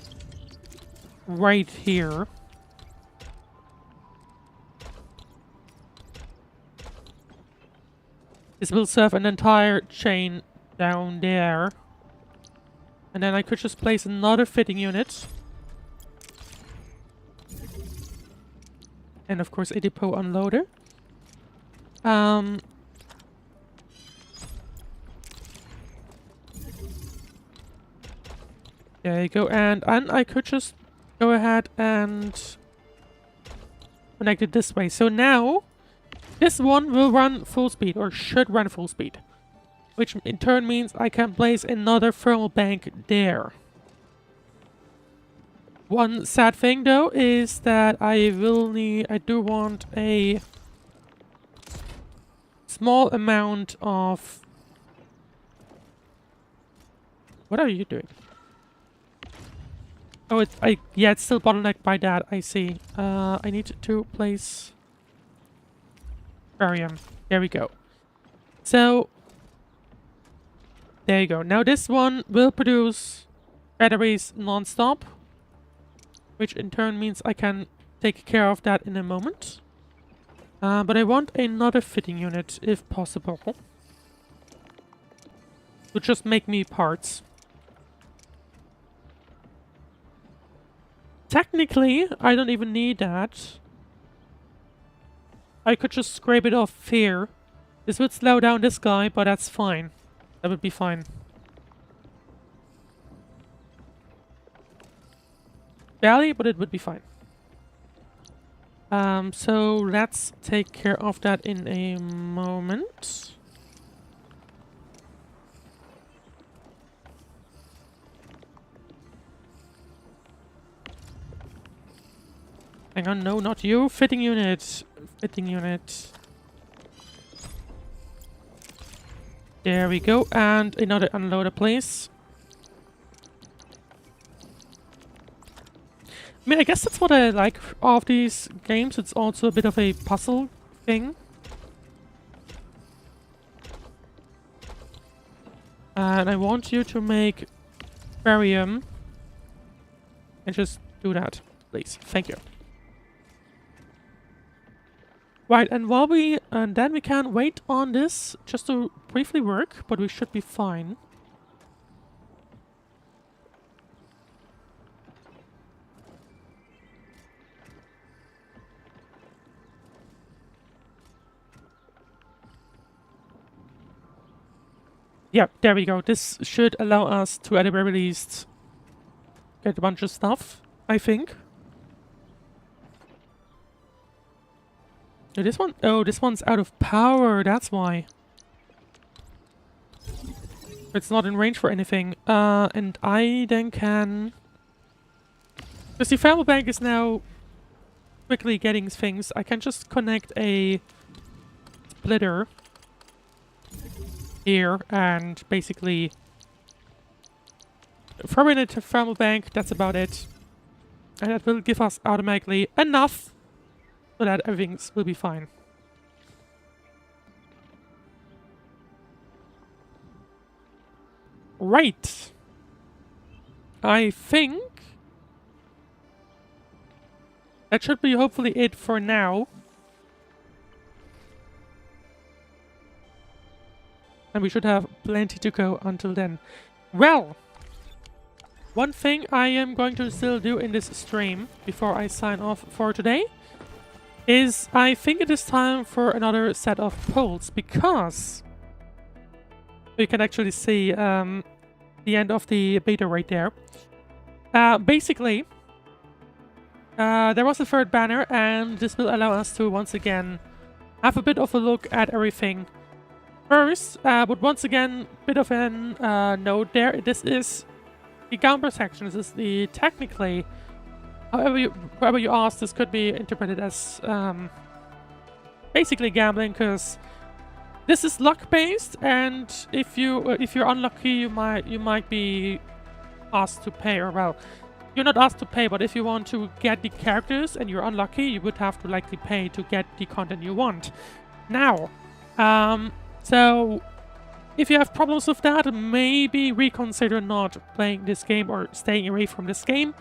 right here. This will serve an entire chain down there. And then I could just place another fitting unit. And of course a depot unloader. There you go, and I could just go ahead and connect it this way. So now, this one will run full speed, or should run full speed. Which in turn means I can place another thermal bank there. One sad thing though is that I do want a small amount of... What are you doing? Oh, yeah, it's still bottlenecked by that, I see. I need to place barium. There we go. So, there you go. Now this one will produce batteries non-stop, which in turn means I can take care of that in a moment. But I want another fitting unit, if possible, to just make me parts. Technically, I don't even need that. I could just scrape it off here. This would slow down this guy, but that's fine. That would be fine. Barely, but it would be fine. So let's take care of that in a moment. Hang on, no, not you. Fitting unit. Fitting unit. There we go. And another unloader, please. I mean, I guess that's what I like of these games. It's also a bit of a puzzle thing. And I want you to make barium. And just do that, please. Thank you. Right, and while we... And then we can wait on this just to briefly work, but we should be fine. Yeah, there we go. This should allow us to, at the very least, get a bunch of stuff, I think. This one? Oh, this one's out of power, that's why. It's not in range for anything. And I then can... Because the thermal bank is now quickly getting things. I can just connect a splitter here and basically throw in a thermal bank. That's about it. And that will give us automatically enough so that everything will be fine. Right. I think that should be hopefully it for now. And we should have plenty to go until then. Well, one thing I am going to still do in this stream before I sign off for today is I think it is time for another set of polls, because you can actually see the end of the beta right there. Basically, there was a third banner, and this will allow us to once again have a bit of a look at everything. First, but once again, bit of an note there. This is the gambler section. This is the technically, however you ask, this could be interpreted as basically gambling, because this is luck based, and if you're unlucky, you might be asked to pay, or well, you're not asked to pay, but if you want to get the characters and you're unlucky, you would have to likely pay to get the content you want. Now, so if you have problems with that, maybe reconsider not playing this game or staying away from this game,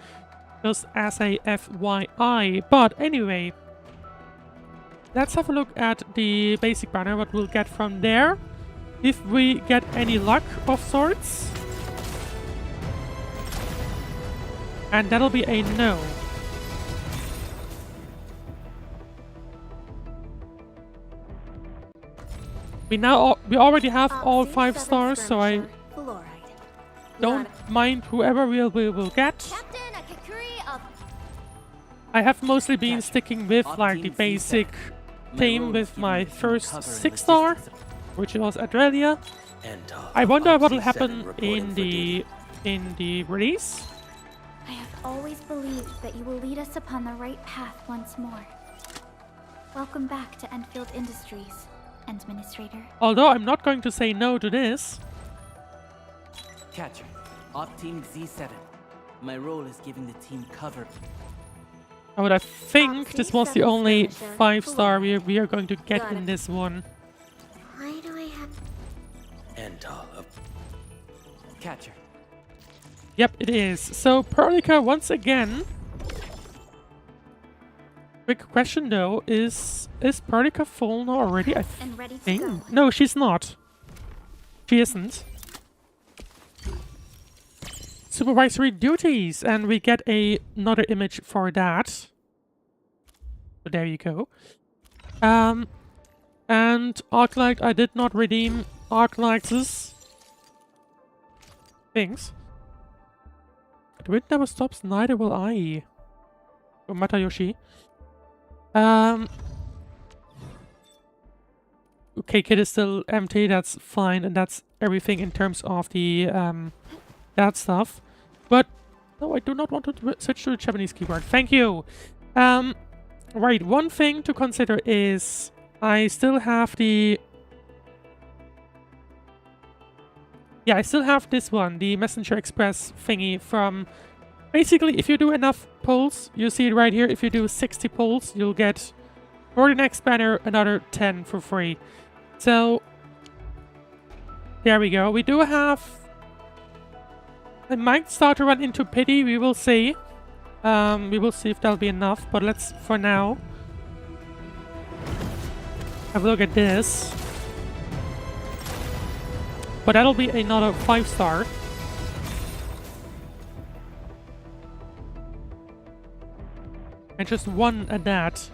just as a FYI. But anyway, let's have a look at the basic banner, what we'll get from there. If we get any luck of sorts. And that'll be a no. We already have all 5 stars, so I don't mind whoever we'll get. I have mostly been sticking with like the basic theme with my first 6-star, which was Adrelia. I wonder what'll happen in the release. I have always believed that you will lead us upon the right path once more. Welcome back to Endfield Industries, Administrator. Although I'm not going to say no to this. Catcher, off team Z7. My role is giving the team cover. Oh, but I think this was the only 5-star we are going to get in this one. Why do I have... And catcher. Yep, it is. So, Perlica, once again. Quick question though, is Perlica full now already? I think. No, she's not. She isn't. Supervisory duties, and we get another image for that. So there you go. And Arknight, I did not redeem Arknights' things. The wind never stops, neither will I. Or Matayoshi. Okay, kit is still empty, that's fine, and that's everything in terms of the that stuff. But no, I do not want to switch to the Japanese keyboard. Thank you. Right, one thing to consider is I still have the... Yeah, I still have this one, the Messenger Express thingy from Basically, if you do enough pulls, you see it right here, if you do 60 pulls, you'll get, for the next banner, another 10 for free. So, there we go. We do have... I might start to run into pity, we will see. We will see if that'll be enough, but let's, for now, have a look at this. But that'll be another 5-star. And just one at that.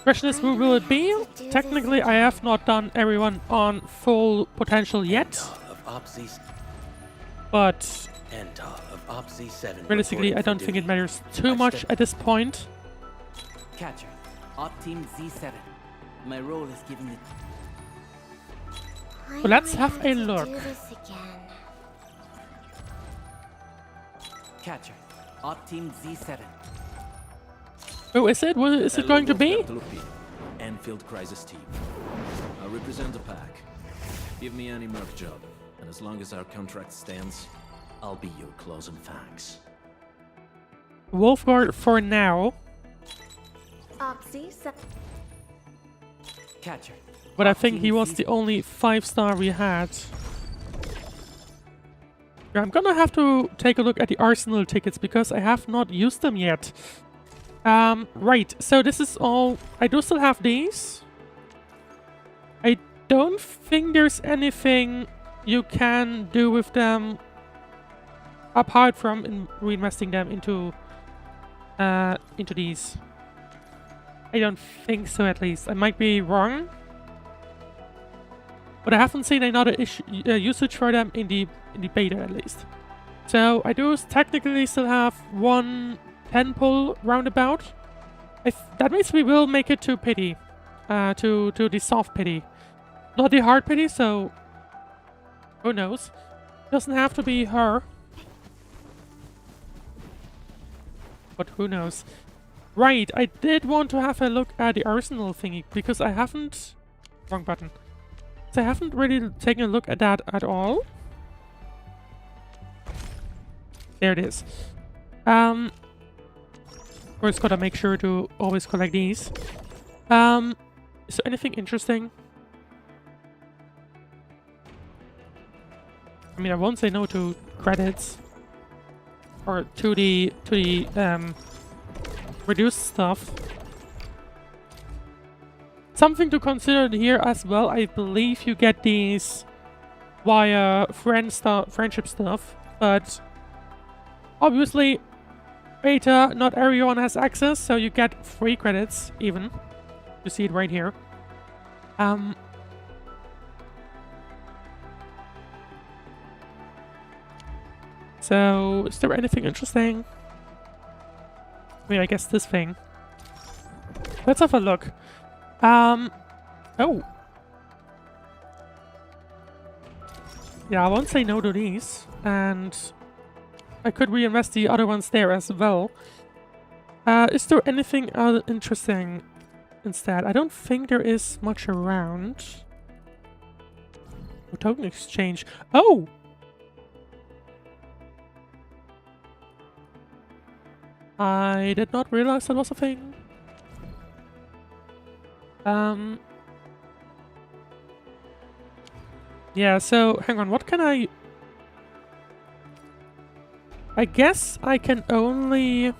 Question is, who will it be? Technically, I have not done everyone on full potential yet. But realistically, I don't think it matters too much at this point. Catcher, Op Team Z7. My role is giving it. But let's have a look. Catcher, Op Team Z7. Oh, is it? What is it going to be? Endfield Crisis Team. I represent the pack. Give me any merc job, and as long as our contract stands, I'll be your claws and fangs. Wolfguard for now. Catcher. But I think he was the only 5-star we had. Yeah, I'm gonna have to take a look at the Arsenal tickets because I have not used them yet. Right, so this is all... I do still have these. I don't think there's anything you can do with them apart from reinvesting them into these. I don't think so, at least. I might be wrong. But I haven't seen another usage for them in the beta, at least. So I do technically still have one 10 pull roundabout. That means we will make it to pity. To the soft pity. Not the hard pity, so... Who knows? Doesn't have to be her. But who knows? Right, I did want to have a look at the Arsenal thingy, because I haven't... Wrong button. So I haven't really taken a look at that at all. There it is. Of course, gotta make sure to always collect these. Is there anything interesting? I mean, I won't say no to credits. Or to the reduced stuff. Something to consider here as well. I believe you get these via friendship stuff, but obviously beta, not everyone has access, so you get free credits even. You see it right here. So, is there anything interesting? I mean, I guess this thing. Let's have a look. Oh. Yeah, I won't say no to these. And I could reinvest the other ones there as well. Is there anything other interesting instead? I don't think there is much around. Oh, token exchange. Oh! I did not realize that was a thing. Yeah, so hang on, what can I guess I can only...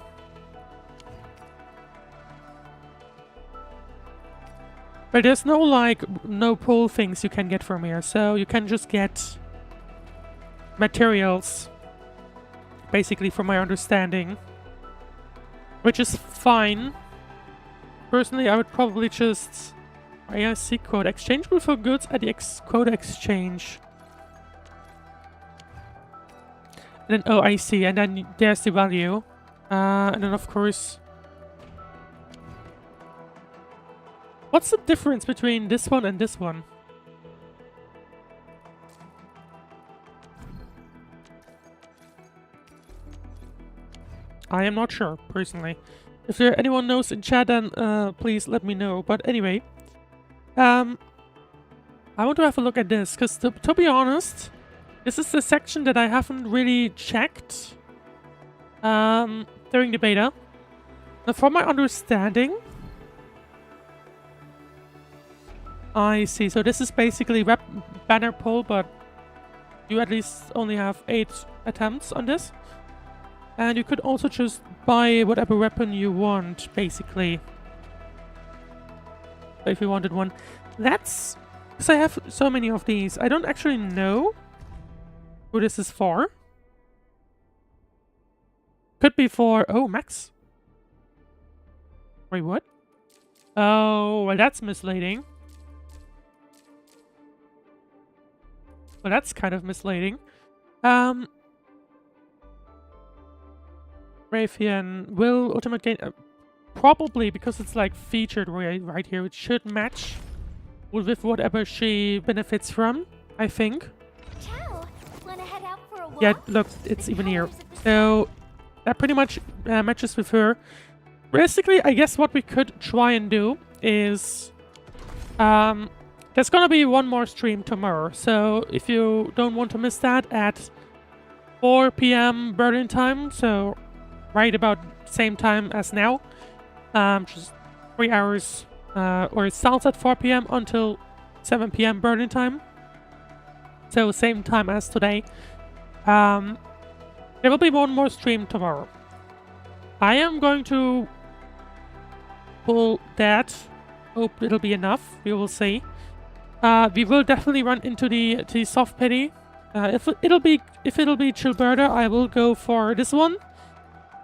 But there's no, like, no pull things you can get from here, so you can just get materials, basically, from my understanding. Which is fine. Personally, I would probably just... IIC quote. Exchangeable for goods at the quota exchange. And then, oh, I see. And then there's the value. And then, of course... What's the difference between this one and this one? I am not sure, personally. If there anyone knows in chat, then please let me know. But anyway, I want to have a look at this, because to be honest, This is the section that I haven't really checked during the beta. Now, from my understanding, I see. So this is basically banner pull, but you at least only have 8 attempts on this. And you could also just buy whatever weapon you want, basically. If you wanted one. That's... because I have so many of these. I don't actually know who this is for. Could be for... oh, Max. Wait, what? Oh, well, that's misleading. Well, that's kind of misleading. Raytheon will ultimate gain... probably because it's like featured right here. It should match with whatever she benefits from, I think. Ciao. Wanna head out for a walk? Yeah, look, it's even here. So that pretty much matches with her. Realistically, I guess what we could try and do is... there's gonna be one more stream tomorrow. So if you don't want to miss that at 4 p.m. Berlin time, so right about same time as now. Just 3 hours, or it starts at 4 p.m. until 7 p.m. Berlin time. So same time as today. There will be one more stream tomorrow. I am going to pull that. Hope it'll be enough. We will see. We will definitely run into the soft pity. If it'll be Chilberta, I will go for this one.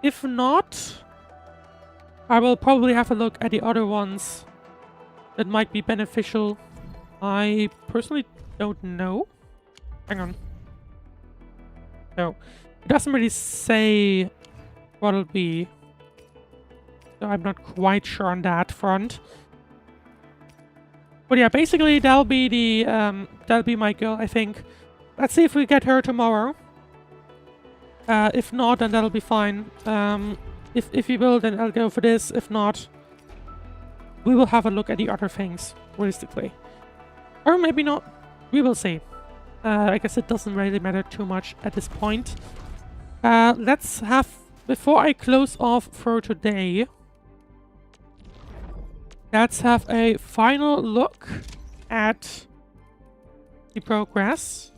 If not, I will probably have a look at the other ones that might be beneficial. I personally don't know. Hang on. No, it doesn't really say what it'll be. So I'm not quite sure on that front. But yeah, basically that'll be the that'll be my girl, I think. Let's see if we get her tomorrow. If not, then that'll be fine. If you will, then I'll go for this. If not, we will have a look at the other things, realistically. Or maybe not. We will see. I guess it doesn't really matter too much at this point. Let's have... before I close off for today, let's have a final look at the progress.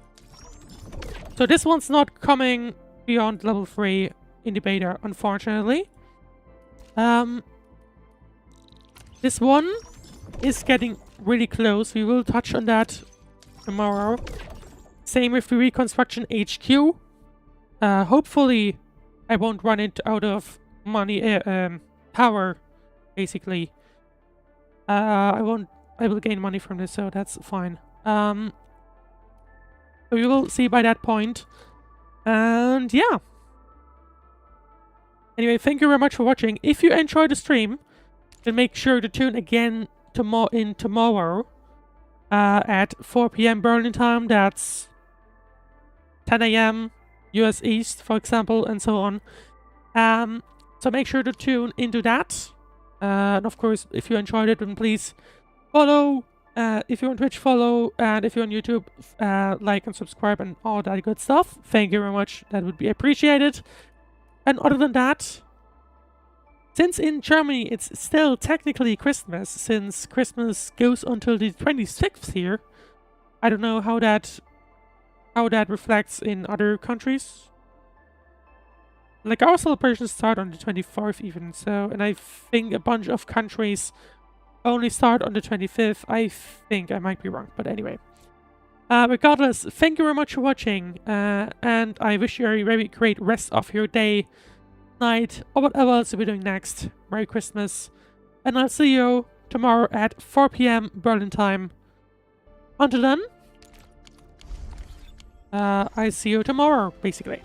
So this one's not coming beyond level 3 in the beta, unfortunately. This one is getting really close. We will touch on that tomorrow. Same with the Reconstruction HQ. Hopefully I won't run out of money, power, basically. I will gain money from this, so that's fine. So we will see by that point. And yeah. Anyway, thank you very much for watching. If you enjoyed the stream, then make sure to tune again tomorrow at 4 p.m. Berlin time. That's 10 a.m. US East, for example, and so on. So make sure to tune into that. And of course, if you enjoyed it, then please follow. If you're on Twitch, follow. And if you're on YouTube, like and subscribe and all that good stuff. Thank you very much. That would be appreciated. And other than that, since in Germany it's still technically Christmas, since Christmas goes until the 26th here, I don't know how that reflects in other countries. Like, our celebrations start on the 24th even, so, and I think a bunch of countries only start on the 25th. I think I might be wrong, but anyway. Regardless, thank you very much for watching, and I wish you a very great rest of your day, night, or whatever else you'll be doing next. Merry Christmas, and I'll see you tomorrow at 4 p.m. Berlin time. Until then, I see you tomorrow, basically.